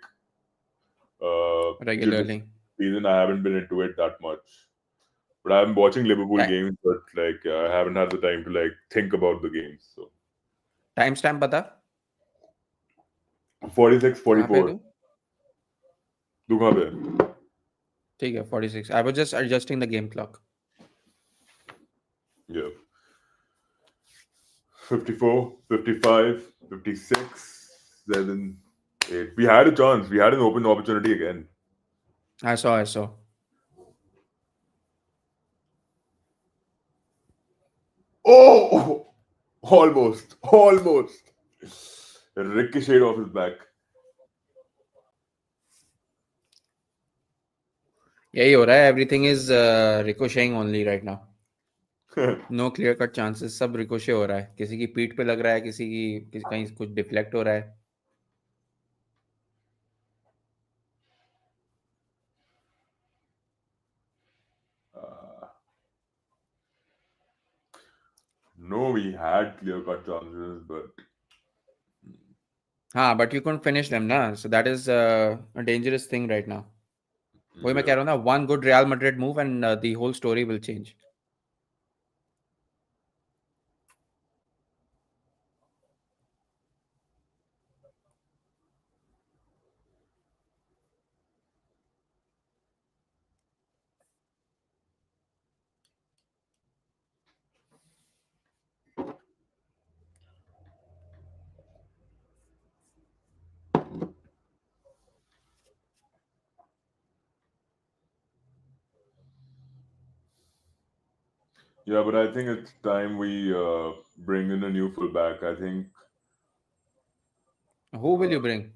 till this Regularly. season. I haven't been into it that much. But I'm watching Liverpool Ti- games, but like I haven't had the time to like think about the games. So Timestamp बता 46, कहाँ पे है 44. तू? तू कहाँ पे है? ठीक है 46. I was just adjusting the game clock. Yeah. 54, 55, 56, 7, 8. We had a chance. We had an open opportunity again. I saw. Oh! Almost. Almost. Ricocheted off his back. यही हो रहा है. Everything is ricocheting only right now. No clear cut chances. सब Ricochet हो रहा है. किसी की पीठ पे लग रहा है, कहीं कुछ डिफ्लेक्ट हो रहा है. No, we had clear cut chances, but हाँ, but you couldn't finish them ना. So that is a dangerous thing right now. वही मैं कह yeah. रहा हूँ ना. One good Real Madrid move and the whole story will change. Yeah, but I think it's time we bring in a new fullback. I think, Who will you uh, bring?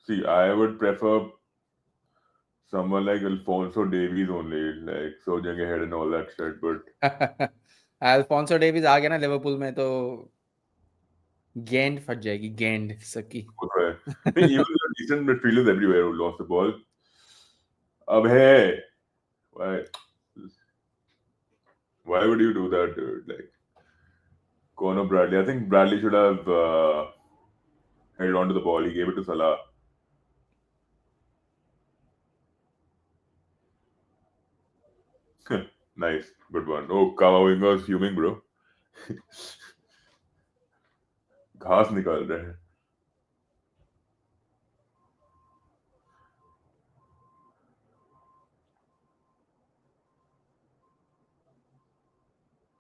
see, I would prefer someone like Alfonso Davies only, like surging ahead and all that shit. But Alphonso Davies आ गया ना Liverpool में तो गेंद फट जाएगी. गेंद सकी. okay. I think even the decent midfielders everywhere who lost the ball. Ab hey, why? Why would you do that, dude? Like Conor Bradley. I think Bradley should have held on to the ball. He gave it to Salah. Nice, good one. Oh, Kamavinga's fuming, bro. घास निकाल रहे हैं.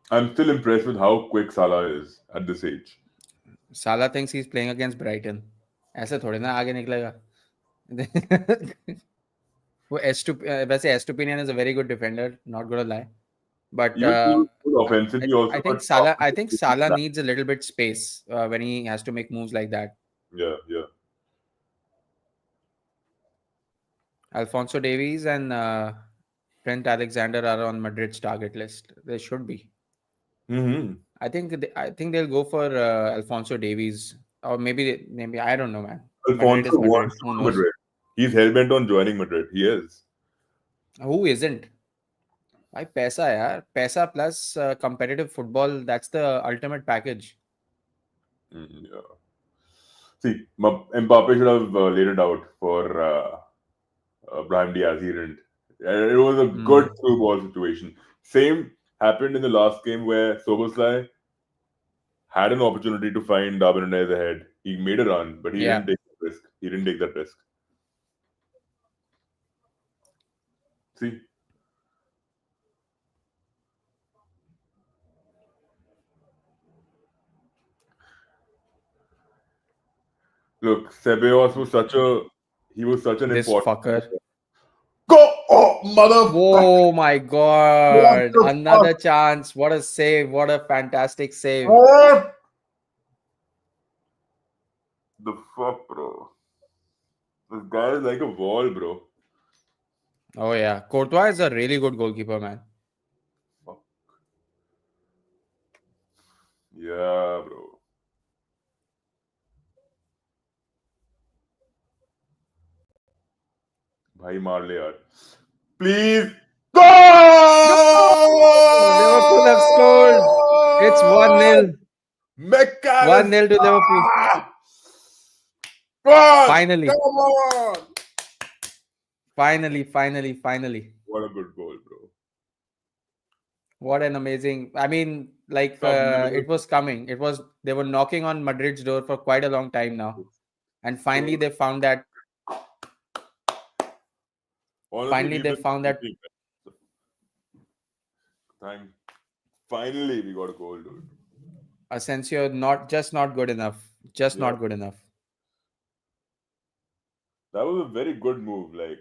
I'm still impressed with how quick Salah is at this age. साला thinks he is playing against Brighton. ऐसे थोड़ी ना आगे निकलेगा. वो वैसे Estupinan is a very good defender, not gonna lie. But Even good offensively also, I think but Salah. I think Salah needs a little bit space when he has to make moves like that. yeah, yeah. Alfonso Davies and Trent Alexander are on Madrid's target list. They should be. Mm-hmm. I think they'll go for Alfonso Davies, or maybe I don't know, man. Madrid Alfonso is Madrid. wants to Who go to knows? Madrid. He's hell-bent on joining Madrid. He is. Who isn't? Why paisa, yaar? Paisa plus competitive football. That's the ultimate package. Yeah. See, Mbappe should have laid it out for Brahim Diaz. He didn't. And it was a good Hmm. through ball situation. Same happened in the last game where Soboslai had an opportunity to find Darwin Nunez ahead. He made a run, but he Yeah. didn't take that risk. He didn't take that risk. See, look, Ceballos was such an This important fucker. player. Go! Oh, motherfucker! Whoa, my What God. the fuck? Another chance. What a save. What a fantastic save. What the fuck, bro? This guy is like a wall, bro. Oh, yeah. Courtois is a really good goalkeeper, man. Fuck. Yeah, bro. भाई मार ले यार. Please. Oh, Liverpool have scored. It's 1-0. Goal! 1-0 to McAllister! Liverpool. God! Finally. Come on! Finally. What a good goal, bro. What an amazing. I mean, like Subliminal. it was coming. They were knocking on Madrid's door for quite a long time now. And So, honestly, finally we've they been found that sleeping. Time. Finally, we got a goal, dude. Asensio not good enough. Just Yeah. not good enough. That was a very good move, like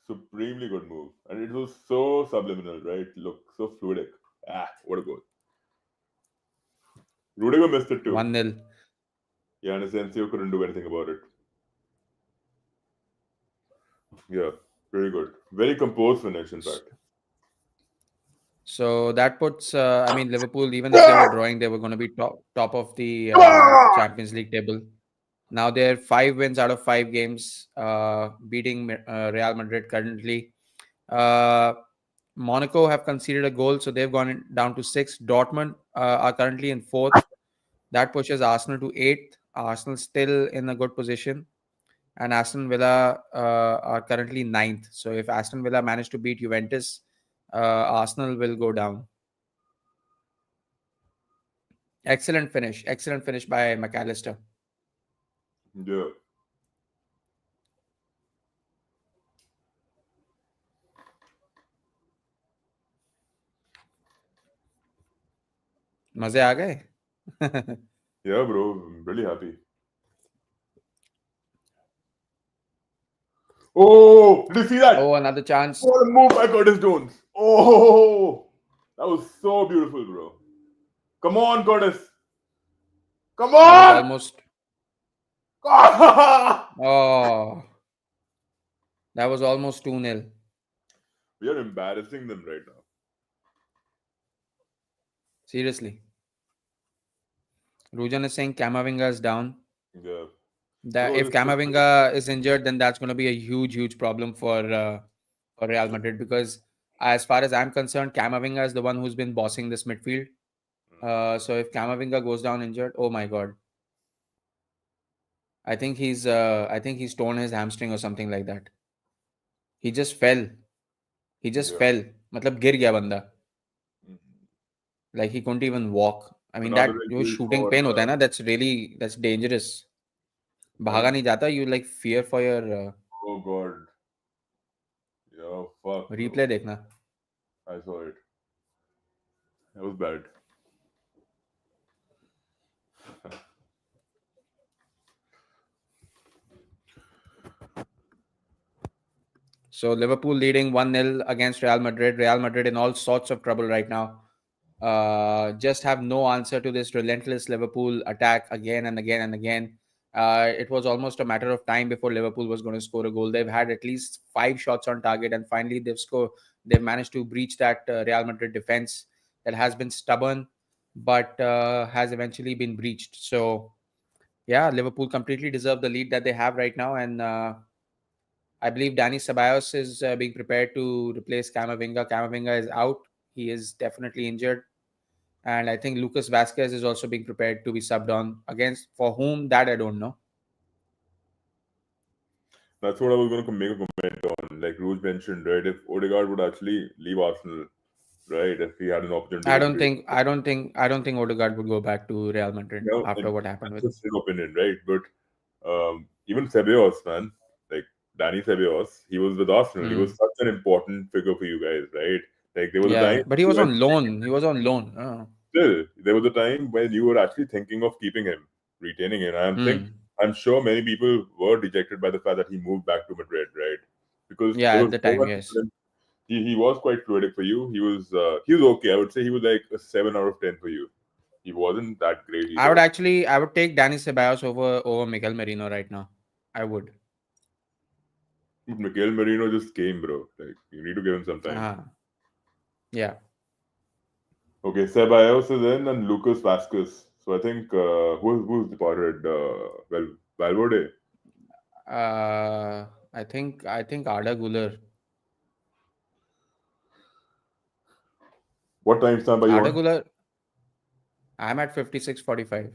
supremely good move. And it was so subliminal, right? Look, so fluidic. Ah, what a goal. Rudiger missed it too. 1-0. Yeah, and Asensio couldn't do anything about it. Yeah, very good. Very composed finish, in fact. So that puts I mean Liverpool, even if they were drawing, they were going to be top of the Champions League table. Now they're 5 wins out of 5 games, beating Real Madrid currently. Uh, Monaco have conceded a goal, so they've gone down to 6. Dortmund are currently in 4th. That pushes Arsenal to 8th. Arsenal still in a good position, and Aston Villa are currently 9th. So if Aston Villa manage to beat Juventus, Arsenal will go down. Excellent finish by McAllister. Yeah. मजे आ गए. Yeah, bro. I'm really happy. Oh, did you see that? Oh, another chance. What a move by Curtis Jones. Oh, that was so beautiful, bro. Come on, Curtis. Come That was on! almost. we Oh, that was almost 2-0. are embarrassing them right now. Seriously. Rujan is saying Camavinga is down. Yeah. That Bro, if Camavinga is injured, then that's going to be a huge problem for Real Madrid, because as far as I'm concerned, Camavinga is the one who's been bossing this midfield. So if Camavinga goes down injured, oh my God, I think he's torn his hamstring or something like that. He just fell. He just yeah. fell. मतलब गिर गया बंदा. Mhm. Like he couldn't even walk. I mean Another that जो injury shooting for. pain होता है ना, that's dangerous. भागा Right? नहीं जाता. You like fear for your Oh, God. Yeah, fuck, bro. replay देखना. I saw it. That was bad. So Liverpool leading 1-0 against Real Madrid. Real Madrid in all sorts of trouble right now. Just have no answer to this relentless Liverpool attack again and again and again. It was almost a matter of time before Liverpool was going to score a goal. They've had at least 5 shots on target, and finally they've scored. They've managed to breach that Real Madrid defense that has been stubborn, but has eventually been breached. So yeah, Liverpool completely deserve the lead that they have right now, and I believe Danny Ceballos is being prepared to replace Camavinga. Camavinga is out; he is definitely injured, and I think Lucas Vasquez is also being prepared to be subbed on against for whom that I don't know. That's what I was going to make a comment on. Like Rose mentioned, right? If Odegaard would actually leave Arsenal, right? If he had an opportunity I with don't Madrid, think I don't think I don't think Odegaard would go back to Real Madrid no, after and what happened that's with him. just his opinion, right? But even Ceballos, man, like Danny Ceballos, he was with Arsenal. He was Mm. such an important figure for you guys, right? Like there was a time Yeah, but he you was guys on loan. He was on loan. Oh. still there was a time when you were actually thinking of keeping him, retaining him. Hmm. I'm sure many people were dejected by the fact that he moved back to Madrid, right? Because Yeah, there at was the so time, much. yes. He was quite fluidic for you. He was okay. I would say he was like a 7 out of 10 for you. He wasn't that great either. I would take Danny Ceballos over Miguel Merino right now. I would. Miguel Marino just came, bro. Like you need to give him some time. Ah, yeah. Okay, Ceballos is in and Lucas Vasquez. So I think who's departed? Valverde. I think Arda Güler. What timestamp are you Arda on? Güler. I'm at 56:45.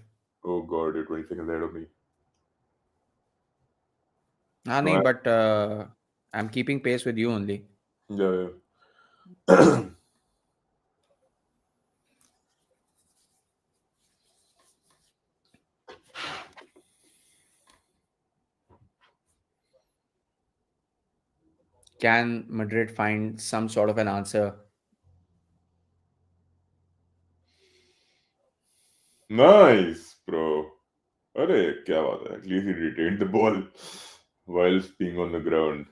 Oh God, you're 20 seconds ahead of me. Ah, No, nahi, but I'm keeping pace with you only. yeah, yeah. Can Madrid find some sort of an answer? Nice, bro. अरे क्या बात है? At least he retained the ball whilst being on the ground.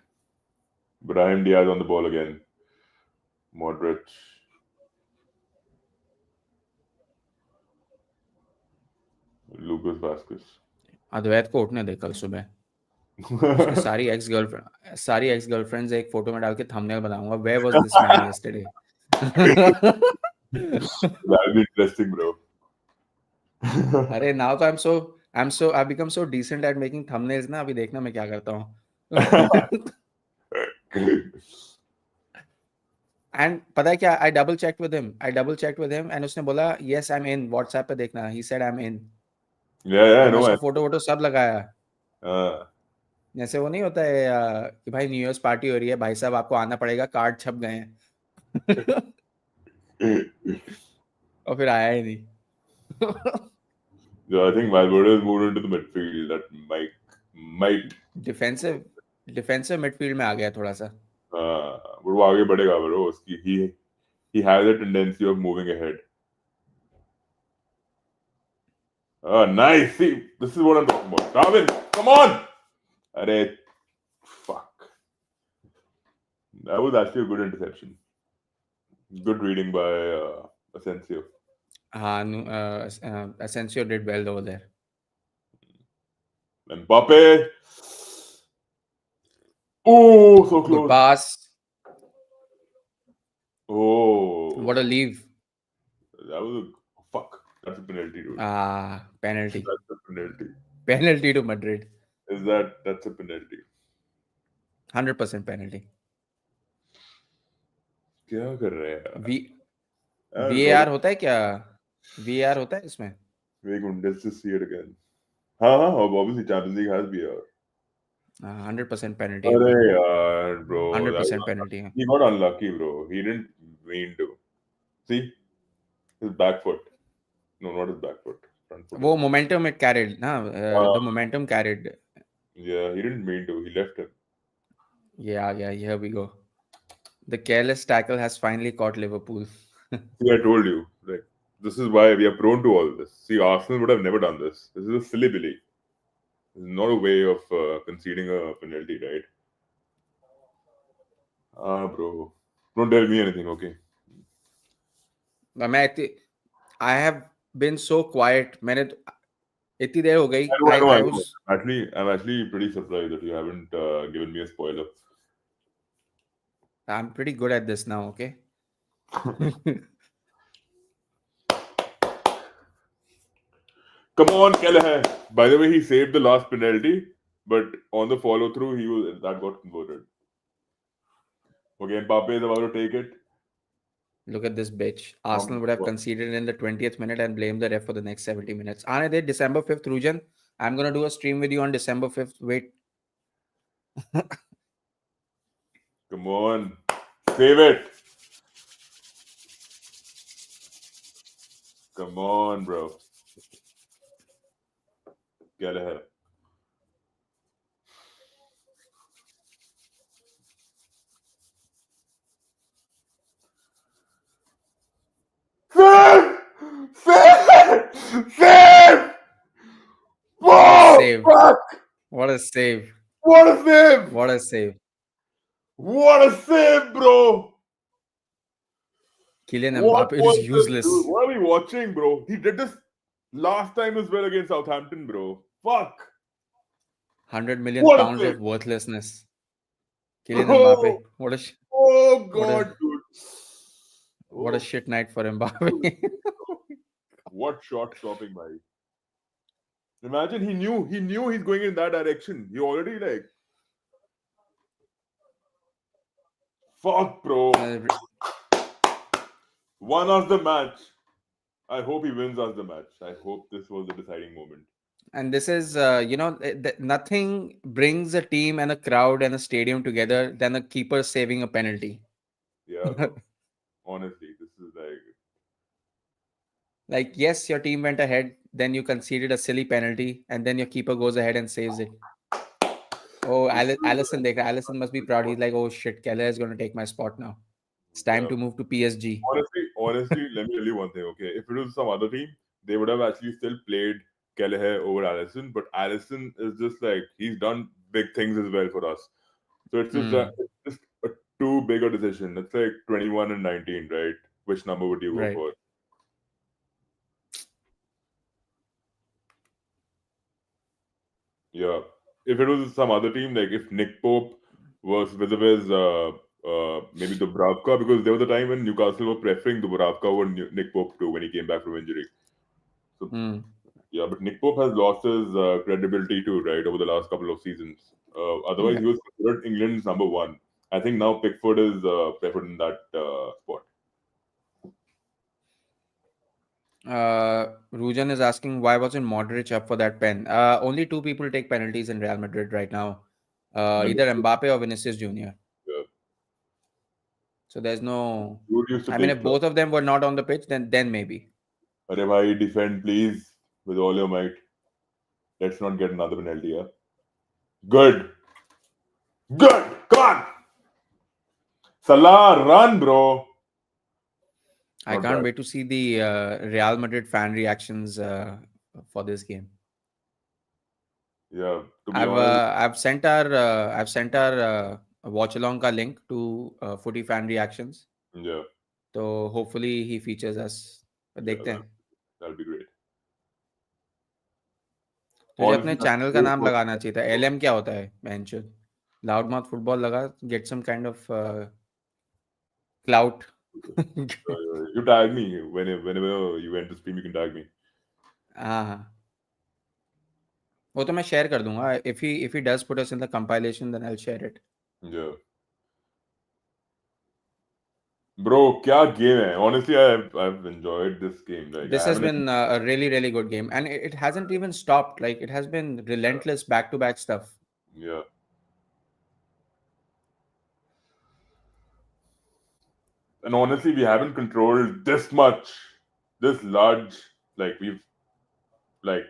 Brahim Diaz on the ball again. Modric. Lucas Vasquez. अद्वैत को उठने दे कल सुबह उसकी सारी एक्स गर्लफ्रेंड्स एक फोटो में डाल के थंबनेल बनाऊंगा where was this man yesterday That'll be interesting, bro. अरे नाउ तो I become so decent at making thumbnails ना अभी देखना मैं क्या करता हूँ एंड पता है क्या I double checked with him and उसने बोला yes I am in WhatsApp पे देखना he said I am in Yeah, और I मैं know. उसका फोटो सब लगाया Uh, जैसे वो नहीं होता है कि भाई न्यू ईयर्स पार्टी हो रही है भाई साहब आपको आना पड़ेगा कार्ड छप गए हैं और फिर आया ही नहीं yeah, I think Valverde has moved into the midfield. That might, defensive defensive midfield में आ गया थोड़ा सा but वो आगे बढ़ेगा, bro. He has a tendency of moving ahead. Nice. See, this is what I'm talking about. Darwin, come on. Arey, fuck. That was actually a good interception. Good reading by Asensio. हाँ Asensio did well over there Mbappe. Oh, so good close. pass Oh, what a leave that was a fuck. That's a penalty, dude. penalty That's a penalty. penalty to Madrid That's a penalty? 100% penalty क्या कर रहे हैं यार? We Robin, VAR होता है क्या VAR होता है इसमें wait, let's just see it again. हाँ हाँ, obviously Champions League has BR. 100% penalty अरे है भाई यार, bro, that was 100% penalty है he got unlucky, bro. He didn't mean to. See, his back foot. No, not his back foot. Front foot. वो momentum it carried ना the momentum carried Yeah, he didn't mean to. He left him. yeah here we go the careless tackle has finally caught Liverpool See, I told you. Like, this is why we are prone to all this. See, Arsenal would have never done this. This is a silly billy. This is not a way of conceding a penalty, right? Bro. Don't tell me anything, okay? मैं I have been so quiet मैंने इतनी देर हो गई. I know, I I know. was. I'm actually pretty surprised that you haven't given me a spoiler. I'm pretty good at this now. Okay. Come on, Kelleher. By the way, he saved the last penalty, but on the follow through, that got converted. Okay, Mbappe is about to take it. Look at this bitch. Um, Arsenal would have conceded in the 20th minute and blamed the ref for the next 70 minutes. Aane de December 5th, Rujan. I'm gonna do a stream with you on December 5th. Wait. Come on, save it. Come on, bro. Kelleher. Save! Save! Save! What a Oh, save. fuck! What a save. What a save! What a save. What a save, bro! Kylian What Mbappe is was this, dude? useless. What are we watching, bro? He did this last time as well against Southampton, bro. Fuck! 100 million What a pounds save! of worthlessness. Kylian Bro! Mbappe. Oh, What a God, dude. what a Oh, shit night for Mbappe. what shot stopping by. Imagine he knew he's going in that direction. He already like fuck, bro. Uh, Won us the match. I hope he wins us the match. I hope this was the deciding moment. and this is, nothing brings a team and a crowd and a stadium together than a keeper saving a penalty. Yeah, bro. Honestly, this is like Like, yes, your team went ahead, then you conceded a silly penalty, and then your keeper goes ahead and saves it. Oh, this is Allison, Allison must be proud. He's like, oh shit, Keller is going to take my spot now. It's time yeah. to move to PSG. Honestly, let me tell you one thing, okay? If it was some other team, they would have actually still played Kelleher over Allison, but Allison is just like he's done big things as well for us. So it's just Hmm. that it's just a too big a decision. It's like 21 and 19, right? Which number would you go Right. for? Yeah. If it was some other team, like if Nick Pope was vis-a-vis maybe Dubravka, because there was a time when Newcastle were preferring Dubravka over Nick Pope too when he came back from injury. So Hmm. yeah, but Nick Pope has lost his credibility too, right, over the last couple of seasons. Otherwise, Yeah. he was considered England's number one. I think now Pickford is preferred in that spot. Rujan is asking why wasn't Modric up for that pen? Only two people take penalties in Real Madrid right now. Either Mbappe or Vinicius Junior. Yeah. So there's no. Dude used to I mean, take if club. both of them were not on the pitch, then maybe. Arey bhai, defend please with all your might. Let's not get another penalty. Yeah. Good. Good. Come on. Salah, run, bro. I Not can't bad. wait to see the Real Madrid fan reactions for this game. Yeah. To be honest, I've sent our watch along ka link to footy fan reactions. yeah. So hopefully he features us. Yeah. देखते हैं. That'll be great. तुझे अपने Honestly, that's channel का so नाम good. लगाना चाहिए था. LM क्या होता है? बेंचोद. Loudmouth football लगा. Get some kind of clout. You tag me whenever you went to stream. You can tag me. हाँ हाँ. वो तो मैं शेयर कर दूंगा. If he does put us in the compilation, then I'll share it. Yeah. Bro, क्या game है? Honestly, I've enjoyed this game. Like I This has haven't. been a really, really good game, and it hasn't even stopped. Like, it has been relentless back-to-back stuff. Yeah. And honestly, we haven't controlled this much, this large. Like we've like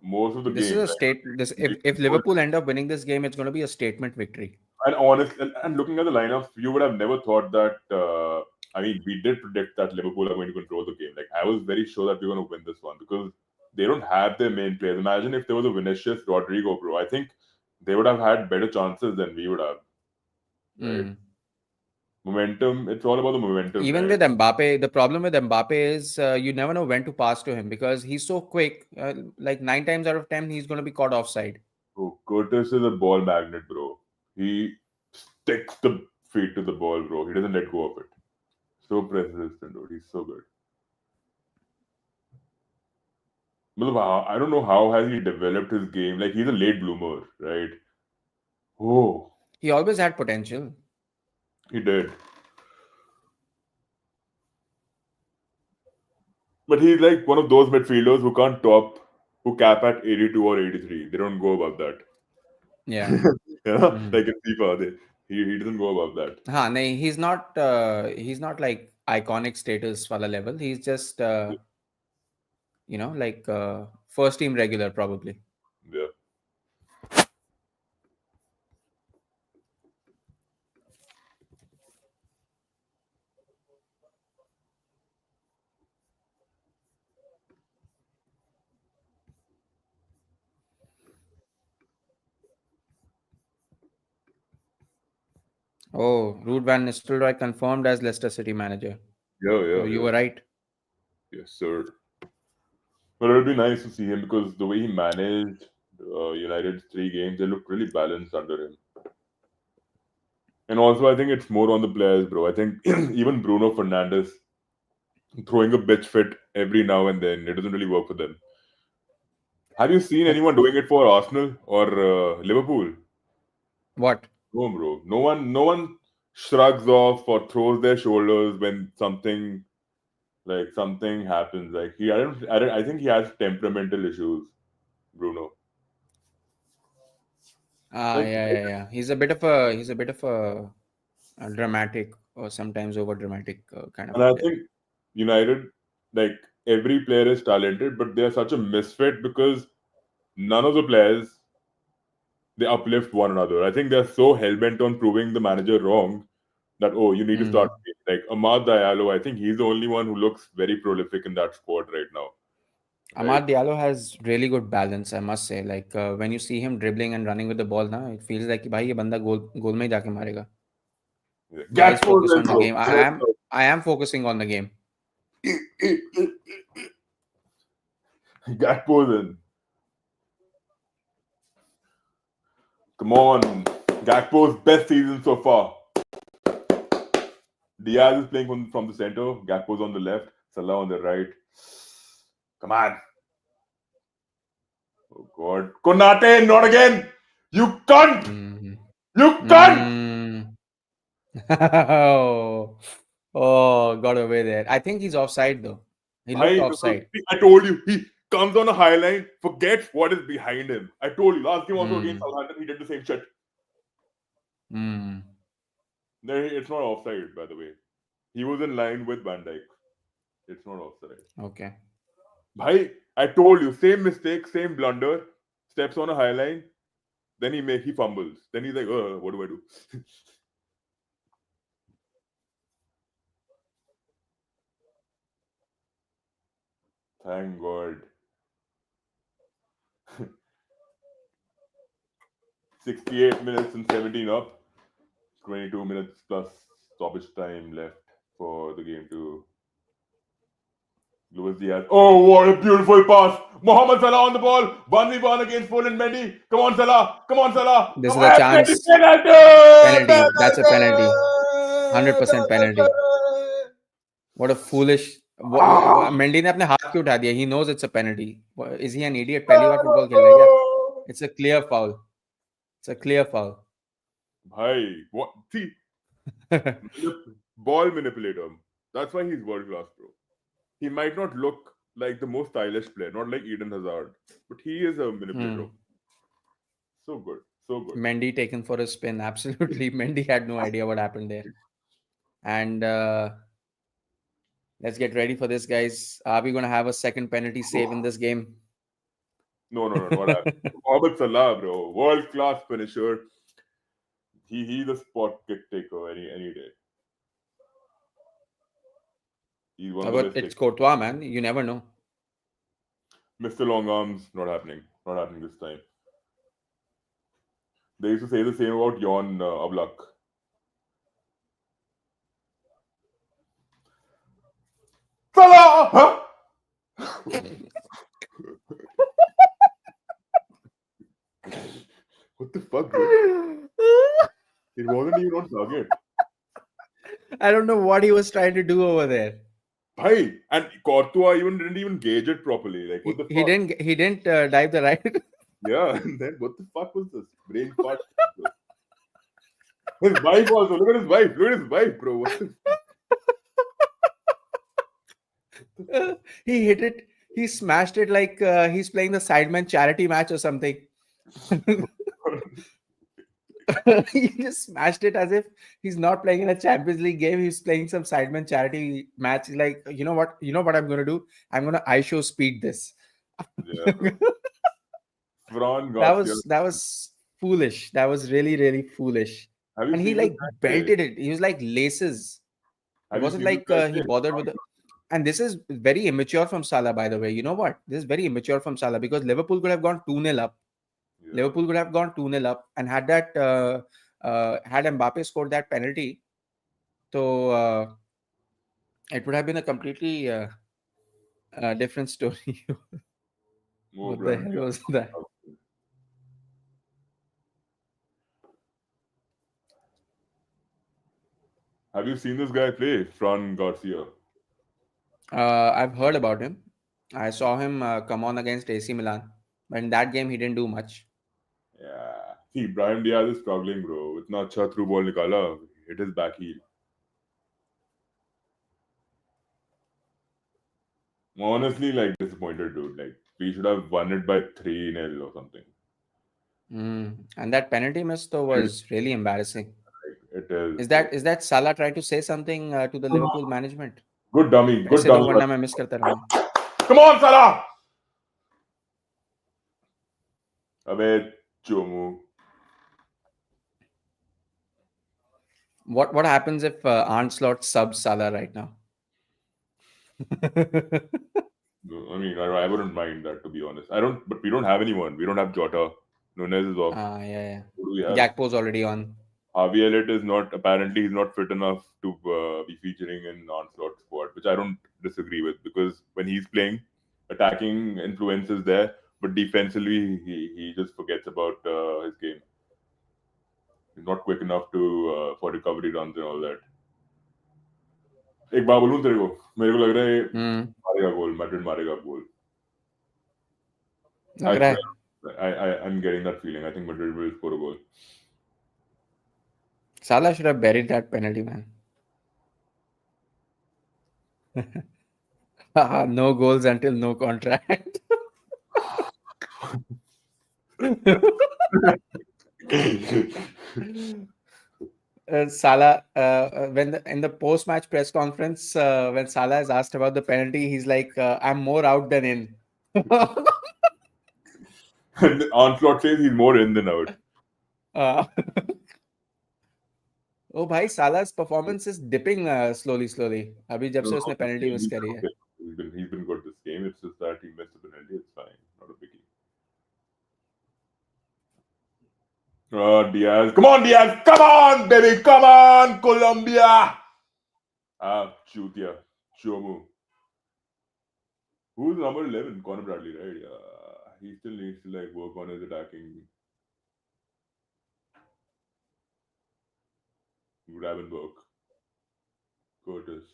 most of the This is game. a Like state. This we if controlled. Liverpool end up winning this game, it's going to be a statement victory. And honest, and looking at the lineups, you would have never thought that. I mean, we did predict that Liverpool are going to control the game. Like I was very sure that we're going to win this one because they don't have their main players. Imagine if there was a Vinicius, Rodrigo, bro. I think they would have had better chances than we would have. Right? Mm. Momentum. It's all about the momentum, Even right? with Mbappe, the problem with Mbappe is you never know when to pass to him because he's so quick. Like 9 times out of 10, he's going to be caught offside. Bro, Curtis is a ball magnet, bro. He sticks the feet to the ball, bro. He doesn't let go of it. So persistent, dude. He's so good. I don't know how has he developed his game. Like he's a late bloomer, right? Oh, He always had potential. he did. But he's like one of those midfielders who can't top, who cap at 82 or 83. They don't go above that. Yeah. Like in FIFA, he doesn't go above that. हाँ नहीं, he's not like iconic status wala level. He's just like first team regular probably. Yeah, Oh, Ruud van Nistelrooy confirmed as Leicester City manager. yeah, So yeah, you yeah. were right. Yes, sir. But it would be nice to see him because the way he managed United's 3 games, they looked really balanced under him. And also, I think it's more on the players, bro. I think even Bruno Fernandes throwing a bitch fit every now and then, it doesn't really work for them. Have you seen Oh, anyone doing it for Arsenal or Liverpool? what? No, bro. No one shrugs off or throws their shoulders when something happens. Like I think he has temperamental issues, Bruno. Ah, Like, yeah. He's a bit of a dramatic or sometimes over dramatic kind of and a I player. think United, like every player is talented, but they're such a misfit because none of the players they uplift one another. I think they're so hell bent on proving the manager wrong that you need to start Mm. like Ahmad Diallo. I think he's the only one who looks very prolific in that squad right now. Right? Amad Diallo has really good balance, I must say. Like when you see him dribbling and running with the ball now, it feels like कि भाई ये बंदा गोल में ही जाके मारेगा. Guys, Gakpo's focus on the also game. so I am focusing on the game. Gakpo's in. Come on, Gakpo's best season so far. Diaz is playing from the center. Gakpo's on the left. Salah on the right. Come on. Oh God, Konate, not again. You can't. Mhm. You can't. Mm. oh, got away there. I think he's offside though. He looked Bhai, offside. I told you, he comes on a high line, forgets what is behind him. I told you, last game also against Mm. Southampton, he did the same shit. Mm. There, it's not offside, by the way. He was in line with Van Dijk. It's not offside. Okay. Bhai, I told you, same mistake, same blunder, steps on a high line, then he fumbles. Then he's like, what do I do? Thank God. 68 minutes and 17 up. 22 minutes plus stoppage time left for the game to Luis Diaz. Oh, what a beautiful pass. Mohamed Salah on the ball. 1v1 against Poland Mendy. Come on, Salah. Come on, Salah. This Come is a on. chance. Penalty! Penalty. That's a penalty. Penalty! 100% penalty. What a foolish. Ah! Mendy ने अपने हाथ क्यों उठा दिया? He knows it's a penalty. Is he an idiot? पहली बार football खेल रहा है क्या? It's a clear foul. It's a clear foul. Bhai, what? See, ball manipulator. That's why he's world class, bro. He might not look like the most stylish player, not like Eden Hazard, but he is a manipulator. Hmm. So good, so good. Mendy taken for a spin. Absolutely. Mendy had no idea what happened there. And let's get ready for this, guys. Are we going to have a second penalty save in this game? No, not happening. Mohamed Salah, bro, world class finisher. He's a spot kick taker any day. He's one of the But best it's takers. Courtois, man. You never know. Mr. Long Arms, not happening. Not happening this time. They used to say the same about Jon Oblak. Salah! Huh? What the fuck, bro? It wasn't even on target. I don't know what he was trying to do over there. Bhai, and Courtois didn't even gauge it properly. Like, what the He fuck? didn't dive the right. Yeah, and then what the fuck was this? Brain fart. His wife also. Look at his wife. Look at his wife, bro. What the He hit it. He smashed it like he's playing the Sidemen charity match or something. He just smashed it as if he's not playing in a Champions League game. He's playing some Sidemen charity match. He's like, you know what? You know what I'm gonna do? I'm gonna ISO speed this. Yeah, bro. Fran that Garcia. was that was foolish. That was really really foolish. Have you And he seen this like guy play? belted it. He was like laces. It Have you wasn't seen this like guy he play? bothered with the. And this is very immature from Salah, by the way. You know what? This is very immature from Salah because Liverpool could have gone 2-0 up. Yeah. Liverpool could have gone 2-0 up and had Mbappe scored that penalty, so it would have been a completely different story. More What the brand. hell Yeah. was that? Have you seen this guy play? Fran Garcia. I've heard about him. I saw him come on against AC Milan, but in that game he didn't do much. Yeah. See, Brian Diaz is struggling, bro. इतना अच्छा through ball निकाला. Hit his back heel. Honestly, like disappointed, dude. Like we should have won it by 3-0 or something. And that penalty miss though was really embarrassing. Like, it is, Is bro. that Salah trying to say something to the Liverpool management? Good dummy. Good ऐसे दो dummy. वरना मैं miss करता रहूंगा. Come on, Salah! Abe, Chomu. What happens if Arne Slot subs Salah right now? I mean, I wouldn't mind that, to be honest. I don't, but we don't have anyone. We don't have Jota. Nunez is off. Yeah. Who do we have? Gakpo's already on. Harvey Elliott is not, apparently, he's not fit enough to be featuring in Onslaught squad, which I don't disagree with because when he's playing, attacking influence is there, but defensively, he just forgets about his game. He's not quick enough to for recovery runs and all that. एक बात बोलूं तेरे को मेरे को लग रहा है मारेगा गोल मैड्रिड मारेगा गोल लग रहा है. I'm getting that feeling. I think Madrid will score a goal. Salah should have buried that penalty, man. No goals until no contract. Salah, in the post-match press conference, when Salah is asked about the penalty, he's like, "I'm more out than in." And Onslaught says he's more in than out. Oh भाई, Salah's performance is dipping slowly. अभी जब से उसने penalty miss करी है. He's been good this game. It's just that he missed the penalty. It's fine. Not a biggie. Diaz. Come on, Diaz. Come on, baby. Come on, Colombia. Chutia. Chomu. Who's number 11? Conor Bradley, right? Yeah. He still needs to like work on his attacking. Gravenberg. Curtis.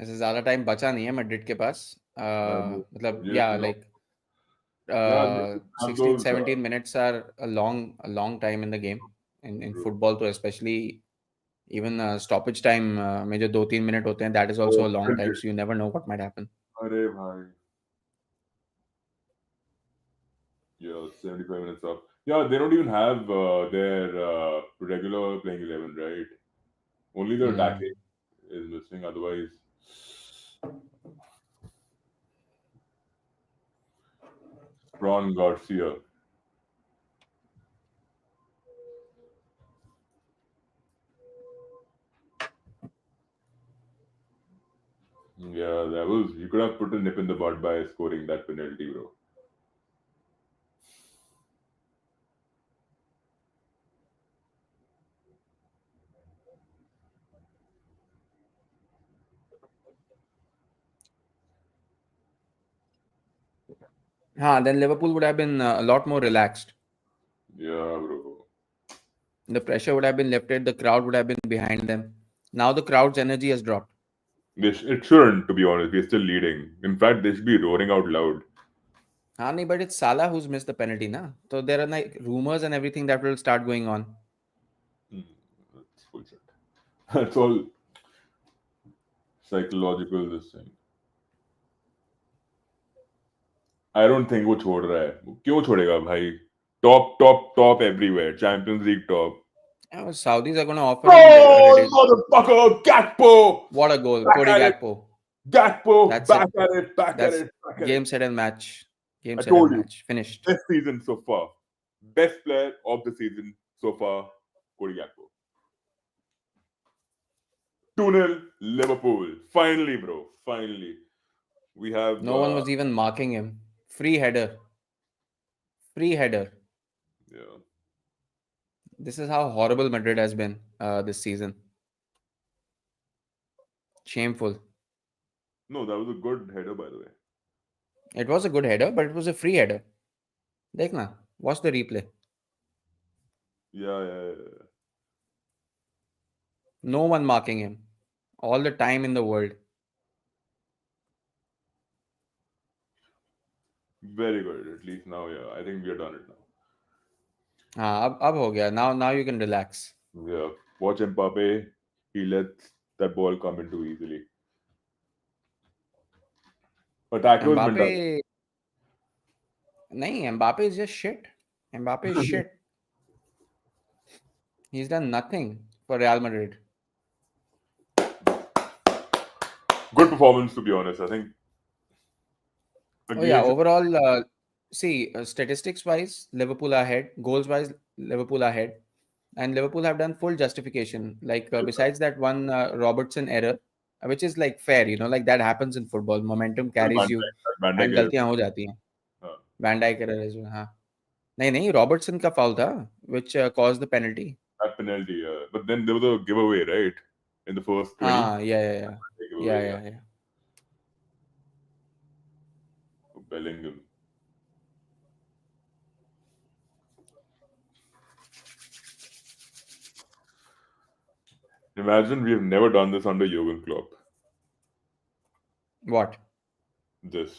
ऐसे ज़्यादा time बचा नहीं है Madrid के पास. मतलब Yes, yeah, no. like Yeah, they have 16 those, 17 minutes are a long time in the game in True. football, तो especially even stoppage time में जो 2-3 मिनट होते हैं, that is also a long time, so you never know what might happen. अरे भाई. Yeah, 75 minutes up. Yeah, they don't even have their regular playing 11, right? Only the attacking Hmm. is missing. Otherwise, Ron Garcia. Yeah, that was. You could have put a nip in the bud by scoring that penalty, bro. Then Liverpool would have been a lot more relaxed. Yeah, bro. The pressure would have been lifted. The crowd would have been behind them. Now the crowd's energy has dropped. It shouldn't, to be honest. We're still leading. In fact, they should be roaring out loud. Nahi, but it's Salah who's missed the penalty, na? So there are like rumors and everything that will start going on. Hmm, that's bullshit. That's all psychological. This thing. I don't think वो छोड़ रहा है. क्यों छोड़ेगा भाई? Top, top, top everywhere. Champions League top. Saudis are going to offer him Oh, motherfucker! Gakpo! what a goal, Back Cody at it! Gakpo. Gakpo! That's Back it. at it! Back at That's it! Back at it! game set and match. Game I set and told you. match. Finished. Best season so far. Best player of the season so far. Cody Gakpo. 2-0 Liverpool. Finally, bro. Finally. We have No one was even marking him. Free header. Free header. yeah. This is how horrible Madrid has been this season. Shameful. No, that was a good header by the way. It was a good header, but it was a free header. Dekhna. Watch the replay. Yeah. No one marking him. All the time in the world. Very good. At least now, yeah. I think we are done it now. अब हो गया. Now you can relax. Yeah. Watch Mbappe. He lets that ball come in too easily. Attackers been done. Mbappe. नहीं, Mbappe is just shit. Mbappe is shit. He's done nothing for Real Madrid. Good performance, to be honest. I think Oh yeah, against overall, see, statistics wise, Liverpool are ahead. Goals wise, Liverpool are ahead, and Liverpool have done full justification. Like besides that one Robertson error, which is like fair, like that happens in football. Momentum carries you, Van Dijk and error. गलतियां हो जाती हैं. Uh, Van Dijk error as well. हाँ. नहीं, Robertson का foul था, which caused the penalty. that penalty. But then there was a giveaway, right? In the first 20. Yeah. Giveaway, Yeah. Bellingham. Imagine we have never done this under Jurgen Klopp. What? This.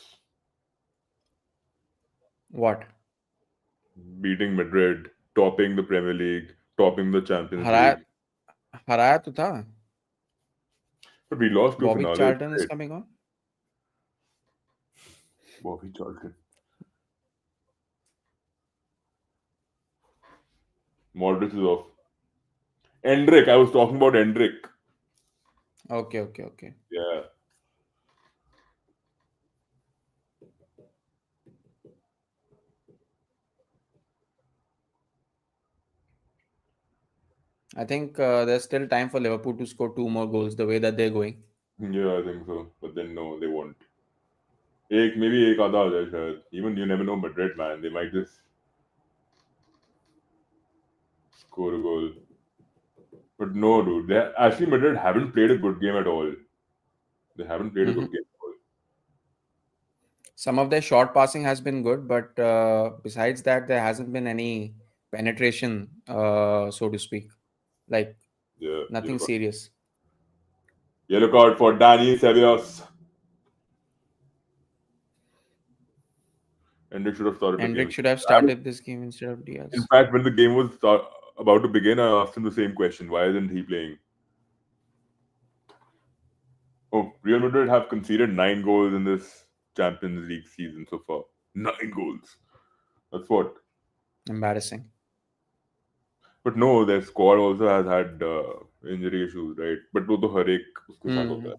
What? Beating Madrid, topping the Premier League, topping the Champions हराया League. हराया तो था. But we lost to Bobby finale. Charlton is Right? coming on. Bobby Charlton. Modric is off. Endrick. I was talking about Endrick. Okay. Yeah. I think there's still time for Liverpool to score 2 more goals the way that they're going. Yeah, I think so. But then no, they won't. Maybe एक आधा आ जाए शायद. Even you never know Madrid, man. They might just score a goal. But no, dude. Actually, Madrid haven't played a good game at all. They haven't played a Mhm. good game at all. Some of their short passing has been good, but besides that, there hasn't been any penetration, so to speak. Like Yeah, nothing serious. yellow card for Dani Ceballos. And they should have started the game. Hendrik should have started this game instead of In Diaz. fact, when the game was about to begin, I asked him the same question: why isn't he playing? Oh, Real Madrid have conceded 9 goals in this Champions League season so far. 9 goals. That's what Embarrassing. But no, their squad also has had injury issues, right? But वो तो हर एक उसके साथ होता Hmm. है.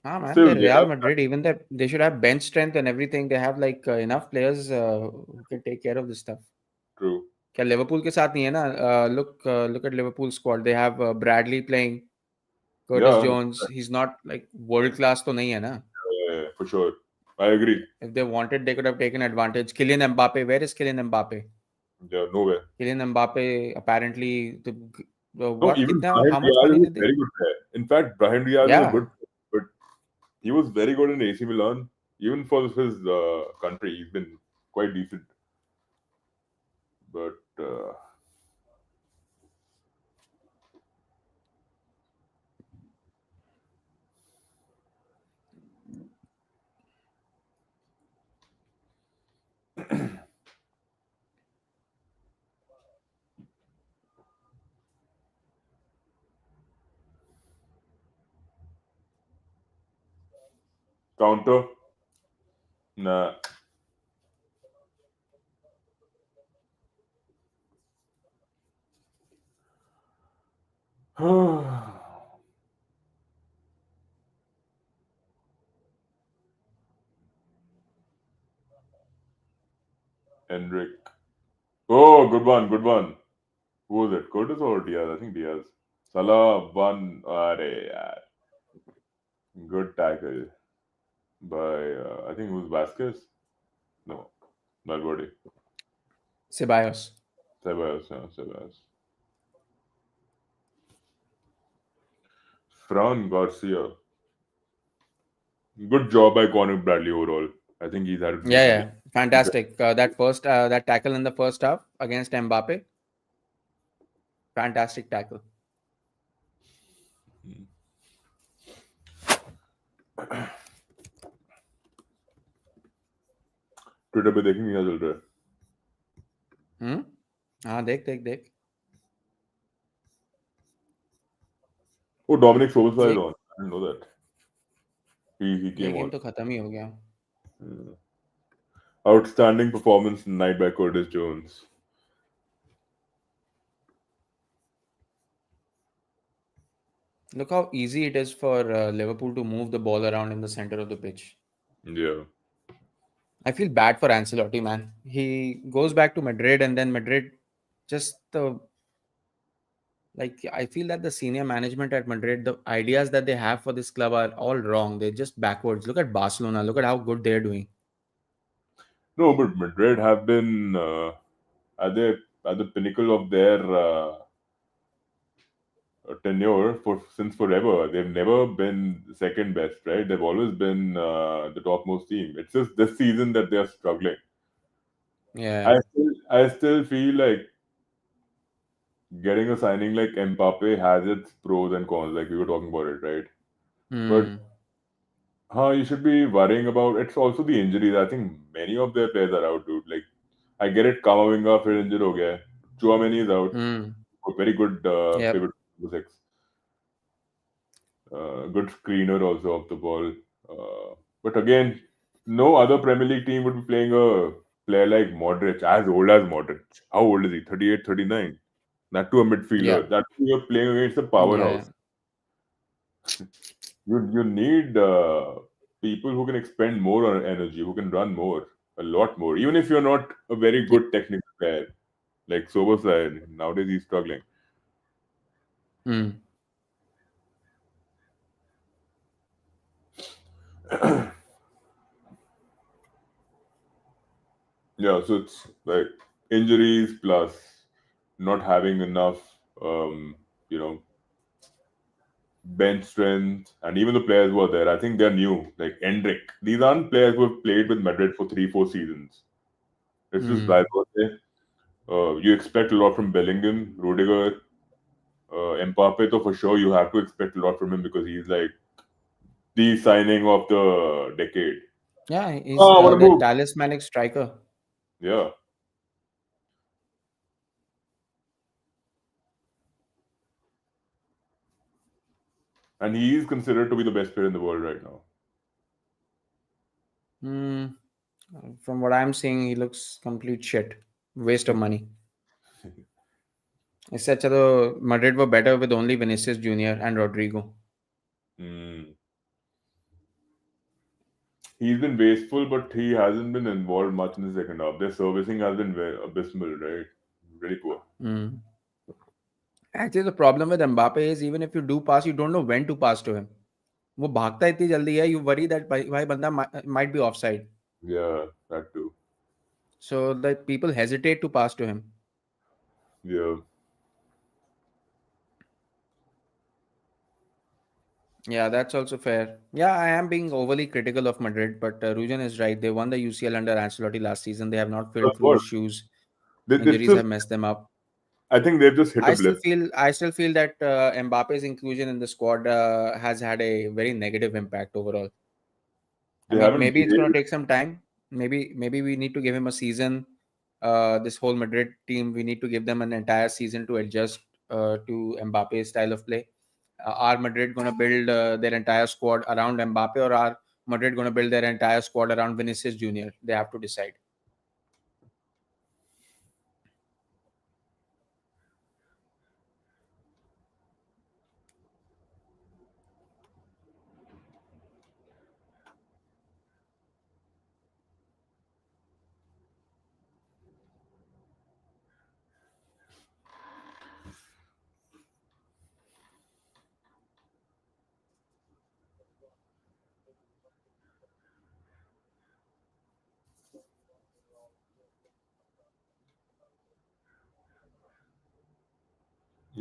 Ah, man, Still, they're they Real have. Madrid. Even they should have bench strength and everything. They have like enough players who can take care of this stuff. True. क्या Liverpool के साथ नहीं है ना? Look at Liverpool squad. They have Bradley playing, Curtis Yeah, Jones. He's not like world class तो नहीं है ना? for sure. I agree. If they wanted, they could have taken advantage. Kylian Mbappe, where is Kylian Mbappe? Yeah, nowhere. Kylian Mbappe apparently No, what even कितना Brahim how much Diaz money is a did they? very good player. In fact, Brahim Diaz is a Yeah, good player, but he was very good in AC Milan. Even for his country, he's been quite decent. But counter, nah. Hendrick. Oh, good one, good one. Who was it? Curtis or Diaz? I think Diaz. Salah won. Arey, yaar. Good tackle by I think it was Vasquez. No, Valverde. Ceballos. Ceballos, yeah, Ceballos. Fran Garcia. Good job by Conor Bradley overall. I think he's had a Yeah, decent game. yeah, fantastic. That tackle in the first half against Mbappe, fantastic tackle. Twitter पे देखेंगे क्या चल रहा है. Hmm? हाँ देख. Oh, Dominic Soboslai is ये on. I didn't know that. He ये came गेम on. तो खत्म ही हो गया. Hmm. Outstanding performance tonight by Curtis Jones. Look how easy it is for Liverpool to move the ball around in the center of the pitch. Yeah. I feel bad for Ancelotti, man. He goes back to Madrid and then Madrid just the like I feel that the senior management at Madrid, the ideas that they have for this club are all wrong. They're just backwards. Look at Barcelona. Look at how good they're doing. No, but Madrid have been at the pinnacle of their tenure for since forever. They've never been second best, right? They've always been the topmost team. It's just this season that they're struggling. Yeah. I still feel like getting a signing like Mbappe has its pros and cons, like we were talking about it, right? But Hmm. you should be worrying about it's also the injuries. I think many of their players are out, dude. Like I get it, Kamavinga फिर injured हो गया है. Chouameni is out. Hmm. A very good Yep. pivot number six. Good screener also of the ball. But again, no other Premier League team would be playing a player like Modric, as old as Modric. How old is he? 38, 39. That to a Yeah. midfielder. That too you're playing against a Yeah. powerhouse. You need people who can expend more on energy, who can run more, a lot more. Even if you're not a very Yeah. good technical player, like Soboslai, nowadays he's struggling. Hmm. Yeah, so it's like injuries plus not having enough, um, you know, bench strength, and even the players who are there, I think they're new. Like Endrick, these aren't players who have played with Madrid for 3, 4 seasons. It's just Hmm. Valverde. You expect a lot from Bellingham, Rudiger, Mbappe. So for sure, you have to expect a lot from him because he's like the signing of the decade. Yeah. He's Oh, what a the move! talismanic striker. Yeah, and he is considered to be the best player in the world right now. Hmm. From what I'm seeing, he looks complete shit. Waste of money. इससे अच्छा तो Madrid were better with only Vinicius Junior and Rodrigo. Hmm. He's been wasteful, but he hasn't been involved much in the second half. Their servicing has been very abysmal, right? Really poor. Mm. Actually, the problem with Mbappe is even if you do pass, you don't know when to pass to him. वो भागता इतनी जल्दी है, you worry that भाई बंदा might be offside. Yeah, that too. So that people hesitate to pass to him. Yeah. Yeah, that's also fair. Yeah, I am being overly critical of Madrid, but Rujan is right. They won the UCL under Ancelotti last season. They have not That's filled what. Kroos' shoes. They Injuries just, have messed them up. I think they've just hit a blip. I still feel that Mbappe's inclusion in the squad has had a very negative impact overall. I They mean, haven't maybe it's going behaved. to take some time. Maybe we need to give him a season. This whole Madrid team, we need to give them an entire season to adjust to Mbappe's style of play. Are Madrid going to build their entire squad around Mbappe, or are Madrid going to build their entire squad around Vinicius Junior? They have to decide.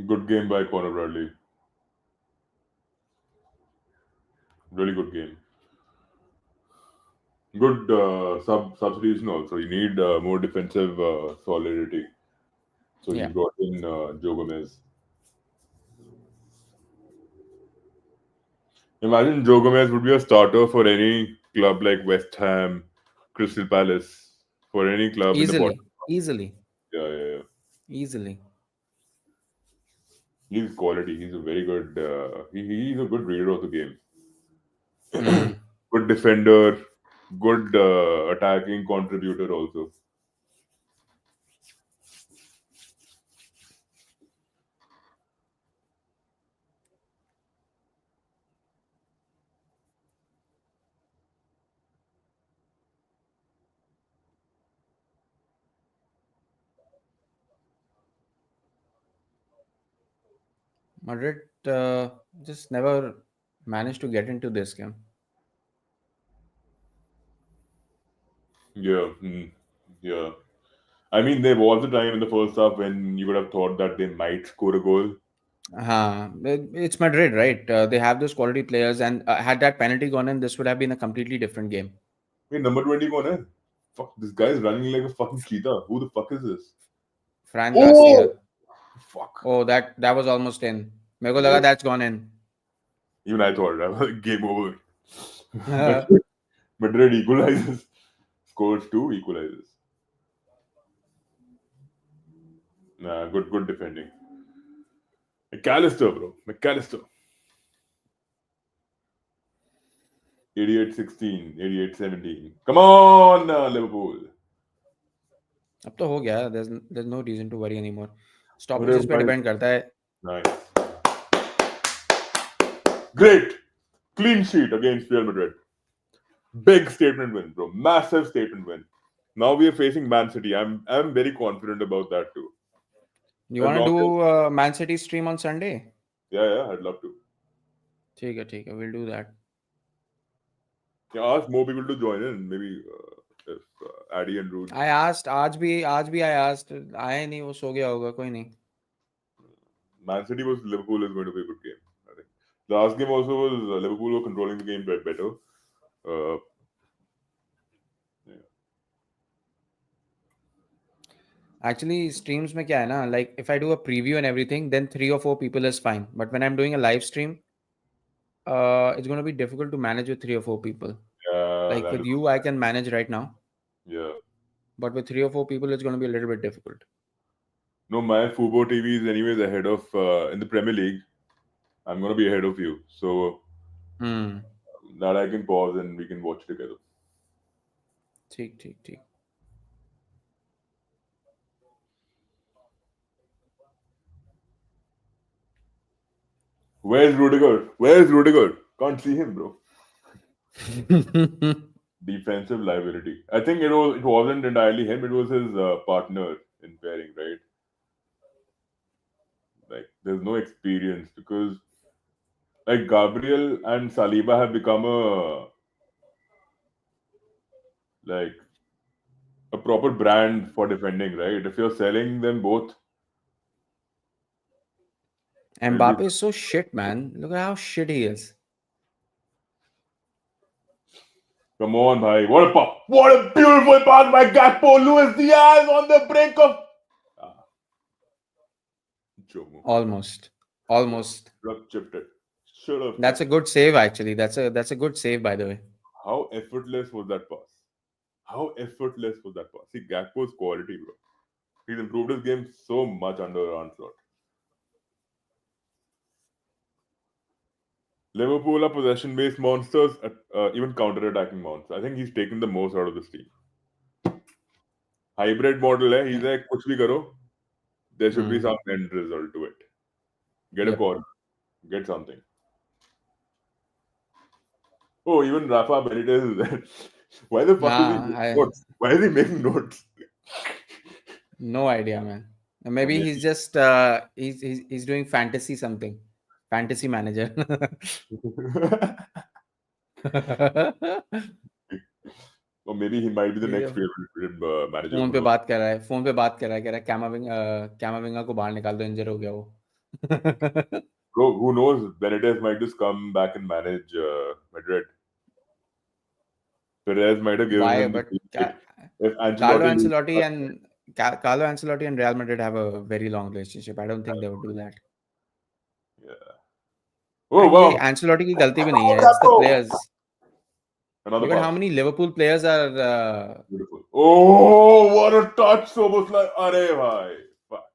Good game by Conor Bradley. Really good game. Good substitution also. You need more defensive solidity. So he Yeah, brought in Joe Gomez. Imagine Joe Gomez would be a starter for any club like West Ham, Crystal Palace, for any club in the bottom. easily, Yeah, yeah, yeah. easily. He's quality. He's a very good. He's a good reader of the game. Hmm. Good defender. Good attacking contributor also. Madrid just never managed to get into this game. Yeah, yeah. I mean, there was a time in the first half when you would have thought that they might score a goal. It's Madrid, right? They have those quality players, and had that penalty gone in, this would have been a completely different game. Hey, number 20 gone in. Fuck, this guy is running like a fucking cheetah. Who the fuck is this? Fran Garcia. Oh! Fuck. Oh, that was almost in. मेरे को Yeah. लगा that's gone in. Even I thought that was game over. Madrid equalizes. Scores two, equalizes. Nah, good defending. McAllister, bro. McAllister. 88-16, 88-17. Come on, Liverpool. अब तो हो गया. There's no reason to worry anymore. अरे Stoppages पे भाई, depend करता है. nice. Great. Clean sheet against Real Madrid. Big statement win, bro. Massive statement win. Now we are facing Man City. I'm very confident about that too. You As want to long as do Man City stream on Sunday? yeah, I'd love to. ठीक है, we'll do that. Yeah, ask more people to join in. Maybe if Addy and Rude. I asked आज भी I asked. आया नहीं, वो सो गया होगा, कोई नहीं. Man City was Liverpool is going to be a good game. I think. Last game also was Liverpool were controlling the game better. Uh, yeah. Actually, streams में क्या है ना, like if I do a preview and everything, then 3 or 4 people is fine. But when I'm doing a live stream, it's going to be difficult to manage with 3 or 4 people. Yeah, Like that with is you, I can manage right now, yeah. but with 3 or 4 people, it's going to be a little bit difficult. No, my Fubo TV is anyways ahead of in the Premier League. I'm gonna be ahead of you, so Hmm. that I can pause and we can watch together. ठीक ठीक ठीक. Where's Rudiger? Where's Rudiger? Can't see him, bro. Defensive liability. I think it wasn't entirely him. It was his partner in pairing, right? Like there's no experience because like Gabriel and Saliba have become like a proper brand for defending, right? If you're selling them both, it'll be Mbappe is so shit, man. Look at how shit he is. come on, bhai. What a beautiful pass by Gakpo. Luis Diaz on the brink of ah, Jomo. Almost. Almost. Should have chipped it. Should have That's chipped a it. good save, actually. That's a good save, by the way. How effortless was that pass? How effortless was that pass? See, Gakpo's quality, bro. He's improved his game so much under onslaught. Liverpool are possession-based monsters, even counter-attacking monsters. I think he's taken the most out of this team. Hybrid model है. He's like, कुछ भी करो, there should be Hmm. some end result to it. Get a Yep. corner, get something. Oh, even Rafa Benitez is there. Why the fuck is he Nah, making notes? Why is he making notes? no idea, man. Or Maybe he's maybe, just he's doing fantasy something. Fantasy manager. or maybe he might be the next ये favorite manager. Phone Who पे knows? बात कर रहा है, phone पे बात कर रहा है, कह रहा है कैमाविंगा को बाहर निकाल दो, इंजर हो गया वो. Bro, who knows? Benitez might just come back and manage Madrid. Perez might have given Why? him the But green light. If Carlo Ancelotti leaves, Ancelotti and Carlo Ancelotti and Real Madrid have a very long relationship. I don't think they would do that. yeah. Oh And ये wow! Ancelotti की गलती भी नहीं Oh, है. It's the Gakpo! players. Another Look at pass. how many Liverpool players are. Beautiful. Oh, what a touch! Almost like, arey bhai. Fuck.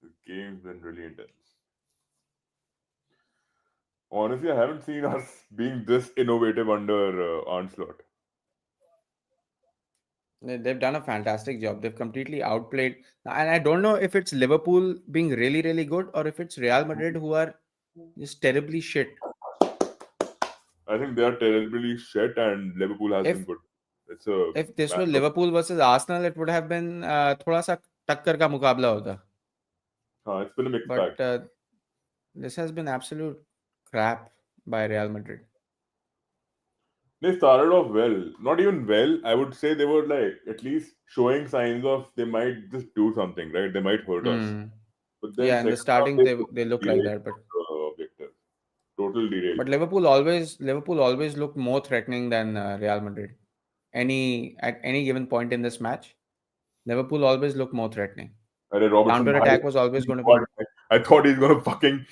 The game's been really intense. Honestly, I haven't seen us being this innovative under onslaught. They've done a fantastic job. They've completely outplayed. And I don't know if it's Liverpool being really, really good or if it's Real Madrid who are just terribly shit. I think they are terribly shit, and Liverpool has been If good. It's a if this matter were of. Liverpool versus Arsenal, it would have been थोड़ा सा टक्कर का मुकाबला होता. It's been a mixed bag. But this has been absolute crap by Real Madrid. They started off well. Not even well. I would say they were like at least showing signs of they might just do something, right? They might hurt us. Hmm. But then Yeah, in the second half starting they they totally look like derailed that, but the objective. Total but derailed. Liverpool always looked more threatening than Real Madrid. At any given point in this match, Liverpool always looked more threatening. Arey Robertson, Counter bhai, attack was always going to God, be. I thought he's gonna fucking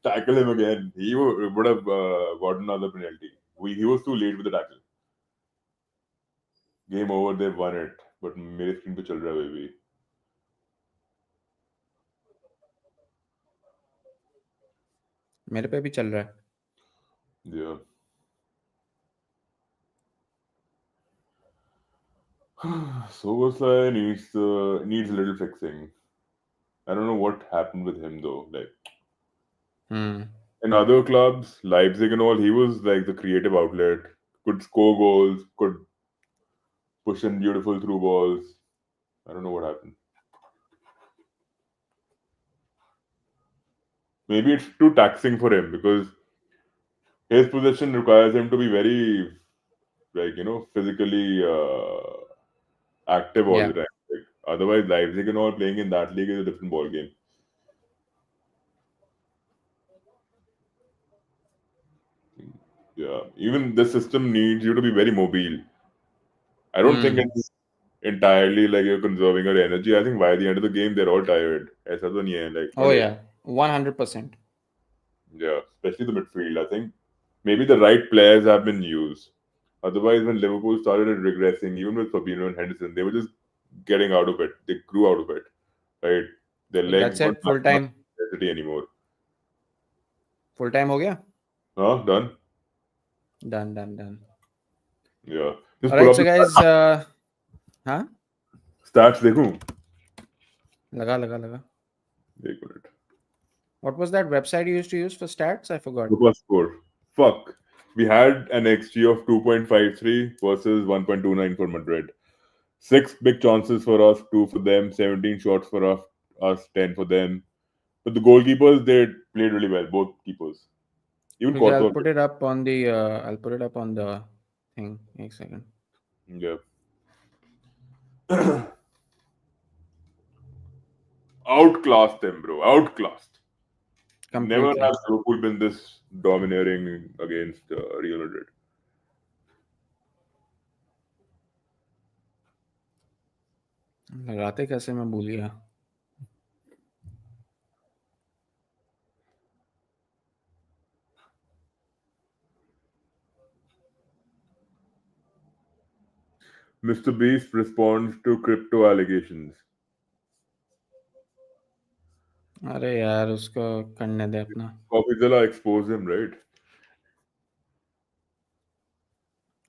tackle him again. He would have gotten another penalty. He was too late with the tackle. Game over. They won it. But मेरे screen पे चल रहा है baby. मेरे पे भी चल रहा है. Yeah. Soboslai needs a little fixing. I don't know what happened with him though. Like Hmm. in other clubs, Leipzig and all, he was like the creative outlet. Could score goals. Could push in beautiful through balls. I don't know what happened. Maybe it's too taxing for him because his position requires him to be very, like, physically active all the Yeah. time. Like, otherwise, Leipzig and all playing in that league is a different ball game. Yeah, even the system needs you to be very mobile. I don't think Hmm. it's entirely like you're conserving your energy. I think by the end of the game, they're all tired. ऐसा तो नहीं है, like, Oh yeah, 100%. yeah, especially the midfield. I think maybe the right players have been used. Otherwise, when Liverpool started regressing, even with Fabinho and Henderson, they were just getting out of it. They grew out of it, right? Their So legs that's weren't it. Full matching up time. to intensity anymore. Full time हो गया. Huh? Done? Done. Done. Done. Yeah. Just All pull right, up so the guys, huh? stats. देखूं? Laga. एक minute. What was that website you used to use for stats? I forgot. Super score. Fuck. We had an XG of 2.53 versus 1.29 for Madrid. 6 big chances for us, 2 for them. 17 shots for us, 10 for them. But the goalkeepers, they played really well. Both keepers. Even Okay, I'll Courtois. put it up on the. I'll put it up on the thing. One second. Yeah. Outclassed them, bro. Outclassed. Never Completely. has Liverpool been this domineering against Real Madrid. लगाते कैसे मैं भूल गया. Mr. Beast responds to crypto allegations. अरे यार उसको करने दे अपना. Coffeezilla exposed him, right?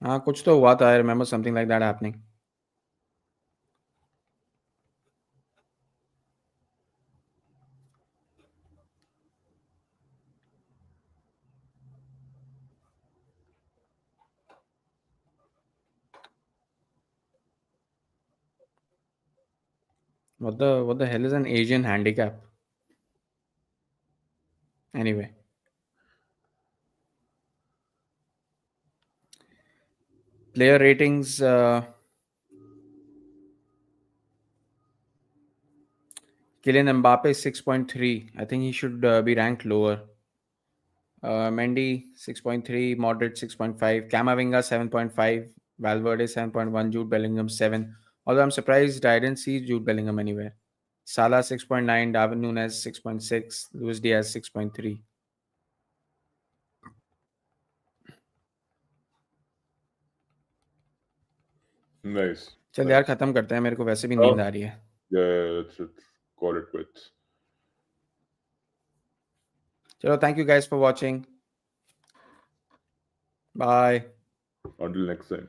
हाँ कुछ तो हुआ था. I remember something like that happening. What the hell is an Asian handicap? Anyway. Player ratings. Kylian Mbappe 6.3. I think he should be ranked lower. Mendy 6.3, Modric 6.5, Camavinga 7.5, Valverde 7.1, Jude Bellingham 7. Although I'm surprised I didn't see Jude Bellingham anywhere. Salah 6.9, Darwin Núñez 6.6, Luis Diaz 6.3. Nice. चल यार Nice. खत्म करते हैं मेरे को वैसे भी नींद आ रही है. Yeah, let's call it quits. चलो thank you guys for watching. Bye. Until next time.